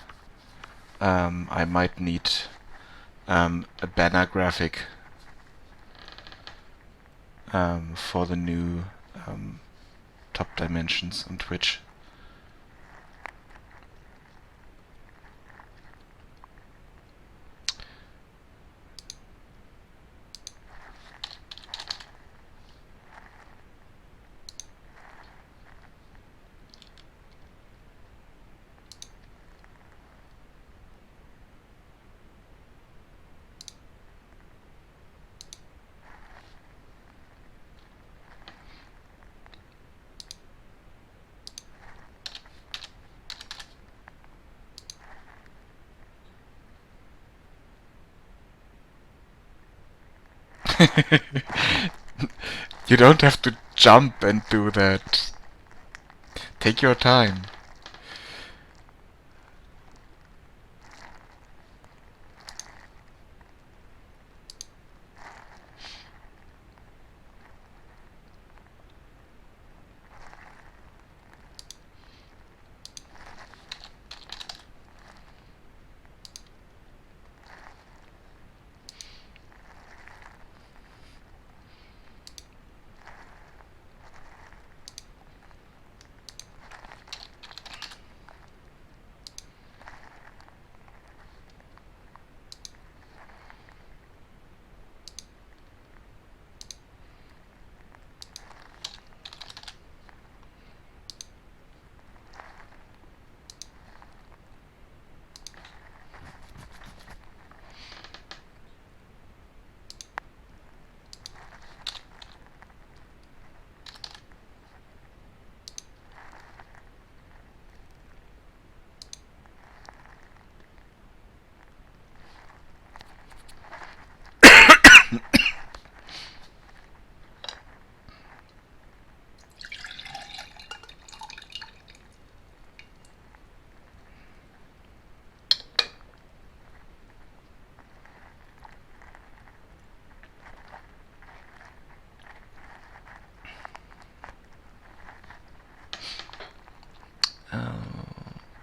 I might need a banner graphic for the new top dimensions on Twitch. You don't have to jump and do that. Take your time.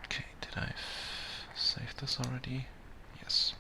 Okay, did I save this already? Yes.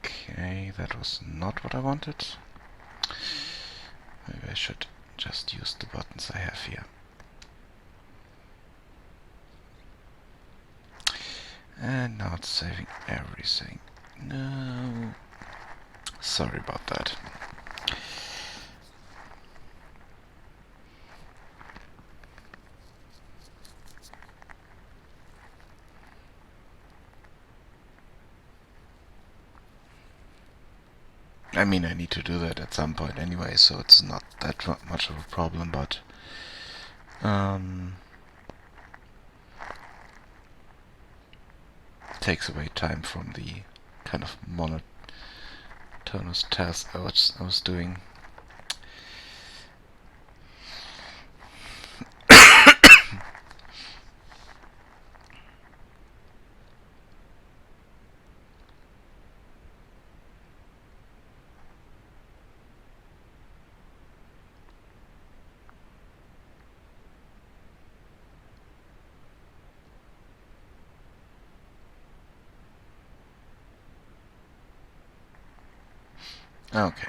Okay, that was not what I wanted. Maybe I should just use the buttons I have here. And now it's saving everything. No. Sorry about that. I mean, I need to do that at some point anyway, so it's not that much of a problem, but takes away time from the kind of monotonous task I was doing. Okay.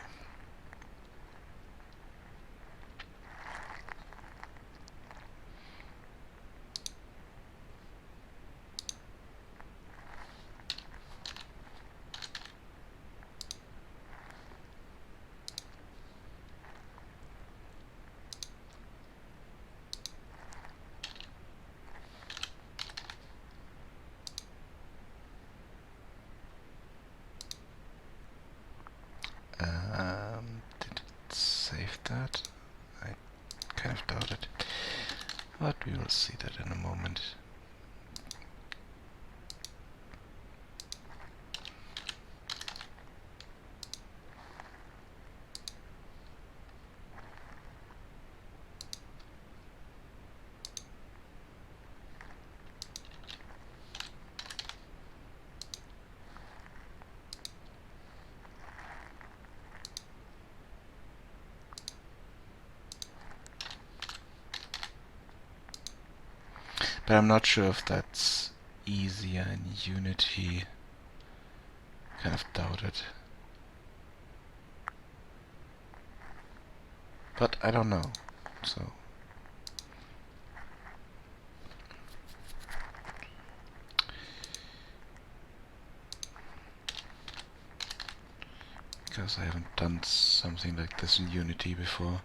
Did it save that? I kind of doubt it. But we will see that in a moment. But I'm not sure if that's easier in Unity. Kind of doubt it. But I don't know. So because I haven't done something like this in Unity before.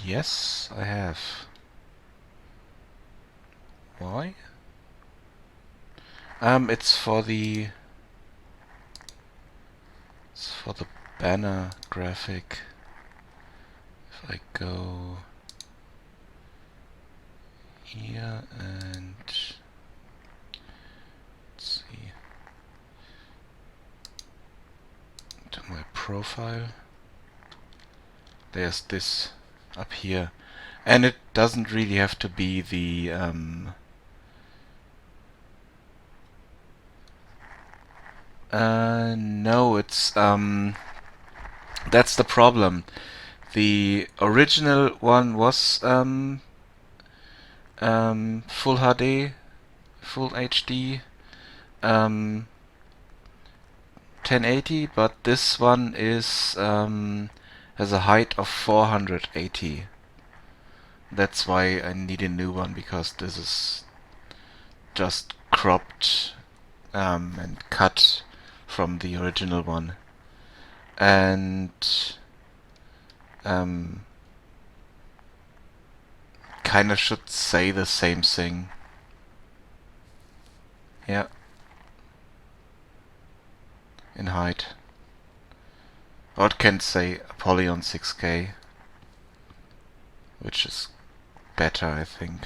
Yes, I have. Why? It's for the banner graphic. If I go here and let's see to my profile, there's this up here, and it doesn't really have to be the no, it's that's the problem. The original one was full HD, full HD, 1080, but this one is has a height of 480. That's why I need a new one, because this is just cropped and cut from the original one. And kind of should say the same thing. Yeah. In height. Or it can say Apollyon 6K, which is better, I think.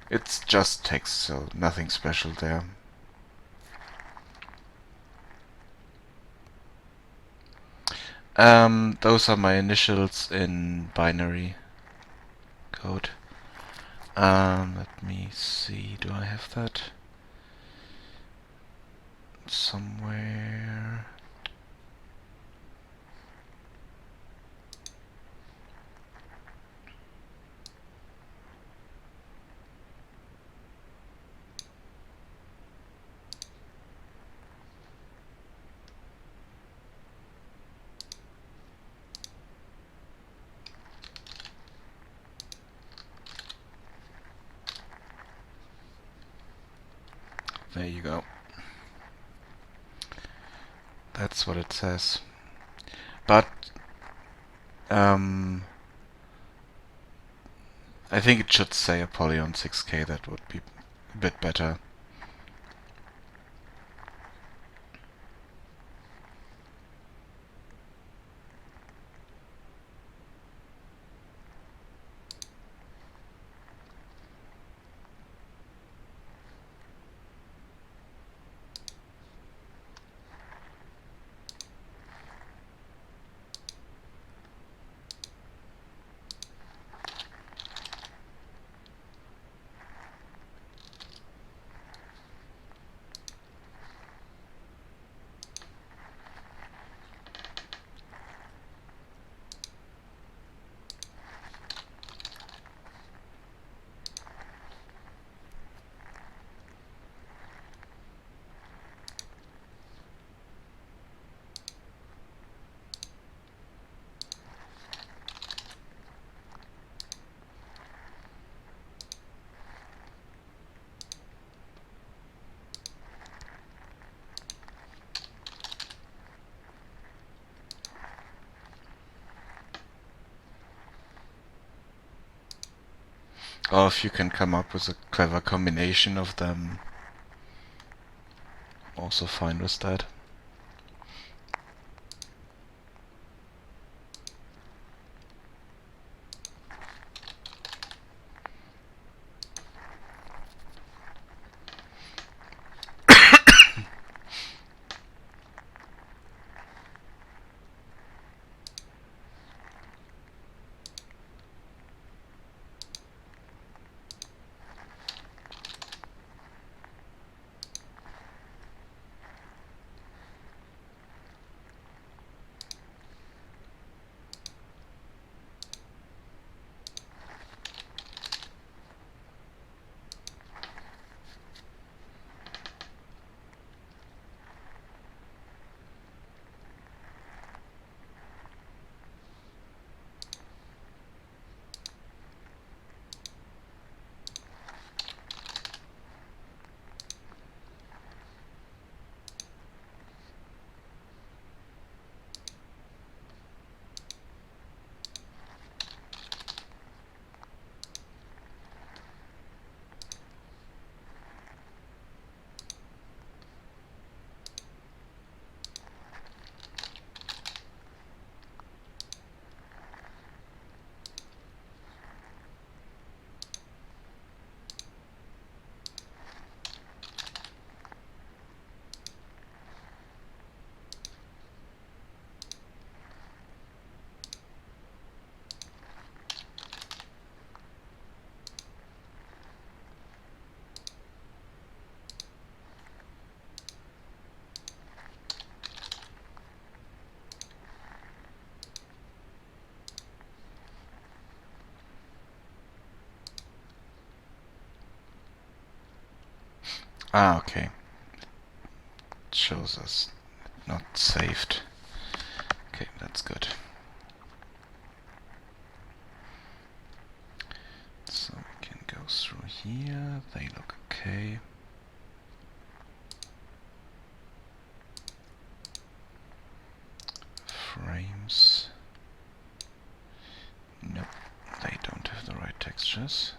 It's just text, so nothing special there. Those are my initials in binary code. Let me see, do I have that somewhere? There you go. That's what it says. But I think it should say Apollyon 6K. That would be a bit better. Or if you can come up with a clever combination of them, also fine with that. Ah, okay. It shows us not saved. Okay, that's good. So we can go through here. They look okay. Frames. Nope, they don't have the right textures.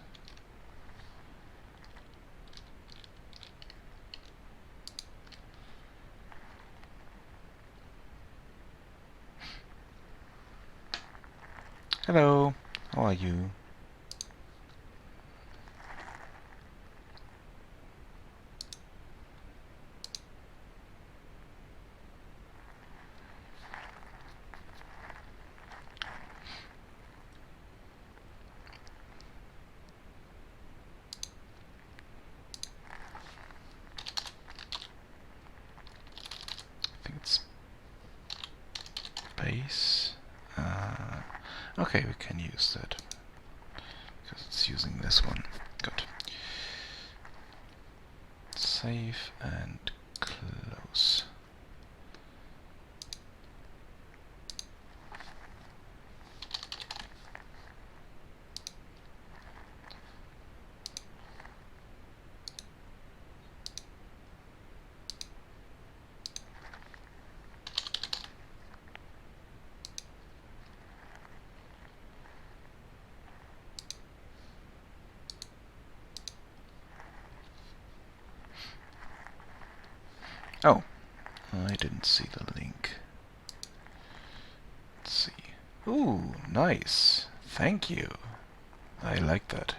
Hello, how are you? I think it's base. Okay, we can use that because it's using this one. Good. Save and close. Oh, I didn't see the link. Let's see. Ooh, nice. Thank you. I like that.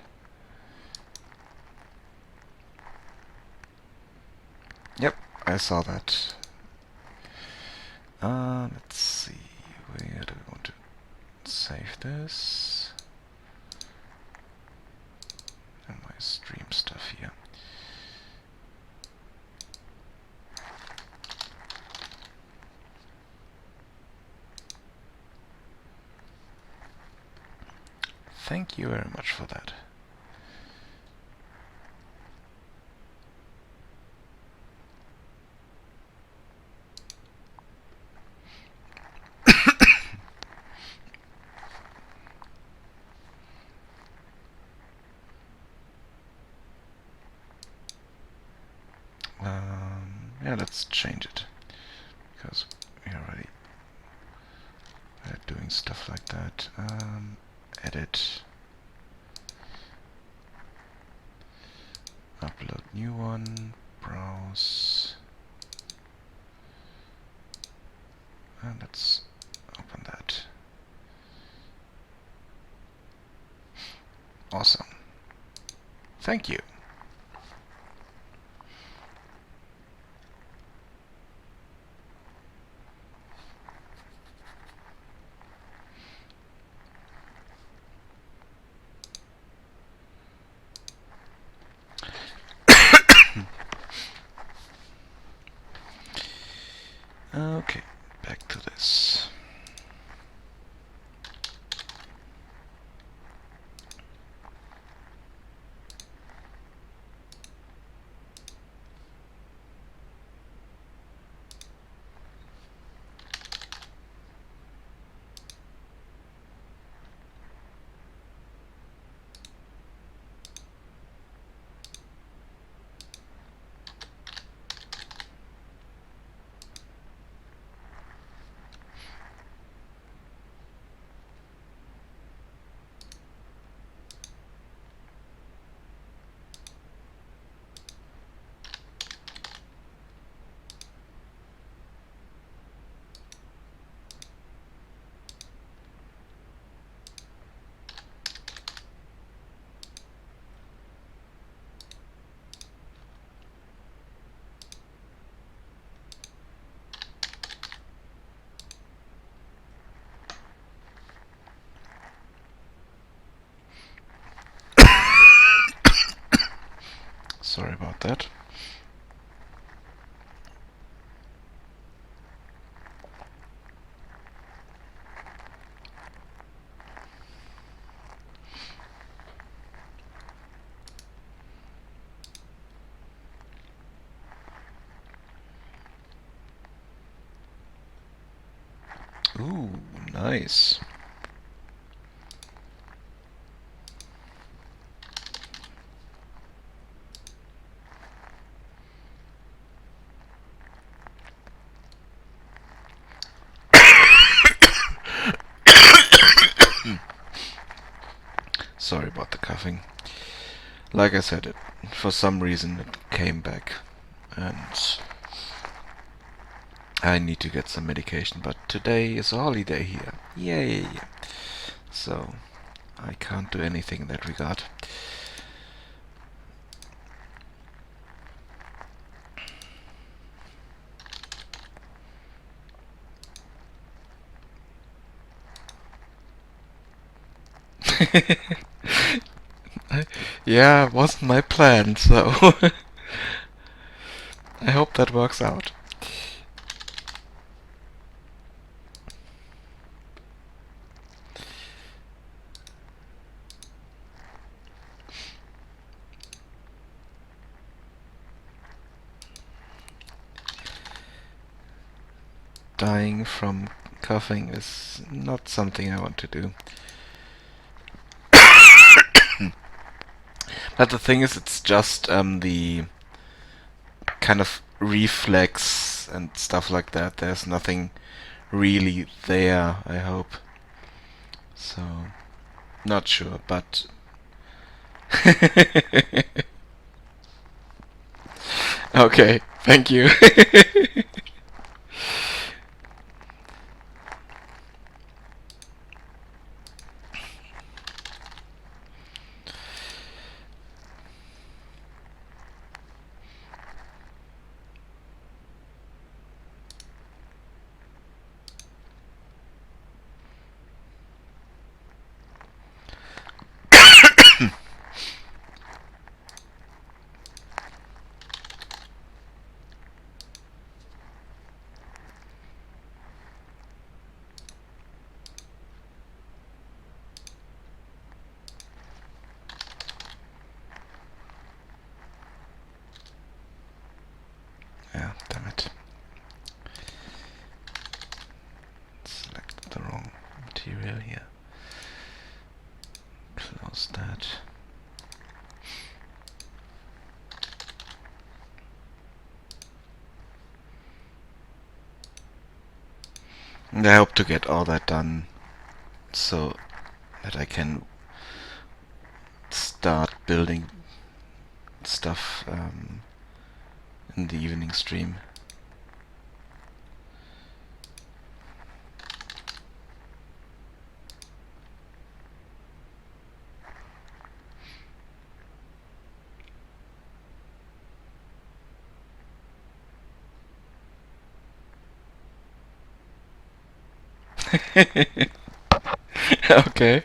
Yep, I saw that. Let's see. Where do we want to save this? And my stream stuff here. Thank you very much for that. Yeah, let's change it because we already are doing stuff like that. Edit. New one, browse, and let's open that. Awesome. Thank you. Okay, back to this. Sorry about that. Ooh, nice. Sorry about the coughing. Like I said, for some reason it came back, and I need to get some medication, but today is a holiday here. Yay! So I can't do anything in that regard. Yeah, it wasn't my plan, so I hope that works out. Dying from coughing is not something I want to do. But the thing is, it's just the kind of reflex and stuff like that. There's nothing really there, I hope. So, not sure, but... Okay, thank you. Yeah, damn it. Select the wrong material here. Close that. And I hope to get all that done so that I can start building stuff in the evening stream. Okay.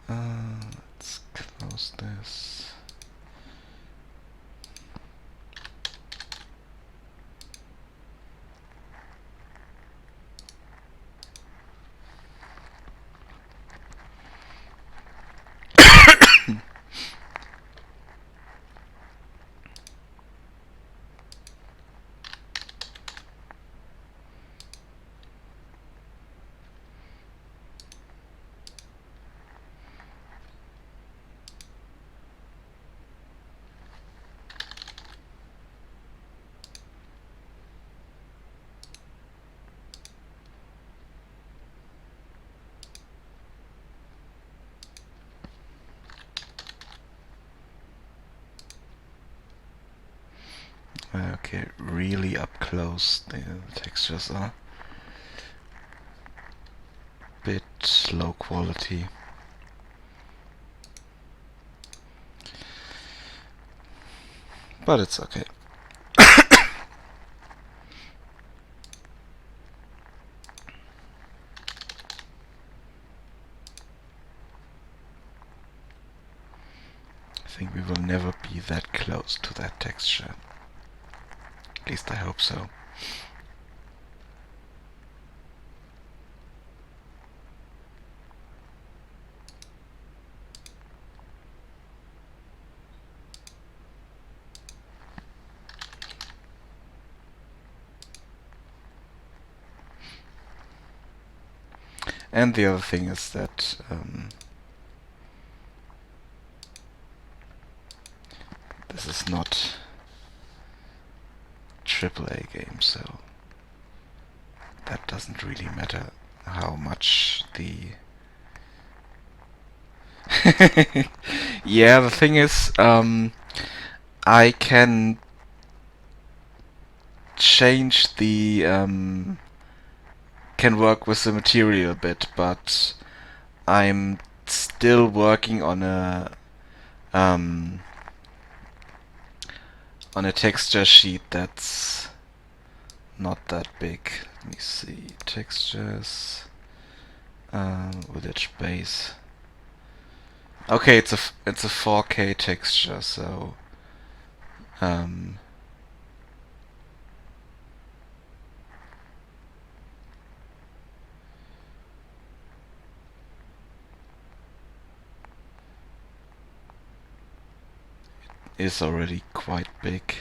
Let's close this. Okay, really up close the textures are. Bit low quality. But it's okay. I think we will never be that close to that texture. At least I hope so. And the other thing is that this is not AAA game, so that doesn't really matter how much the... Yeah, the thing is, I can change the... can work with the material a bit, but I'm still working on a texture sheet that's not that big. Let me see. Textures, village base. Okay, it's a 4K texture, so is already quite big.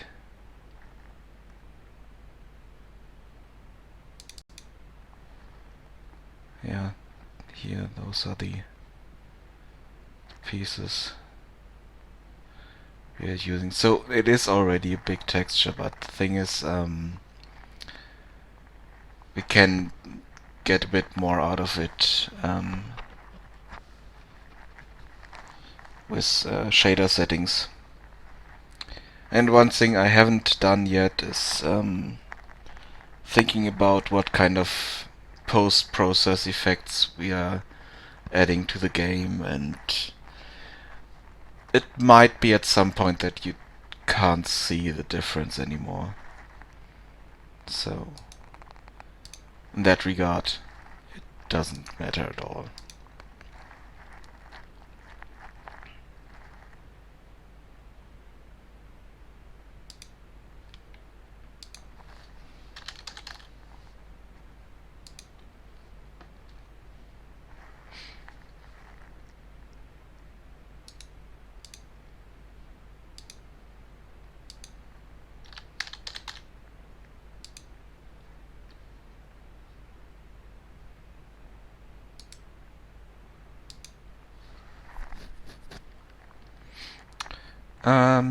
Yeah, here those are the pieces we are using. So it is already a big texture, but the thing is, we can get a bit more out of it with shader settings. And one thing I haven't done yet is thinking about what kind of post-process effects we are adding to the game, and it might be at some point that you can't see the difference anymore. So in that regard, it doesn't matter at all.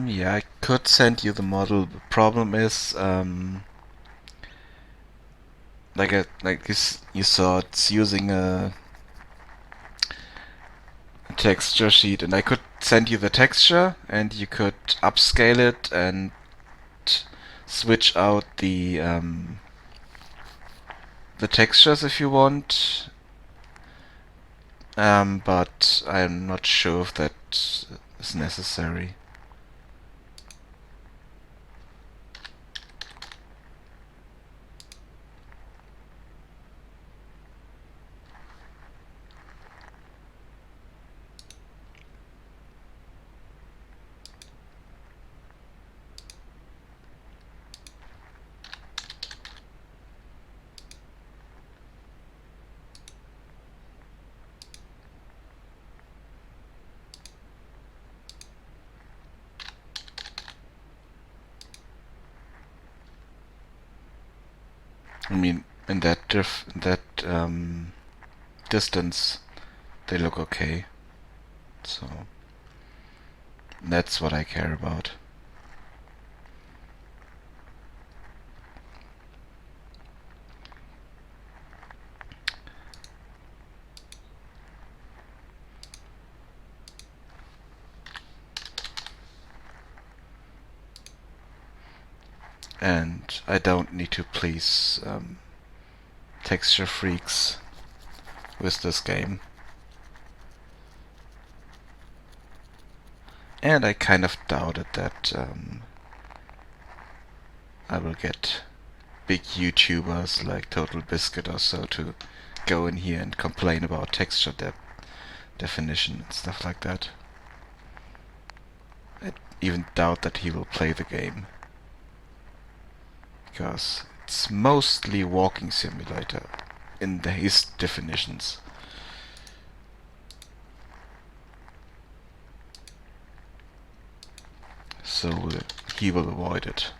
Yeah, I could send you the model. The problem is, you saw, it's using a texture sheet, and I could send you the texture, and you could upscale it and switch out the textures if you want. But I'm not sure if that is necessary. I mean, in that distance, they look okay. So that's what I care about. And I don't need to please texture freaks with this game. And I kind of doubted that I will get big YouTubers like Total Biscuit or so to go in here and complain about texture definition and stuff like that. I even doubt that he will play the game, because it's mostly walking simulator in his definitions. So he will avoid it.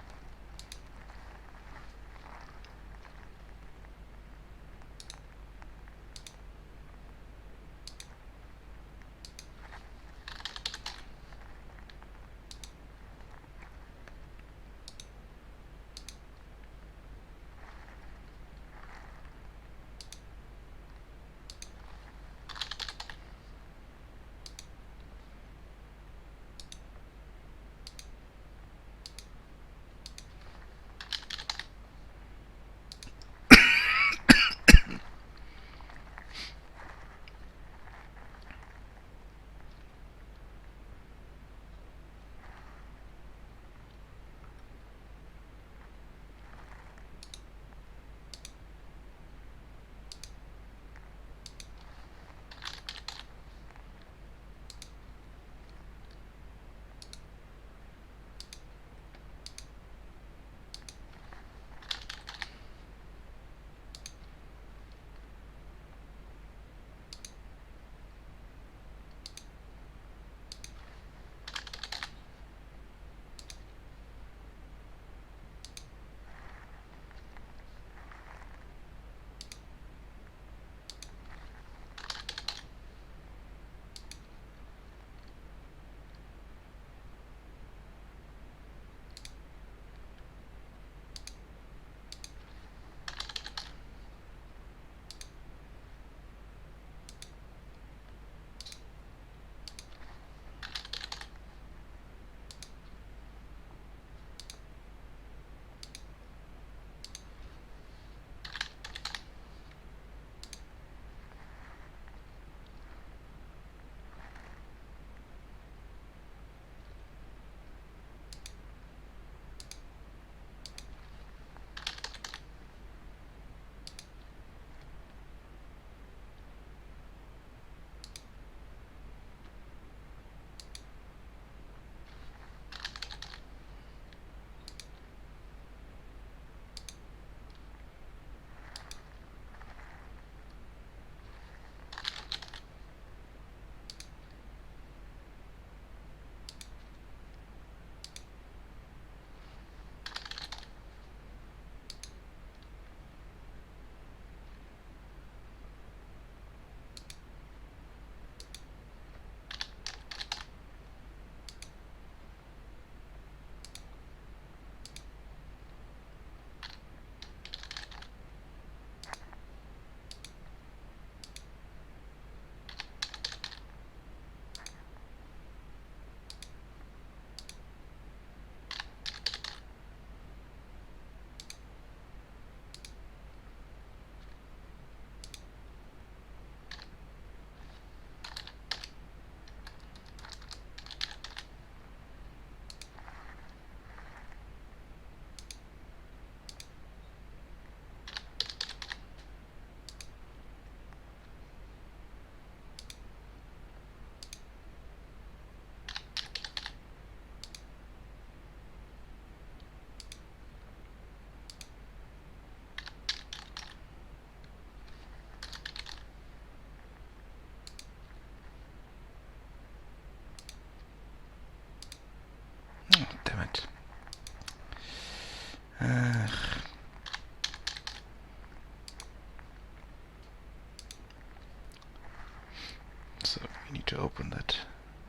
need to open that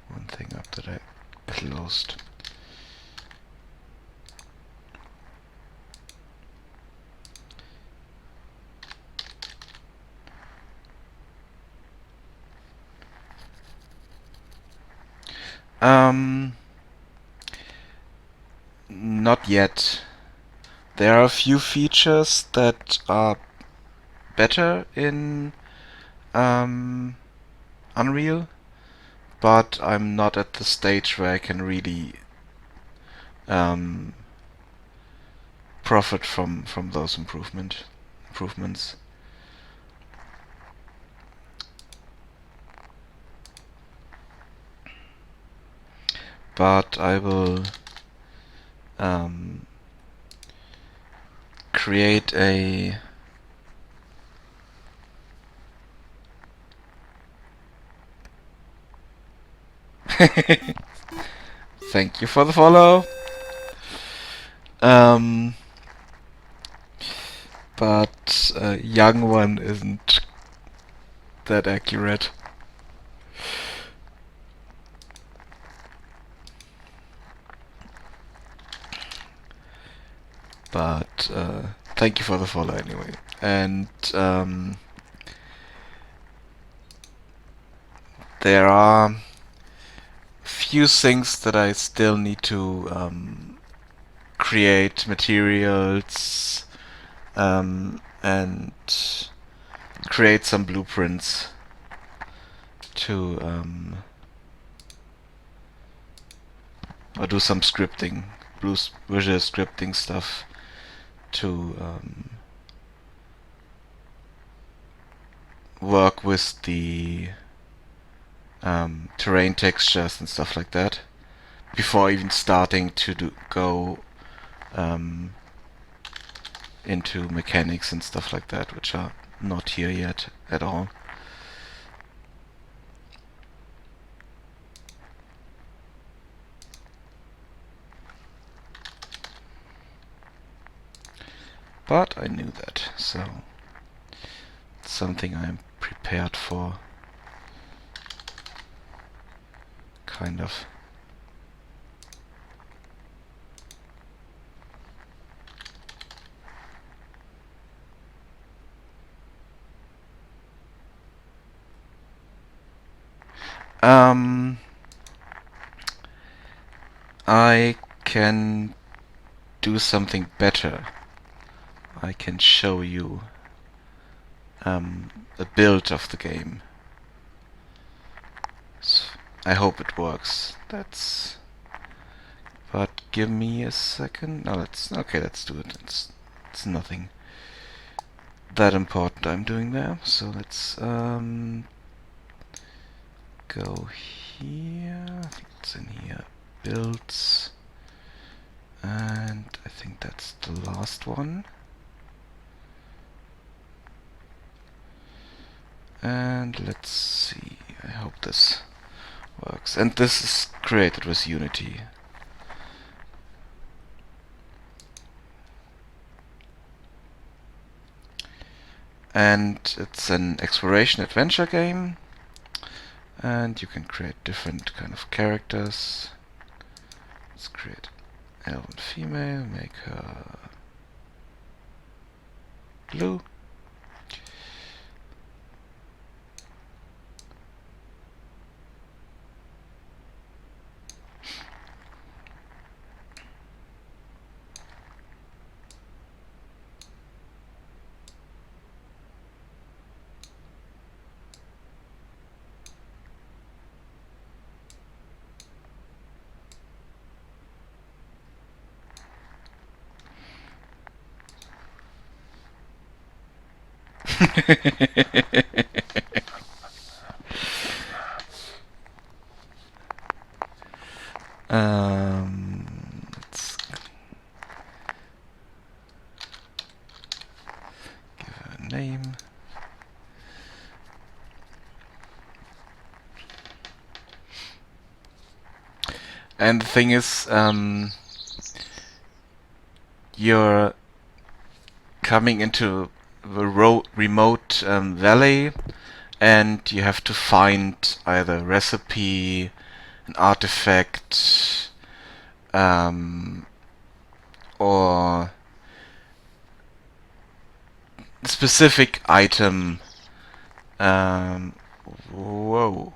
one thing up that I closed. Not yet. There are a few features that are better in Unreal, but I'm not at the stage where I can really profit from those improvements. But I will create a thank you for the follow. But young one isn't that accurate. But thank you for the follow anyway. And there are few things that I still need to create materials and create some blueprints to or do some scripting, visual scripting stuff to work with the terrain textures and stuff like that before even starting to go into mechanics and stuff like that, which are not here yet at all. But I knew that, so it's something I'm prepared for. Kind of. I can do something better. I can show you a build of the game. So I hope it works. But give me a second. No, let's do it. It's nothing that important I'm doing there. So let's go here. I think it's in here. Builds. And I think that's the last one. And let's see. I hope this works. And this is created with Unity. And it's an exploration adventure game. And you can create different kind of characters. Let's create male and female, make her blue. Let's give her a name. And the thing is, you're coming into the remote valley, and you have to find either a recipe, an artifact, or a specific item. Um, whoa.